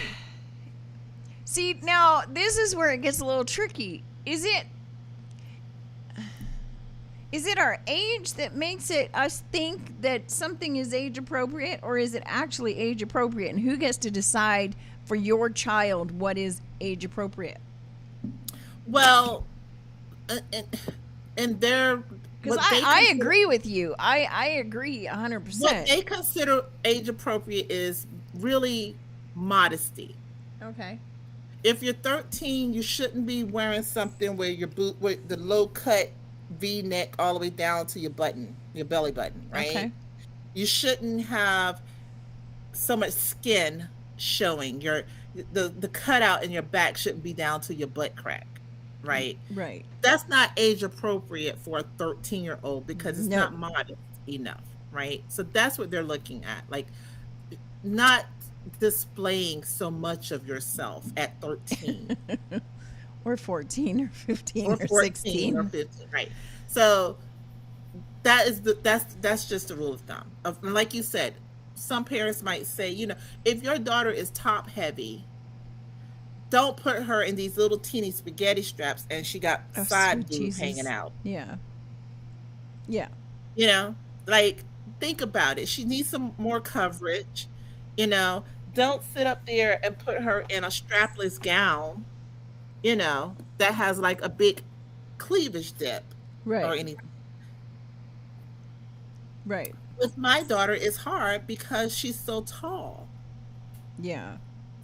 See, now this is where it gets a little tricky. Is it our age that makes us think that something is age appropriate, or is it actually age appropriate? And who gets to decide for your child what is age appropriate? Well, and they're Because I agree with you. I agree 100%. what they consider age appropriate is really modesty. Okay. If you're 13, you shouldn't be wearing something where your boot with the low cut V-neck all the way down to your belly button, right? Okay. You shouldn't have so much skin showing. The cutout in your back shouldn't be down to your butt crack, right? Right. That's not age appropriate for a 13-year-old because it's No. not modest enough, right? So that's what they're looking at, like not displaying so much of yourself at 13. Or 14 or 15 or or 14 16. or 15, right? So that's just a rule of thumb. Like you said, some parents might say, if your daughter is top heavy, don't put her in these little teeny spaghetti straps and she got Oh, side sweet boob Jesus. hanging out. Yeah. Yeah. Like, think about it. She needs some more coverage. Don't sit up there and put her in a strapless gown, that has like a big cleavage dip or Right. anything. Right. With my daughter, it's hard because she's so tall. Yeah.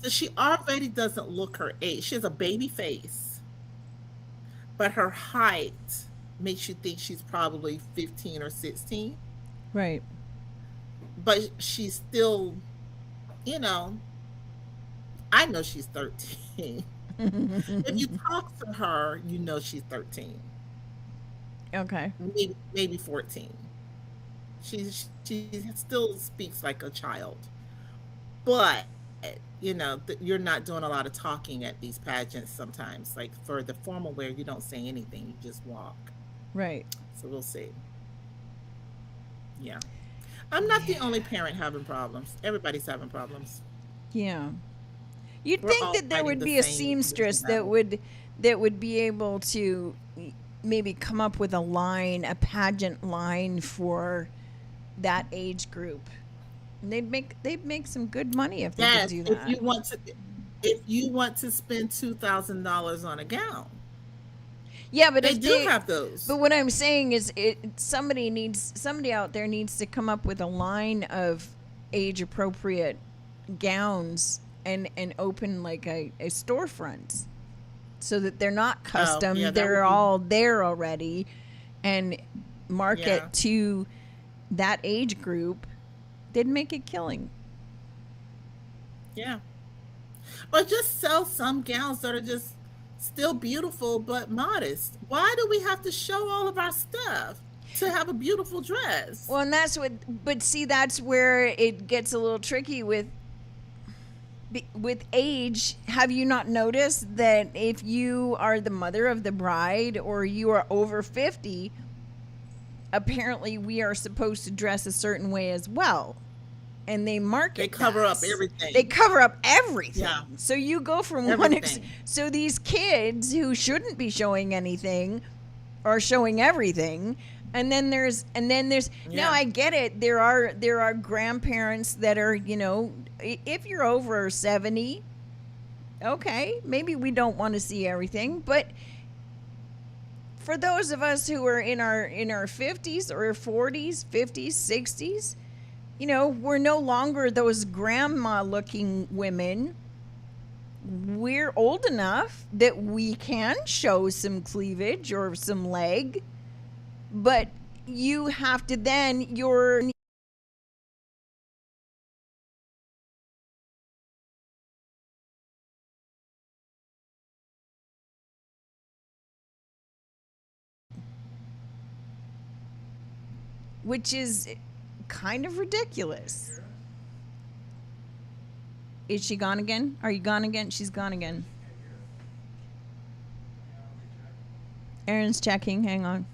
So she already doesn't look her age. She has a baby face, but her height makes you think she's probably 15 or 16. Right. But she's still, you know, I know she's 13. If you talk to her, you know she's 13, Okay. maybe 14. She still speaks like a child. But, you're not doing a lot of talking at these pageants sometimes. Like for the formal wear, you don't say anything, you just walk. Right. So we'll see. Yeah. I'm not the only parent having problems. Everybody's having problems. Yeah. You'd We're think all that there would fighting the be a same seamstress that battle. would be able to maybe come up with a pageant line for that age group. And they'd make some good money if they could Yes, do if that. you want to spend $2,000 on a gown, Yeah, but they if do they have those. But what I'm saying is, somebody out there needs to come up with a line of age appropriate gowns and open like a storefront, so that they're not custom. Yeah, that They're would be- all there already, and market Yeah. to that age group. They'd make a killing. Yeah. Or just sell some gowns that are just still beautiful but modest. Why do we have to show all of our stuff to have a beautiful dress? Well, and but see, that's where it gets a little tricky with age. Have you not noticed that if you are the mother of the bride or you are over 50, apparently we are supposed to dress a certain way as well? And they market. They cover up that. everything. They cover up everything. Yeah. So you go from Everything. so these kids who shouldn't be showing anything are showing everything. And then there's Yeah. now I get it. There are grandparents that are, if you're over 70, okay, maybe we don't want to see everything, but for those of us who are in our 50s or 40s, 50s, 60s, we're no longer those grandma looking women. We're old enough that we can show some cleavage or some leg, but you have to then which is kind of ridiculous. Is she gone again? Are you gone again? She's gone again. Erin's checking. Hang on.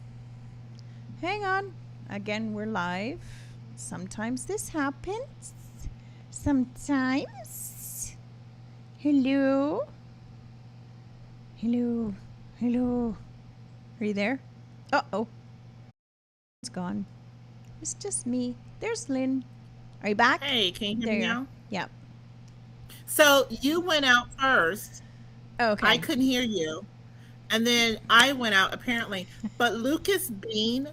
Again, we're live. Sometimes this happens. Sometimes. Hello. Are you there? Uh-oh. It's gone. It's just me. There's Lynn. Are you back? Hey, can you hear There me you are. now? Yep. So you went out first. Okay. I couldn't hear you. And then I went out apparently. But Lucas Bean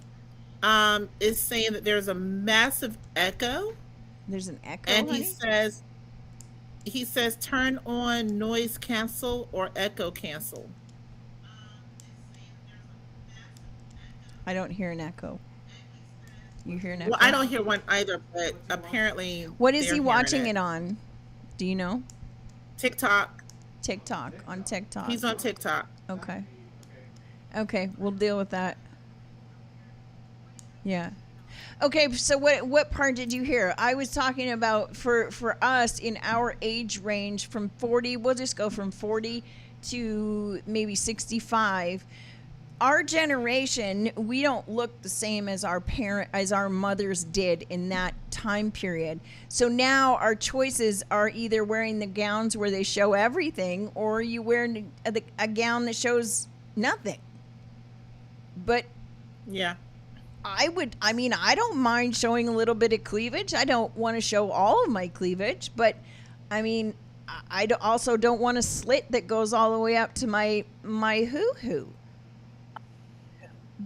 is saying that there's a massive echo. There's an echo, And honey? he says turn on noise cancel or echo cancel. I don't hear an echo. You hear an echo? Well, I don't hear one either, but apparently What is they're he hearing watching it on? Do you know? TikTok. TikTok. On TikTok. He's on TikTok. Okay. Okay, we'll deal with that. Yeah. Okay, so what part did you hear? I was talking about for us in our age range from 40, we'll just go from 40 to maybe 65. Our generation, we don't look the same as our mothers did in that time period. So now our choices are either wearing the gowns where they show everything, or you wear a gown that shows nothing. But Yeah. I don't mind showing a little bit of cleavage. I don't want to show all of my cleavage, but I mean, also don't want a slit that goes all the way up to my hoo-hoo.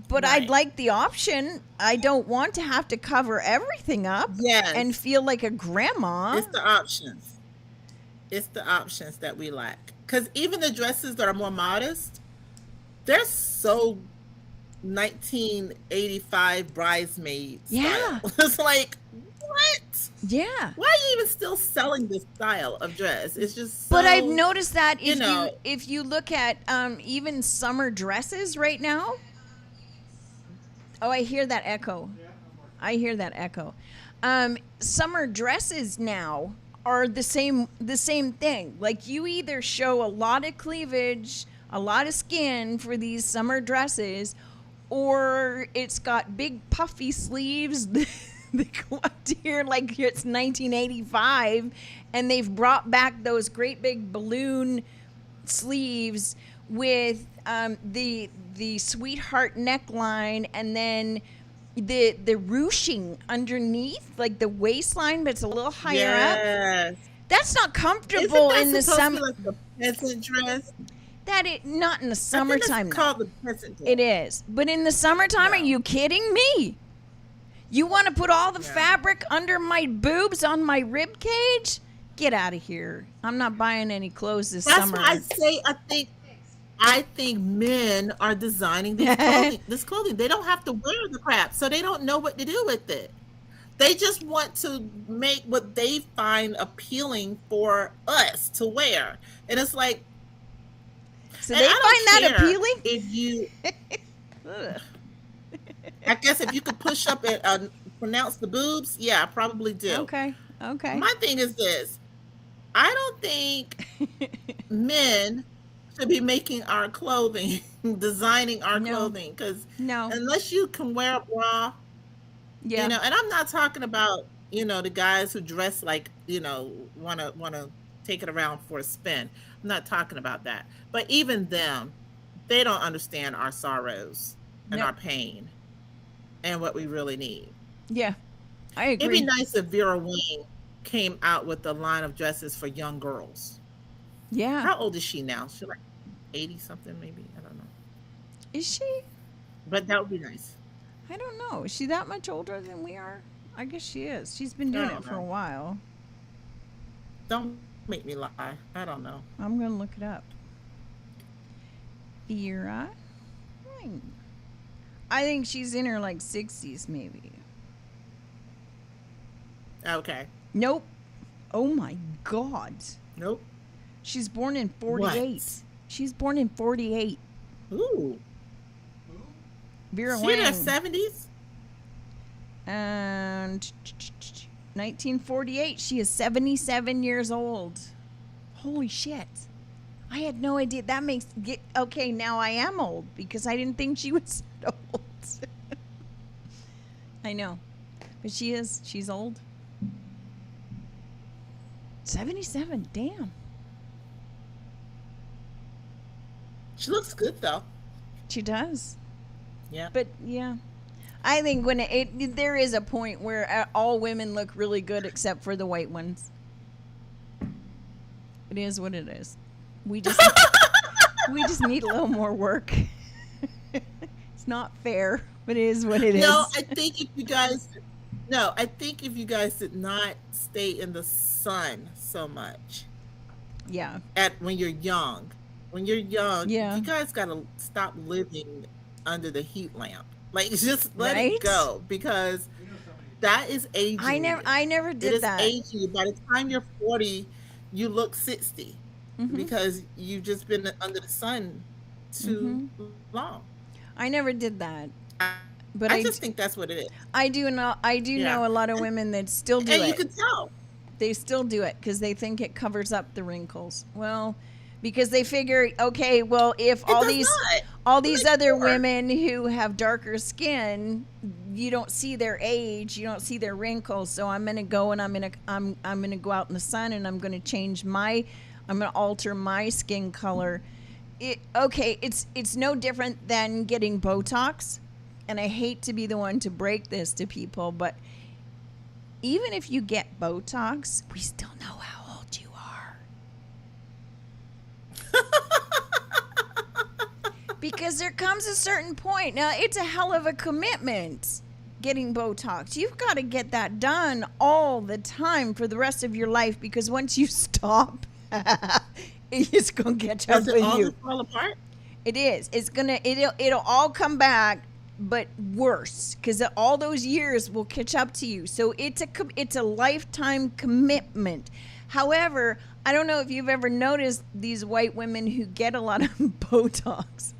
But Right. I'd like the option. I don't want to have to cover everything up Yes. and feel like a grandma. It's the options. It's the options that we lack. Because even the dresses that are more modest, they're so 1985 bridesmaid Yeah. style. It's like, what? Yeah. Why are you even still selling this style of dress? It's just so, But I've noticed that you know- if you look at even summer dresses right now. Oh, I hear that echo. Summer dresses now are the same thing. Like, you either show a lot of cleavage, a lot of skin for these summer dresses, or it's got big puffy sleeves that go up to here like it's 1985, and they've brought back those great big balloon sleeves with the sweetheart neckline, and then the ruching underneath, like the waistline, but it's a little higher up. Yes. That's not comfortable in the summer. Like the peasant dress. Not in the I think summertime. it's called the peasant dress. It is, but in the summertime, No. are you kidding me? You want to put all the Yeah. fabric under my boobs on my rib cage? Get out of here! I'm not buying any clothes this That's summer. why I say I think men are designing this clothing. They don't have to wear the crap, so they don't know what to do with it. They just want to make what they find appealing for us to wear, and it's like, So and they I don't find that care appealing? If you, Ugh. I guess, if you could push up and pronounce the boobs, yeah, I probably do. Okay. My thing is this: I don't think men should be making our clothing, designing our No. clothing, because No. unless you can wear a bra, Yeah. and I'm not talking about the guys who dress like want to take it around for a spin. I'm not talking about that. But even them, they don't understand our sorrows and No. our pain and what we really need. Yeah. I It'd agree. be nice if Vera Wang came out with a line of dresses for young girls. Yeah. How old is she now? She's like 80 something, maybe. I don't know. Is she? But that would be nice. I don't know. Is she that much older than we are? I guess she is. She's been doing I it don't for a know. while. Don't make me lie. I don't know. I'm going to look it up. Vera. I think she's in her like 60s maybe. Okay. Nope. Oh my God. Nope. She's born in 48. What? She's born in 48. Ooh. Vera She in her Wang. 70s? And 1948. She is 77 years old. Holy shit. I had no idea. That makes okay, now I am old because I didn't think she was that old. I know. But she is. She's old. 77. Damn. She looks good, though. She does. Yeah. But yeah. I think when there is a point where all women look really good except for the white ones. It is what it is. We just need a little more work. It's not fair, but it is what it is. I think if you guys did not stay in the sun so much Yeah. when you're young. When you're young, Yeah. you guys got to stop living under the heat lamp. Like, just let Right? it go, because that is aging. I never It did is that. aging you. By the time you're 40, you look 60 Mhm. because you've just been under the sun too long. I never did that. But I just think that's what it is. I do know a lot of women that still do And it. you can tell. They still do it because they think it covers up the wrinkles. Well, because they figure, okay, well, if It does not. all these Like other more. women who have darker skin, you don't see their age, you don't see their wrinkles. So I'm gonna go and I'm gonna go out in the sun and I'm gonna I'm gonna alter my skin color. It's no different than getting Botox, and I hate to be the one to break this to people, but even if you get Botox, we still know how old you are. Because there comes a certain point. Now, it's a hell of a commitment getting Botox. You've got to get that done all the time for the rest of your life, because once you stop, it's going to catch up Does it with all you. just fall apart? It is. It'll all come back, but worse, because all those years will catch up to you. So it's a lifetime commitment. However, I don't know if you've ever noticed these white women who get a lot of Botox.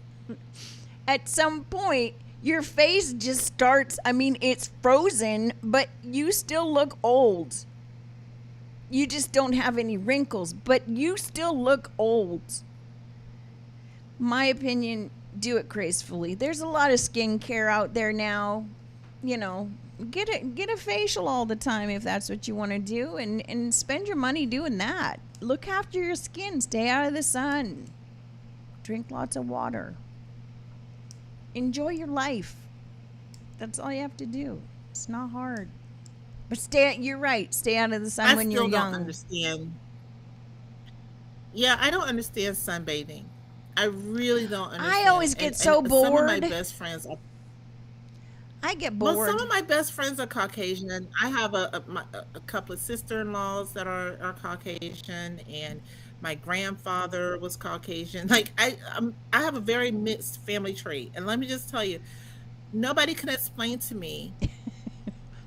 At some point, your face just starts, it's frozen, but you still look old. You just don't have any wrinkles, but you still look old. My opinion, do it gracefully. There's a lot of skincare out there now. You know, get a facial all the time if that's what you want to do, and spend your money doing that. Look after your skin. Stay out of the sun. Drink lots of water. Enjoy your life. That's all you have to do. It's not hard. But you're right. Stay out of the sun when you're young. I still don't understand. Yeah, I don't understand sunbathing. I really don't understand. I always get so bored. Some of my best friends are, I get bored. well, some of my best friends are Caucasian. I have a couple of sister-in-laws that are Caucasian, and my grandfather was Caucasian. Like I have a very mixed family tree, and let me just tell you, nobody can explain to me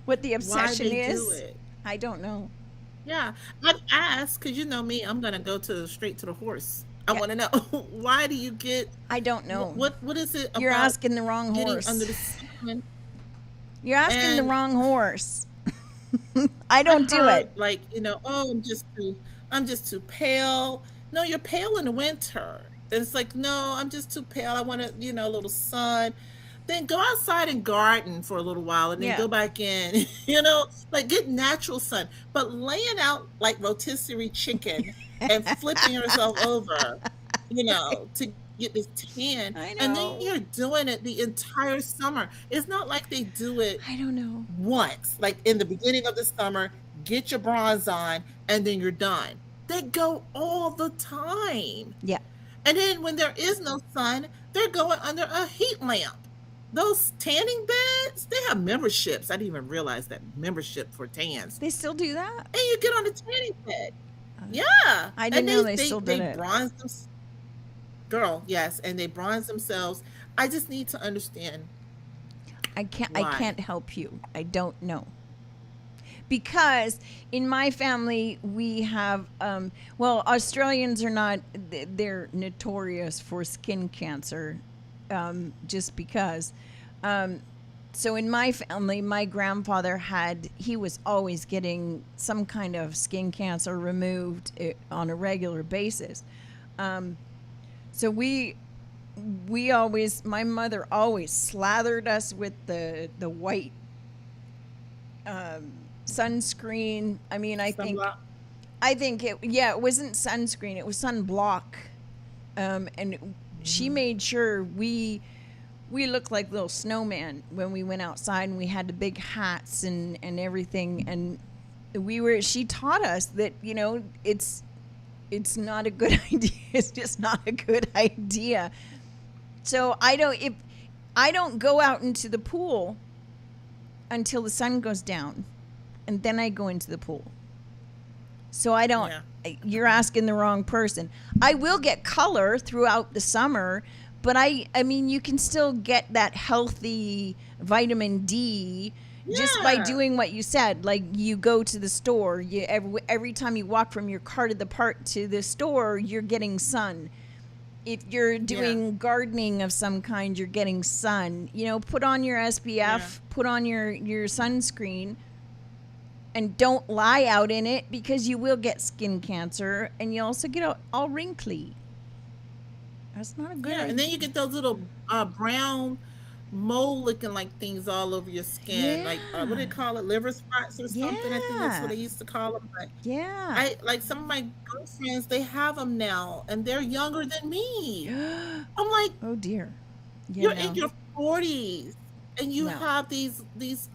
what the obsession why they is. do it. I don't know. Yeah, I've asked, because you know me, I'm gonna go straight to the horse. I want to know, why do you get? I don't know. What is it? You're about asking the wrong getting horse. under the sun? You're asking the And wrong horse. I don't do heard, it. like, oh, I'm just too pale. No, you're pale in the winter. And it's like, no, I'm just too pale. I want to, a little sun. Then go outside and garden for a little while, and then go back in. Like, get natural sun. But laying out like rotisserie chicken and flipping yourself over, to get this tan. I know. And then you're doing it the entire summer. It's not like they do it I don't know. once, like in the beginning of the summer, get your bronze on, and then you're done. They go all the time. Yeah. And then when there is no sun, they're going under a heat lamp. Those tanning beds, they have memberships. I didn't even realize that membership for tans. They still do that? And you get on the tanning bed. Yeah. I didn't And know they still did it. bronze them. Girl, yes. And they bronze themselves. I just need to understand. I Why? can't help you. I don't know. Because in my family we have Australians are not, they're notorious for skin cancer, just because. So in my family, my grandfather he was always getting some kind of skin cancer removed on a regular basis. So my mother always slathered us with the white sunscreen. Sunblock. It wasn't sunscreen, it was sunblock. And she made sure we looked like little snowmen when we went outside, and we had the big hats and everything. And she taught us that, it's not a good idea. It's just not a good idea. So I don't go out into the pool until the sun goes down, and then I go into the pool. So I don't. Yeah. You're asking the wrong person. I will get color throughout the summer, but I mean, you can still get that healthy vitamin D just by doing what you said. Like, you go to the store, every time you walk from your car to the park to the store, you're getting sun. If you're doing gardening of some kind, you're getting sun. You know, put on your SPF, put on your sunscreen, and don't lie out in it because you will get skin cancer and you also get all wrinkly. That's not a good idea. And then you get those little brown mole looking like things all over your skin, like what do they call it, liver spots or something? I think that's what they used to call them. But I like some of my girlfriends, they have them now, and they're younger than me. I'm like, oh dear, you're in your 40s, and you have these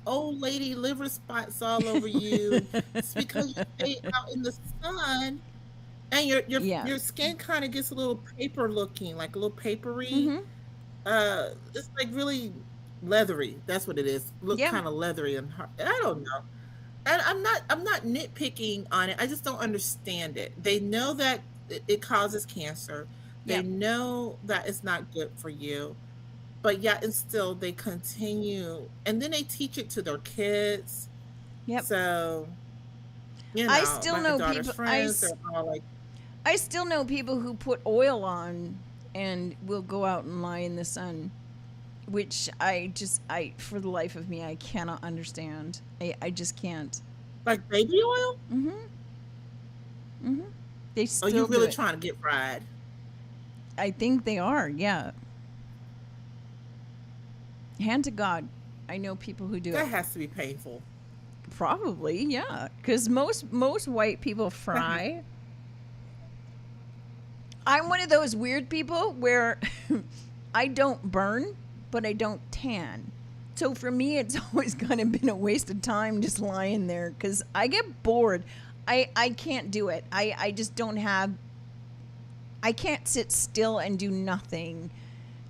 old lady liver spots all over you. It's because you stay out in the sun, and your skin kind of gets a little paper looking, like a little papery. It's like really leathery. That's what it is. Look kind of leathery and hard. I don't know. And I'm not nitpicking on it. I just don't understand it. They know that it causes cancer. They know that it's not good for you. But yet and still they continue, and then they teach it to their kids. So you know, I still know people friends are all like, I still know people who put oil on and will go out and lie in the sun, which I for the life of me, I cannot understand. I just can't. Like baby oil? They still you really do it. Trying to get fried? I think they are, yeah. Hand to God, I know people who do That it. has to be painful. Probably, yeah. Because most white people fry. I'm one of those weird people where I don't burn, but I don't tan. So for me, it's always kind of been a waste of time just lying there because I get bored. I can't do it. I just don't have. I can't sit still and do nothing,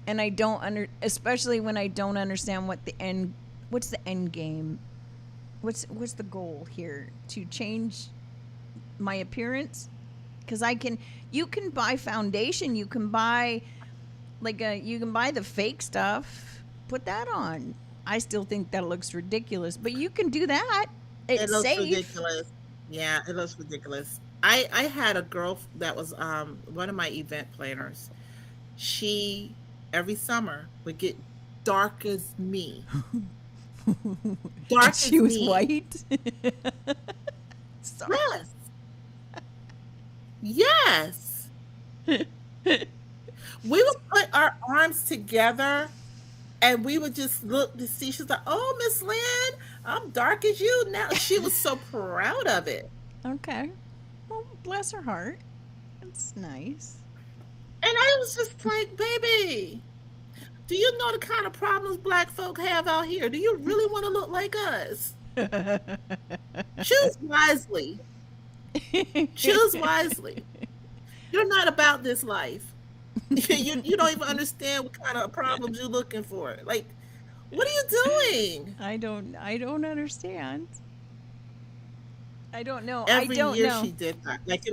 and I don't especially when I don't understand what's the end game. What's the goal here? To change my appearance? Because you can buy foundation, you can buy the fake stuff, put that on. I still think that looks ridiculous, but you can do that. It looks safe. Ridiculous. Yeah, it looks ridiculous. I had a girl that was one of my event planners. She every summer would get dark as me. Dark as she was me. White. Sorry. Yes. We would put our arms together and we would just look to see. She's like, "Oh, Miss Lynn, I'm dark as you now." She was so proud of it. Okay. Well, bless her heart. That's nice. And I was just like, "Baby, do you know the kind of problems black folk have out here? Do you really want to look like us? Choose wisely. Choose wisely. You're not about this life. You don't even understand what kind of problems you're looking for. Like, what are you doing?" I don't understand. I don't know. Every I don't year know. she did that. Like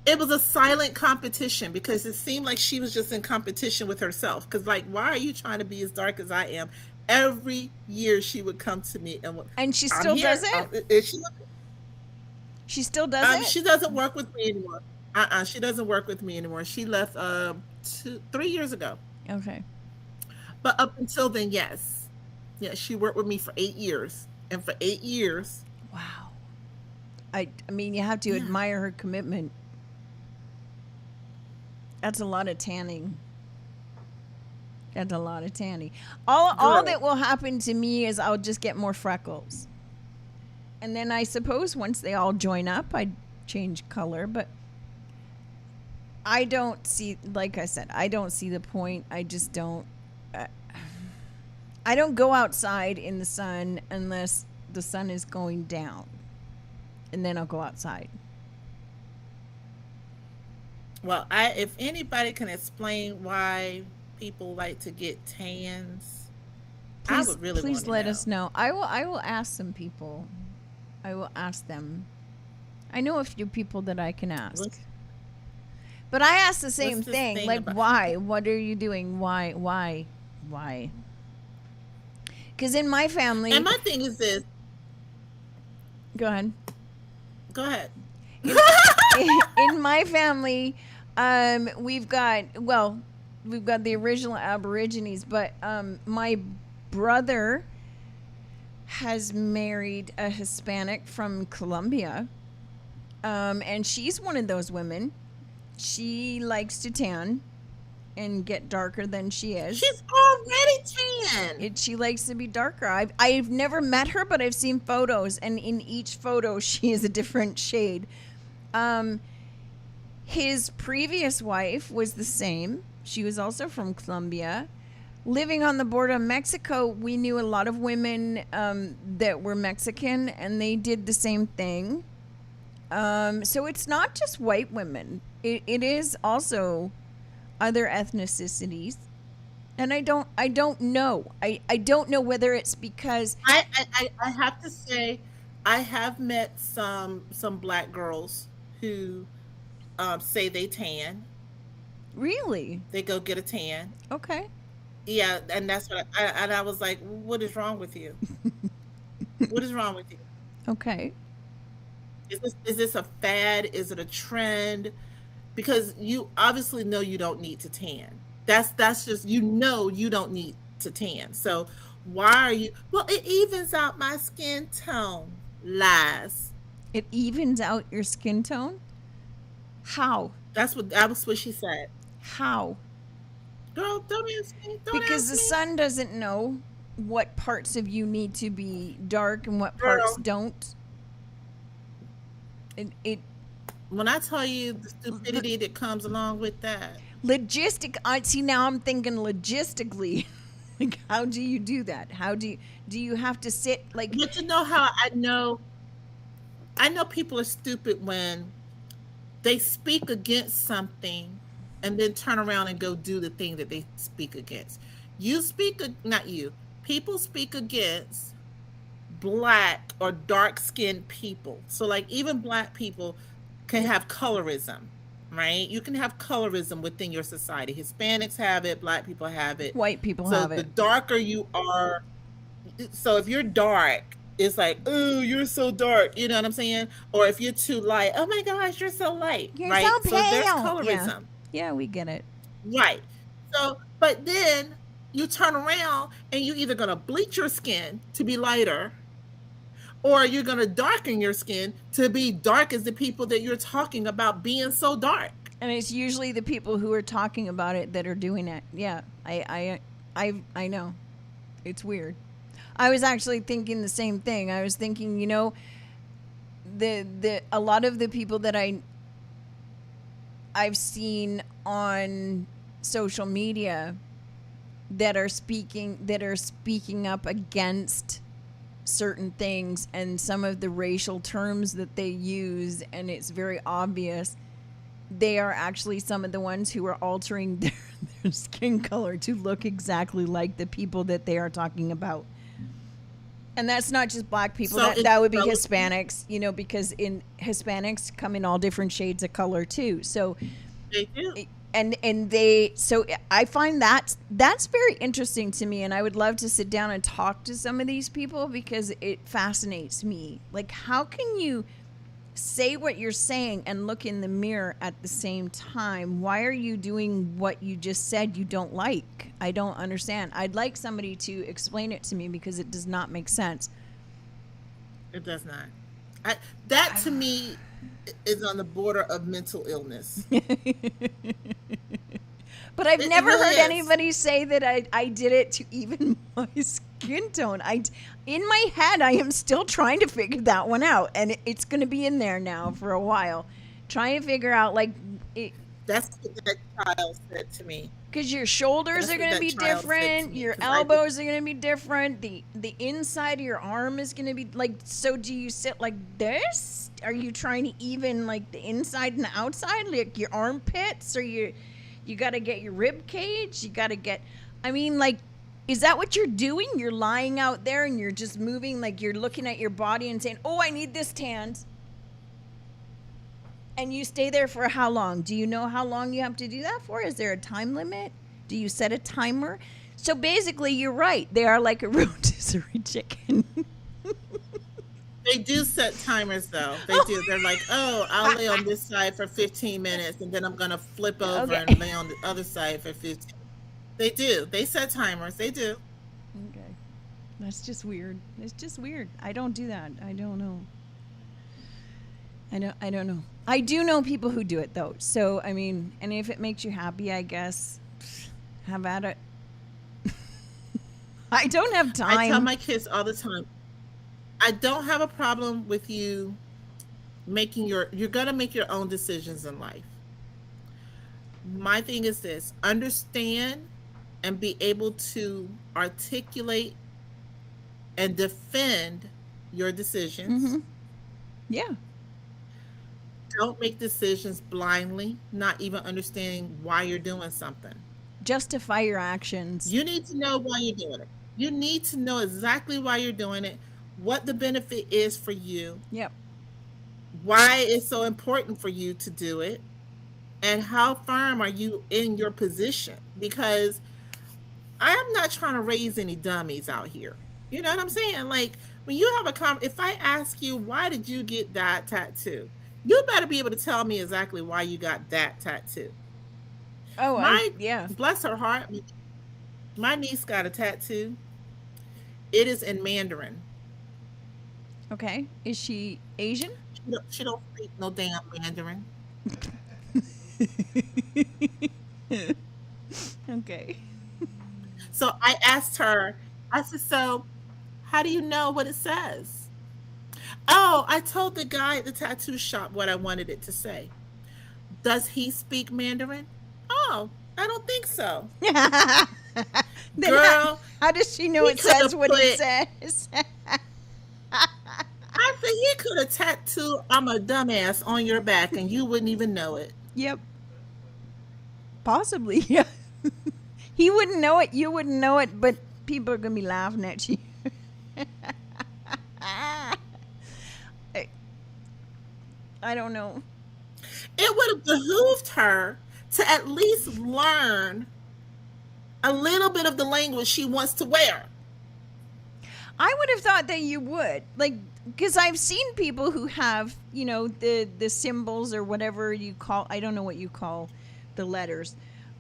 it was a silent competition because it seemed like she was just in competition with herself. Because like, why are you trying to be as dark as I am? Every year she would come to me and she still does it. She still does it? She doesn't work with me anymore. She doesn't work with me anymore. She left 3 years ago. Okay. But up until then, yes. Yeah, she worked with me for 8 years. And for 8 years. Wow. I mean, you have to admire her commitment. That's a lot of tanning. That's a lot of tanning. All that will happen to me is I'll just get more freckles. And then I suppose once they all join up, I'd change color. But I don't see, like I said, I don't see the point. I just don't. I don't go outside in the sun unless the sun is going down. And then I'll go outside. Well, if anybody can explain why people like to get tans, I would really want to know. Let us know. I will ask some people. I will ask them. I know a few people that I can ask. But I ask the same thing. Like, why? What are you doing? Why? Because in my family... And my thing is this. Go ahead. Go ahead. In my family, We've got the original Aborigines, but my brother has married a Hispanic from Colombia, and she's one of those women. She likes to tan and get darker than she is. She's already tan. She likes to be darker. I've never met her, but I've seen photos, and in each photo, she is a different shade. His previous wife was the same. She was also from Colombia. Living on the border of Mexico, we knew a lot of women that were Mexican, and they did the same thing. So it's not just white women. It is also other ethnicities. And I don't know. I don't know whether it's because I have to say, I have met some black girls who say they tan. Really? They go get a tan. Okay. Yeah, and that's what I was like, what is wrong with you? What is wrong with you? Okay. Is this a fad? Is it a trend? Because you obviously know you don't need to tan. That's just, you don't need to tan. So why are you? Well, it evens out my skin tone. Lies. It evens out your skin tone? How? That was what she said. How? Girl, don't ask me. Because the sun doesn't know what parts of you need to be dark and what parts don't. It When I tell you the stupidity that comes along with that. See, now I'm thinking logistically. Like, how do you do that? How do you have to sit like? But you know how I know people are stupid when they speak against something and then turn around and go do the thing that they speak against. People speak against black or dark-skinned people. So like even black people can have colorism, right? You can have colorism within your society. Hispanics have it, black people have it. White people have it. So the darker you are, so if you're dark, it's like, oh, you're so dark. You know what I'm saying? Or if you're too light, oh my gosh, you're so light. You're right? so pale. So there's colorism. Yeah, we get it. Right. So, but then you turn around and you're either going to bleach your skin to be lighter, or you're going to darken your skin to be dark as the people that you're talking about being so dark. And it's usually the people who are talking about it that are doing it. Yeah, I know. It's weird. I was actually thinking the same thing. I was thinking, a lot of the people that I've seen on social media that are speaking up against certain things and some of the racial terms that they use, and it's very obvious they are actually some of the ones who are altering their skin color to look exactly like the people that they are talking about. And that's not just black people. So that would be Hispanics, because in Hispanics come in all different shades of color too. So they do. So I find that's very interesting to me, and I would love to sit down and talk to some of these people because it fascinates me. Like, how can you say what you're saying and look in the mirror at the same time? Why are you doing what you just said you don't like? I don't understand. I'd like somebody to explain it to me because it does not make sense. It does not. That to me is on the border of mental illness. But I've never really heard is. anybody say that I did it to even my skin tone. In my head, I am still trying to figure that one out, and it's going to be in there now for a while. Trying to figure out That's what that child said to me. Because your shoulders are going to be different, your elbows are going to be different, the inside of your arm is going to be like. So do you sit like this? Are you trying to even like the inside and the outside, like your armpits, or you got to get your rib cage? You got to get. I mean, like, is that what you're doing? You're lying out there and you're just moving, like you're looking at your body and saying, "Oh, I need this tanned." And you stay there for how long? Do you know how long you have to do that for? Is there a time limit? Do you set a timer? So basically, you're right. They are like a rotisserie chicken. They do set timers though. They do. They're like, oh, I'll lay on this side for 15 minutes and then I'm gonna flip over Okay. and lay on the other side for 15. They do. They set timers. They do. Okay. That's just weird. It's just weird. I don't do that. I don't know. I don't know. I do know people who do it though. So I mean, and if it makes you happy, I guess have at it. I don't have time. I tell my kids all the time, I don't have a problem with you you're gonna make your own decisions in life. My thing is this: understand and be able to articulate and defend your decisions. Mhm. Yeah. Don't make decisions blindly, not even understanding why you're doing something. Justify your actions. You need to know why you're doing it. You need to know exactly why you're doing it, what the benefit is for you, Yep. why it's so important for you to do it, and how firm are you in your position. Because I am not trying to raise any dummies out here. You know what I'm saying? Like, when you have if I ask you, why did you get that tattoo? You better be able to tell me exactly why you got that tattoo. Oh, yeah. Bless her heart, my niece got a tattoo. It is in Mandarin. Okay. Is she Asian? She don't speak no damn Mandarin. Okay. So I asked her, I said, so how do you know what it says? Oh, I told the guy at the tattoo shop what I wanted it to say. Does he speak Mandarin? Oh, I don't think so. Then Girl, how does she know he it says coulda what it put- says? I said, he could have tattooed I'm a dumbass on your back and you wouldn't even know it. Yep. Possibly, yeah. He wouldn't know it, you wouldn't know it, but people are going to be laughing at you. I don't know. It would have behooved her to at least learn a little bit of the language she wants to wear. I would have thought that you would. Like, because I've seen people who have, you know, the symbols or whatever you call, I don't know what you call the letters,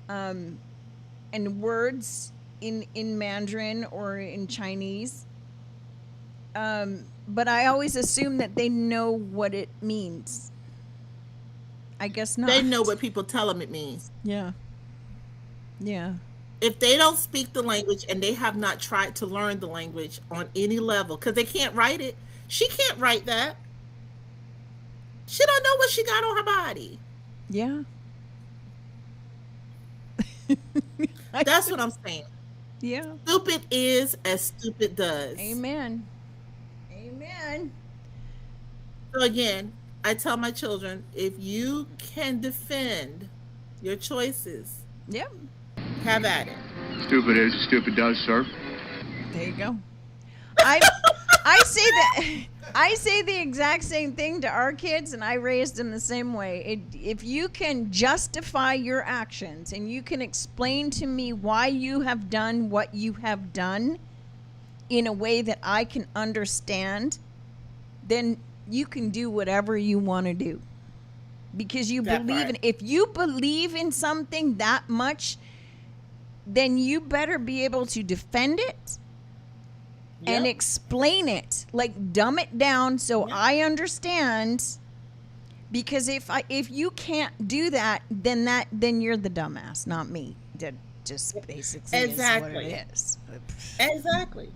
and words in Mandarin or in Chinese. But I always assume that they know what it means. I guess not. They know what people tell them it means. Yeah. Yeah. If they don't speak the language and they have not tried to learn the language on any level, because they can't write it. She can't write that. She don't know what she got on her body. Yeah. That's what I'm saying. Yeah. Stupid is as stupid does. Amen. Amen. So again, I tell my children, if you can defend your choices, Yep. have at it. Stupid is, stupid does, sir. There you go. I say the exact same thing to our kids, and I raised them the same way. If you can justify your actions and you can explain to me why you have done what you have done in a way that I can understand, then you can do whatever you want to do. Because you That believe part. in, if you believe in something that much, then you better be able to defend it and Yep. explain it, like dumb it down so Yep. I understand. Because if you can't do that, then you're the dumbass, not me. That just basically is Exactly. what it is. Exactly.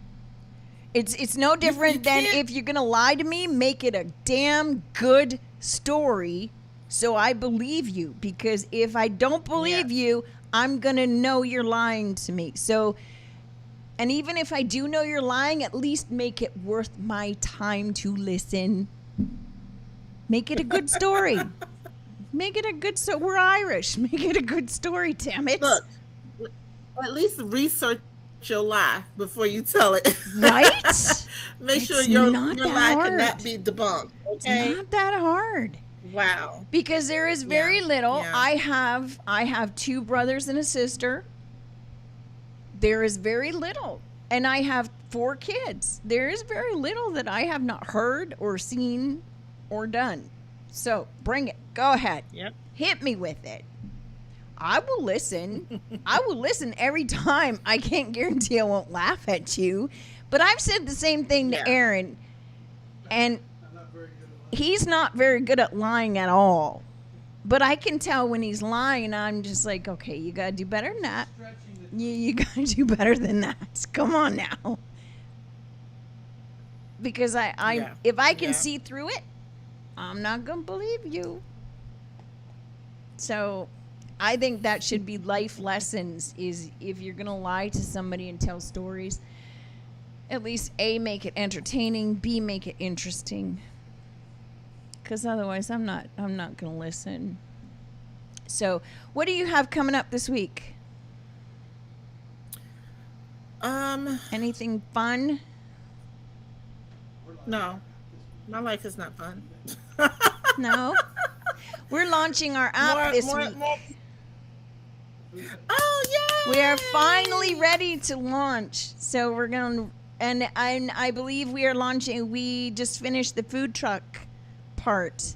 It's no different than can't- if you're gonna lie to me, make it a damn good story so I believe you. Because if I don't believe you, I'm gonna know you're lying to me. So, and even if I do know you're lying, at least make it worth my time to listen. Make it a good story. Make it a good we're Irish. Make it a good story, damn it. Look, at least research your lie before you tell it. Right? Make sure It's your not that lie hard. cannot be debunked. It's Okay. not that hard. Wow. Because there is very Yeah, little. yeah. I have two brothers and a sister. There is very little And I have 4 kids. There is very little that I have not heard or seen or done. So bring it. Go ahead. Yep. Hit me with it. I will listen. I will listen every time. I can't guarantee I won't laugh at you. But I've said the same thing to Aaron. And he's not very good at lying at all. But I can tell when he's lying, I'm just like, okay, you got to do better than that. You got to do better than that. Come on now. Because if I can see through it, I'm not going to believe you. So I think that should be life lessons, is if you're going to lie to somebody and tell stories, at least A, make it entertaining, B, make it interesting. Because otherwise I'm not going to listen. So what do you have coming up this week? Anything fun? No, my life is not fun. No? We're launching our app this week. Oh, yeah. We are finally ready to launch. So we're going to, and I believe we are launching, we just finished the food truck part.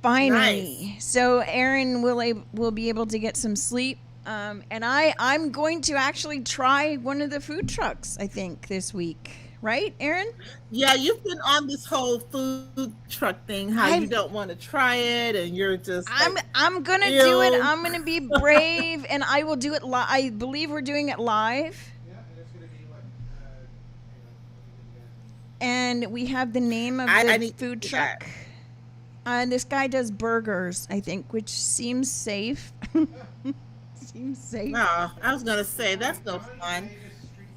Finally. Nice. So Aaron will be able to get some sleep. And I'm going to actually try one of the food trucks, I think, this week. Right, Aaron? Yeah, you've been on this whole food truck thing, how you don't want to try it, and you're just like, I'm going to do it. I'm going to be brave, and I will do it live. I believe we're doing it live. Yeah, and it's going to be like... and we have the name of the food truck. This guy does burgers, I think, which seems safe. Seems safe. No, I was going to say, that's no fun.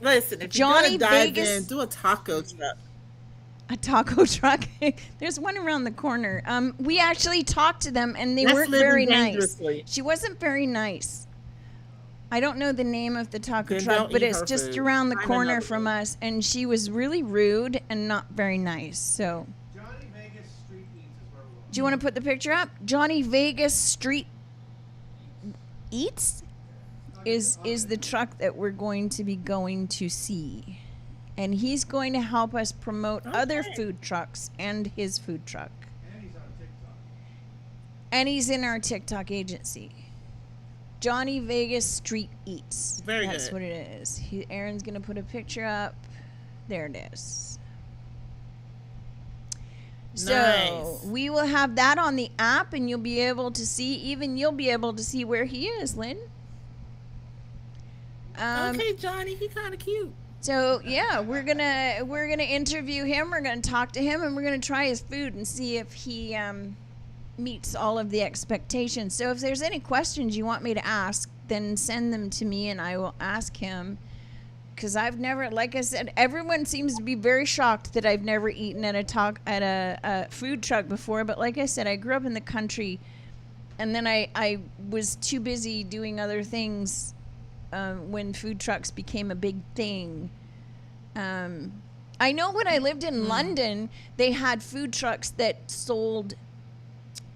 Listen, if you're going to dive in, do a taco truck. A taco truck? There's one around the corner. We actually talked to them, and they weren't very nice. She wasn't very nice. I don't know the name of the taco truck, but it's just around the corner from us, and she was really rude and not very nice. So, Johnny Vegas Street Eats is where we're going. Do you want to put the picture up? Johnny Vegas Street Eats is the truck that we're going to be going to see. And he's going to help us promote other food trucks and his food truck. And he's on TikTok. And he's in our TikTok agency. Johnny Vegas Street Eats. That's what it is. Aaron's going to put a picture up. There it is. So we will have that on the app, and you'll be able to see, where he is, Lynn. Okay, Johnny, he's kind of cute. So yeah, we're gonna interview him. We're gonna talk to him, and we're gonna try his food and see if he meets all of the expectations. So if there's any questions you want me to ask, then send them to me, and I will ask him. Because I've never, like I said, everyone seems to be very shocked that I've never eaten at a food truck before. But like I said, I grew up in the country, and then I was too busy doing other things. When food trucks became a big thing. I know when I lived in London, they had food trucks that sold,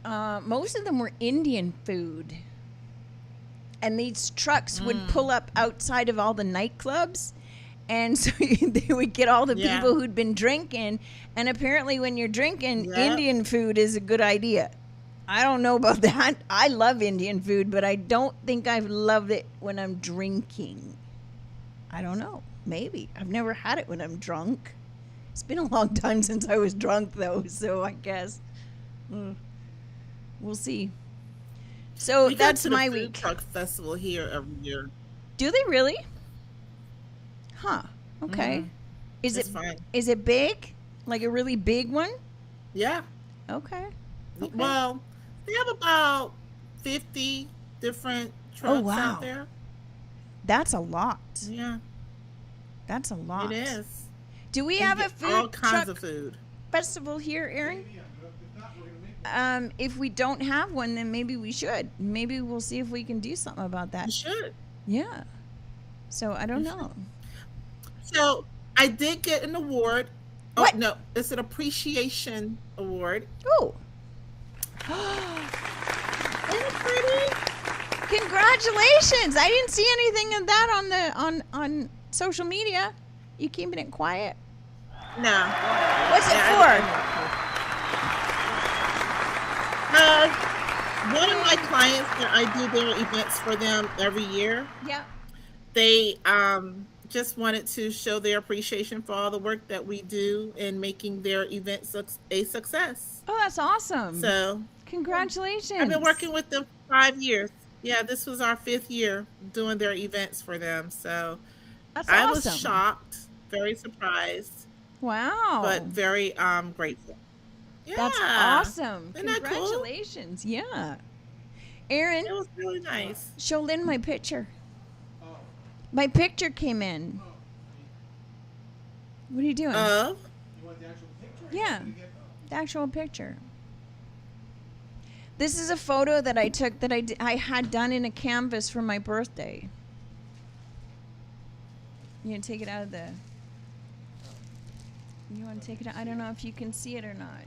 most of them were Indian food. And these trucks would pull up outside of all the nightclubs. And so they would get all the people who'd been drinking. And apparently when you're drinking, Indian food is a good idea. I don't know about that. I love Indian food, but I don't think I've loved it when I'm drinking. I don't know. Maybe. I've never had it when I'm drunk. It's been a long time since I was drunk, though, so I guess we'll see. So that's my week. We go to the food truck festival here every year. Do they really? Huh. Okay. Mm-hmm. Is it big? Like a really big one? Yeah. Okay. Well, they have about 50 different trucks out there. That's a lot. Yeah. That's a lot. It is. Do we have a food all kinds of food festival here, Aaron? If we don't have one, then maybe we should. Maybe we'll see if we can do something about that. We should. Yeah. So I don't know. So I did get an award. What? Oh, no, it's an appreciation award. Oh. Isn't it pretty? Congratulations! I didn't see anything of that on social media? You keeping it quiet? No. What's it for? One of my clients that I do their events for them every year, Yeah. they just wanted to show their appreciation for all the work that we do in making their events a success. Oh, that's awesome. So Congratulations. I've been working with them for 5 years. Yeah, this was our 5th year doing their events for them. So That's I awesome. was shocked, very surprised, Wow. but very grateful. Yeah, That's awesome. Isn't that cool? Congratulations. Yeah. Aaron, It was really nice. show Lynn my picture. My picture came in. What are you doing? Of Yeah, the actual picture. This is a photo that I took that I had done in a canvas for my birthday. You gonna take it out of the... You want to take it out? I don't know if you can see it or not.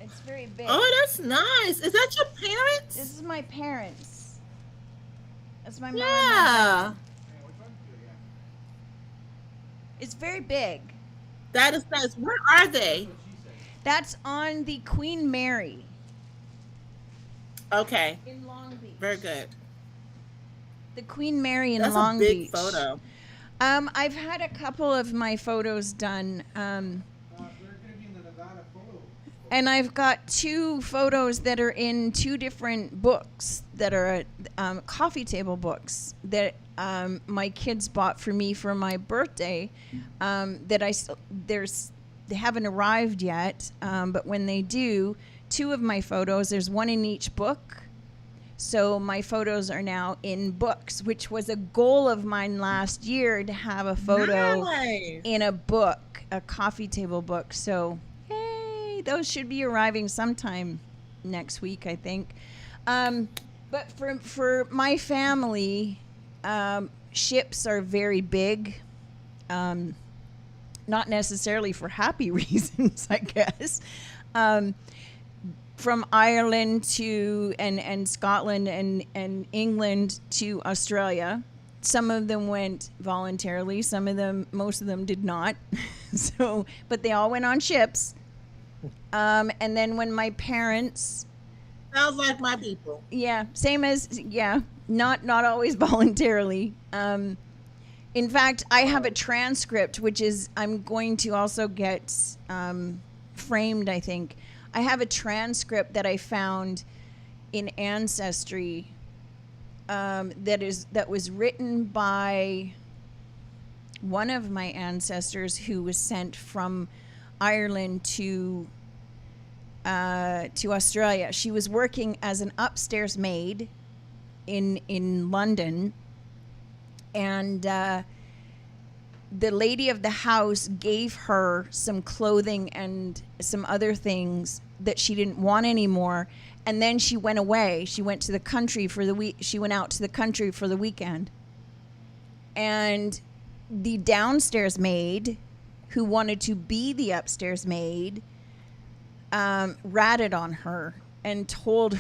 It's very big. Oh, that's nice. Is that your parents? This is my parents. That's my mom. And my Yeah, dad. It's very big. that is nice. Where are they? That's on the Queen Mary Okay, in Long Beach. very good. The Queen Mary in That's Long a big Beach. photo. I've had a couple of my photos done. And I've got 2 photos that are in 2 different books that are coffee table books that my kids bought for me for my birthday. They haven't arrived yet, but when they do, 2 of my photos. There's 1 in each book. So my photos are now in books, which was a goal of mine last year to have a photo Nice. in a book, a coffee table book. So, hey, those should be arriving sometime next week, I think. But for my family, ships are very big. Not necessarily for happy reasons, I guess. From Ireland to and Scotland and England to Australia. Some of them went voluntarily. Most of them did not. So, but they all went on ships. And then when my parents, Sounds like my people. not always voluntarily. In fact, I have a transcript, which is I'm going to also get framed, I think. I have a transcript that I found in Ancestry that was written by one of my ancestors who was sent from Ireland to Australia. She was working as an upstairs maid in London, and the lady of the house gave her some clothing and some other things that she didn't want anymore. And then she went away. She went to the country for the week. She went out to the country for the weekend. And the downstairs maid, who wanted to be the upstairs maid, ratted on her and called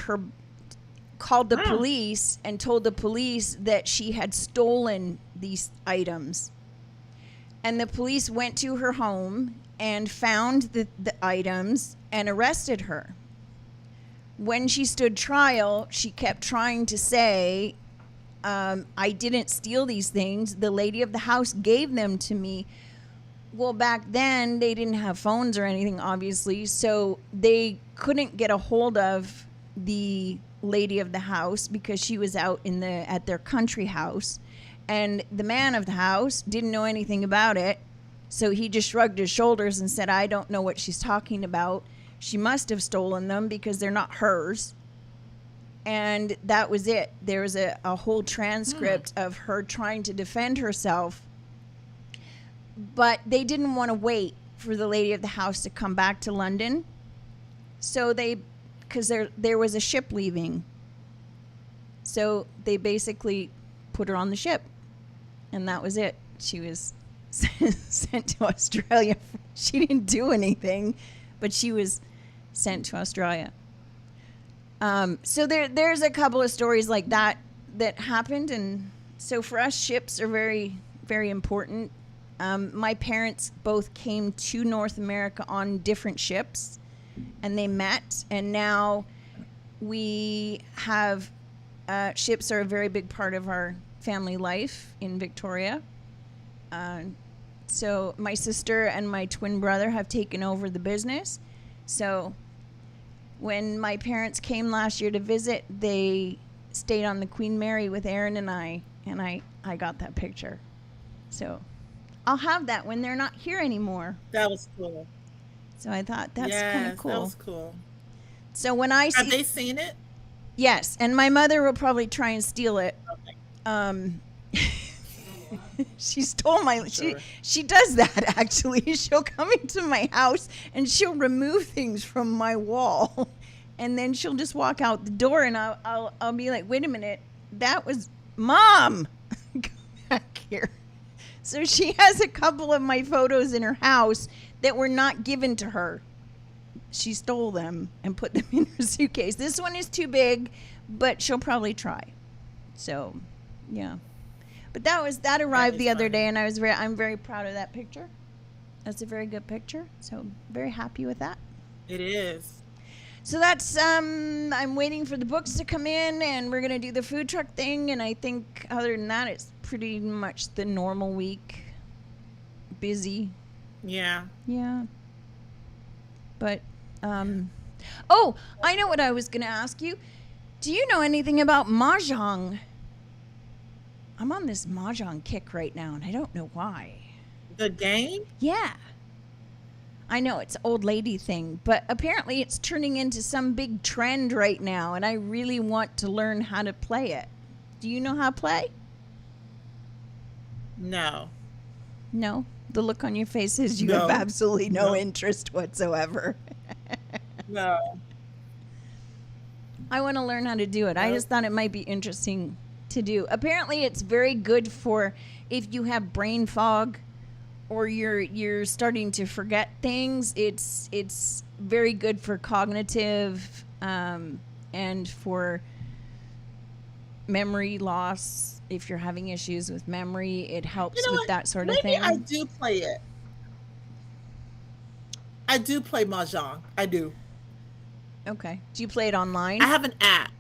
the police and told the police that she had stolen these items. And the police went to her home and found the items and arrested her. When she stood trial, she kept trying to say, I didn't steal these things. The lady of the house gave them to me. Well, back then, they didn't have phones or anything, obviously, so they couldn't get a hold of the lady of the house because she was out at their country house. And the man of the house didn't know anything about it, so he just shrugged his shoulders and said, I don't know what she's talking about. She must have stolen them because they're not hers. And that was it. There was a whole transcript of her trying to defend herself. But they didn't want to wait for the lady of the house to come back to London. So because there was a ship leaving. So they basically put her on the ship. And that was it. She was sent to Australia. She didn't do anything, but she was sent to Australia. So there's a couple of stories like that happened. And so for us, ships are very, very important. My parents both came to North America on different ships, and they met, and now we have ships are a very big part of our family life in Victoria. So my sister and my twin brother have taken over the business. So when my parents came last year to visit, they stayed on the Queen Mary with Aaron and I got that picture. So I'll have that when they're not here anymore. That was cool. So I thought that's kind of cool. That was cool. So when I see, have they seen it? Yes, and my mother will probably try and steal it. Okay. She stole my. Sure. She does that actually. She'll come into my house and she'll remove things from my wall, and then she'll just walk out the door, and I'll be like, wait a minute, that was Mom. Come back here. So she has a couple of my photos in her house that were not given to her. She stole them and put them in her suitcase. This one is too big, but she'll probably try. So, yeah. But that arrived the other day, and I'm very proud of that picture. That's a very good picture. So, very happy with that. It is. So that's I'm waiting for the books to come in, and we're gonna do the food truck thing. And I think other than that, it's pretty much the normal week. Busy. Yeah. Yeah. But oh, I know what I was gonna ask you. Do you know anything about mahjong? I'm on this mahjong kick right now, and I don't know why. The game? Yeah. I know it's an old lady thing, but apparently it's turning into some big trend right now, and I really want to learn how to play it. Do you know how to play? No. No? The look on your face is you No. have absolutely no No. interest whatsoever. No. I want to learn how to do it. I just thought it might be interesting to do. Apparently it's very good for if you have brain fog or you're starting to forget things. It's very good for cognitive and for memory loss. If you're having issues with memory, it helps with what? that sort of Maybe thing. I do play it. I do play mahjong. I do. Okay. Do you play it online? I have an app.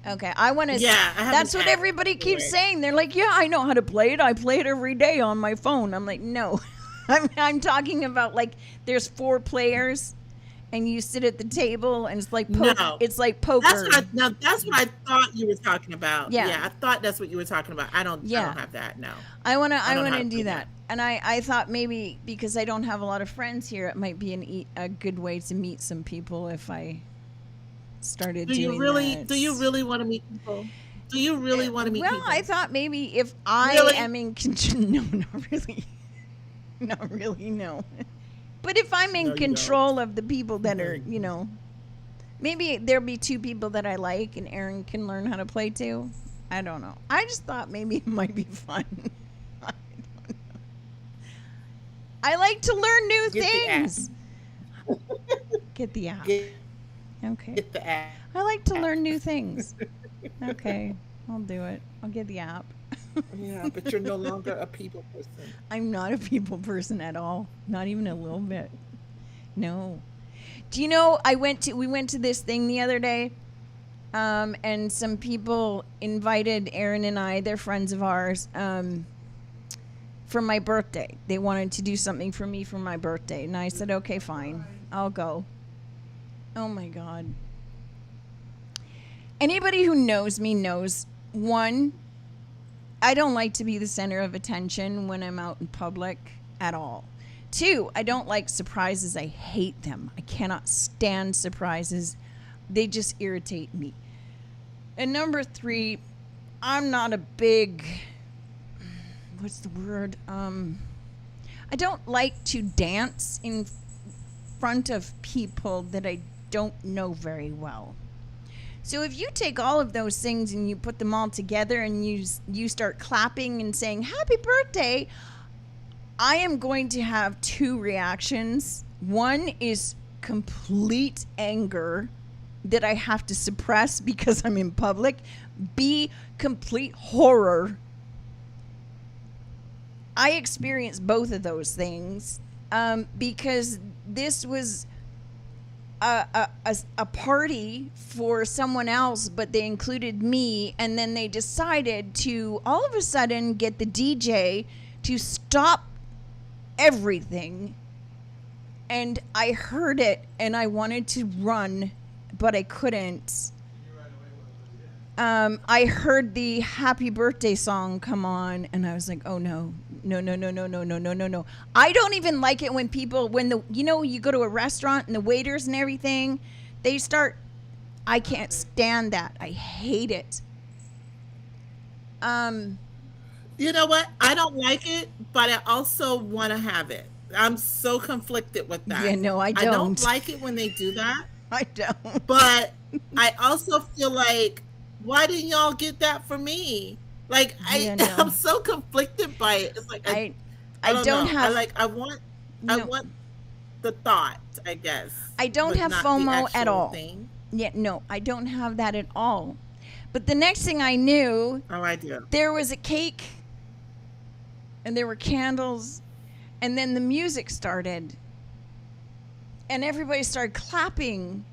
Okay, I want to. Yeah, I have that's an what app everybody for keeps it. saying. They're like, "Yeah, I know how to play it. I play it every day on my phone." I'm like, "No, I'm talking about like there's 4 players, and you sit at the table, and it's like No. It's like poker. That's what I thought you were talking about. Yeah. I thought that's what you were talking about. I don't Yeah. have that. No. I want to don't have do to that. And I thought maybe because I don't have a lot of friends here, it might be a good way to meet some people if I started Do doing you really that. do you really want to meet people? Do you really want to meet Well, people? I thought maybe if I Really? am in control. No, not really. Not really, no. But if I'm in No, you control of the people that are, maybe there'll be 2 people that I like and Aaron can learn how to play too. I don't know. I just thought maybe it might be fun. I don't know. I like to learn new Get the app. things. Get the app. Okay. Get the app. I like to learn new things. Okay, I'll do it. I'll get the app. Yeah, but you're no longer a people person. I'm not a people person at all. Not even a little bit. No. Do you know we went to this thing the other day, and some people invited Aaron and I, they're friends of ours, for my birthday. They wanted to do something for me for my birthday, and I said, okay, fine, I'll go. Oh my God. Anybody who knows me knows, 1, I don't like to be the center of attention when I'm out in public at all. 2, I don't like surprises. I hate them. I cannot stand surprises. They just irritate me. And number 3, I'm not a big, what's the word? I don't like to dance in front of people that I don't know very well. So if you take all of those things and you put them all together and you start clapping and saying happy birthday, I am going to have 2 reactions. 1 is complete anger that I have to suppress because I'm in public. B, complete horror I experienced both of those things because this was a party for someone else, but they included me, and then they decided to all of a sudden get the DJ to stop everything, and I heard it and I wanted to run, but I couldn't. I heard the happy birthday song come on, and I was like, oh no. I don't even like it when people, you go to a restaurant and the waiters and everything, they start, I can't stand that. I hate it. You know what? I don't like it, but I also want to have it. I'm so conflicted with that. Yeah, no, I I don't don't. like it when they do that, I don't. but I also feel like, why didn't y'all get that for me? Like, Yeah, no. I'm so conflicted by it. It's like I don't don't know. have. I want the thought, I guess. I don't but have not the FOMO at actual all. thing. Yeah, no, I don't have that at all. But the next thing I knew, Oh, I do. there was a cake and there were candles, and then the music started and everybody started clapping,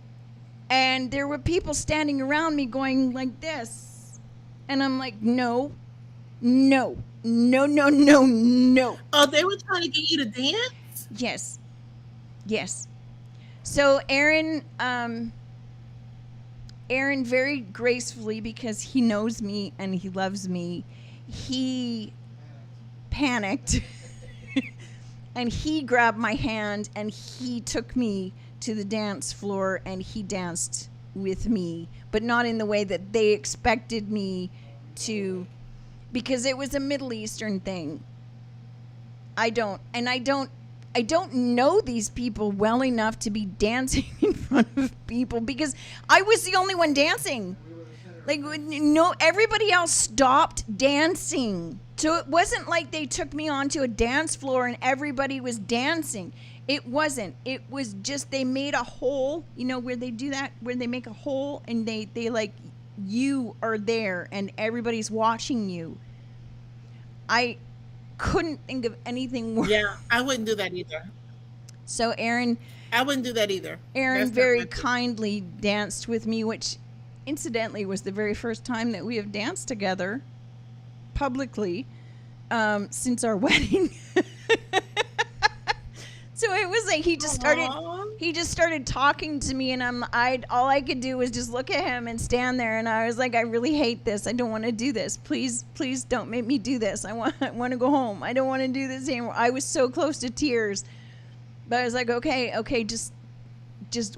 and there were people standing around me going like this, and I'm like, no. Oh, they were trying to get you to dance? Yes. So Aaron very gracefully, because he knows me and he loves me, he panicked and he grabbed my hand and he took me to the dance floor and he danced with me, but not in the way that they expected me to, because it was a Middle Eastern thing. I don't know these people well enough to be dancing in front of people, because I was the only one dancing. Like, no, everybody else stopped dancing. So it wasn't like they took me onto a dance floor and everybody was dancing. It wasn't. It was just they made a hole, where they do that, where they make a hole and they like, you are there and everybody's watching you. I couldn't think of anything worse. Yeah, I wouldn't do that either. So Aaron That's not very my thing. kindly danced with me, which incidentally was the very first time that we have danced together publicly since our wedding. So it was like he just started talking to me, and all I could do was just look at him and stand there, and I was like, I really hate this. I don't want to do this. Please don't make me do this. I want to go home. I don't want to do this anymore. I was so close to tears. But I was like, okay, just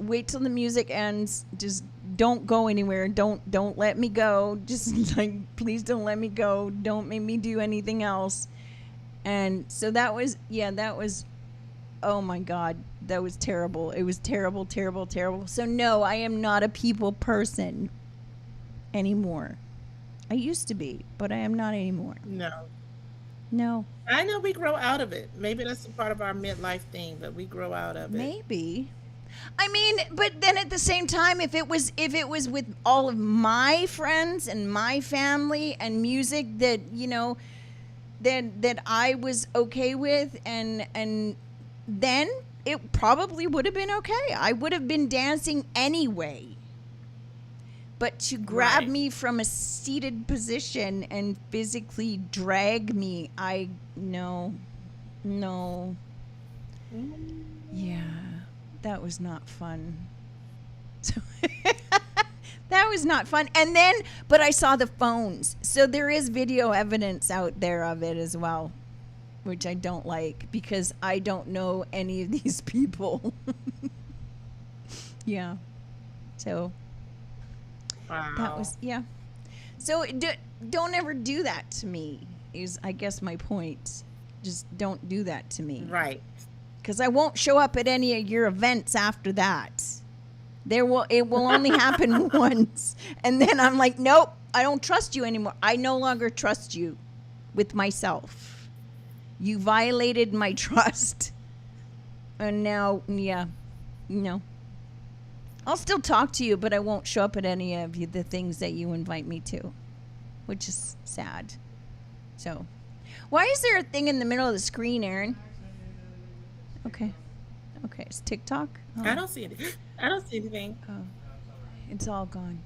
wait till the music ends. Just don't go anywhere. Don't let me go. Just like, please don't let me go. Don't make me do anything else. And so that was, oh my God, that was terrible. It was terrible. So no, I am not a people person anymore. I used to be, but I am not anymore. No. I know we grow out of it. Maybe that's a part of our midlife thing, but we grow out of it. Maybe. I mean, but then at the same time, if it was with all of my friends and my family and music that, that I was okay with, and then it probably would have been okay. I would have been dancing anyway. But to grab me from a seated position and physically drag me, no. Yeah, that was not fun. So that was not fun. And then, but I saw the phones. So there is video evidence out there of it as well, which I don't like because I don't know any of these people. Yeah. So Wow. that was, yeah. So don't ever do that to me is, I guess, my point. Just don't do that to me. Right. Because I won't show up at any of your events after that. It will only happen once. And then I'm like, nope, I don't trust you anymore. I no longer trust you with myself. You violated my trust. And now, yeah, no. I'll still talk to you, but I won't show up at any of the things that you invite me to, which is sad. So, Why is there a thing in the middle of the screen, Aaron? Okay. Okay, it's TikTok. Oh. I don't see it. I don't see anything. Oh, it's all gone.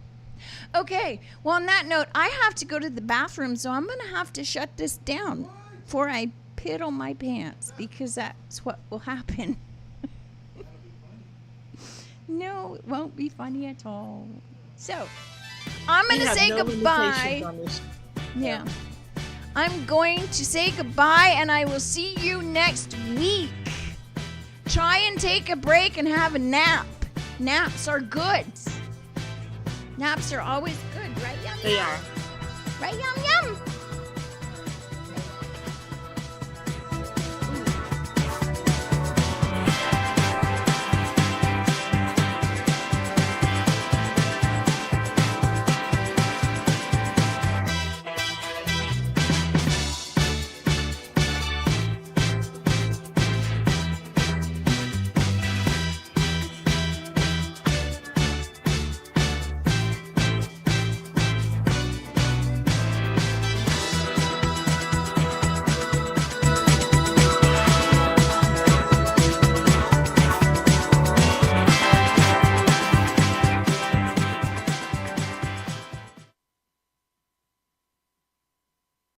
Okay, well, on that note, I have to go to the bathroom, so I'm going to have to shut this down before I piddle my pants, because that's what will happen. No, it won't be funny at all. So, I'm going to say goodbye. Yeah. I'm going to say goodbye, and I will see you next week. Try and take a break and have a nap. Naps are good. Naps are always good, right, Yum Yum? They are. Right, Yum Yum?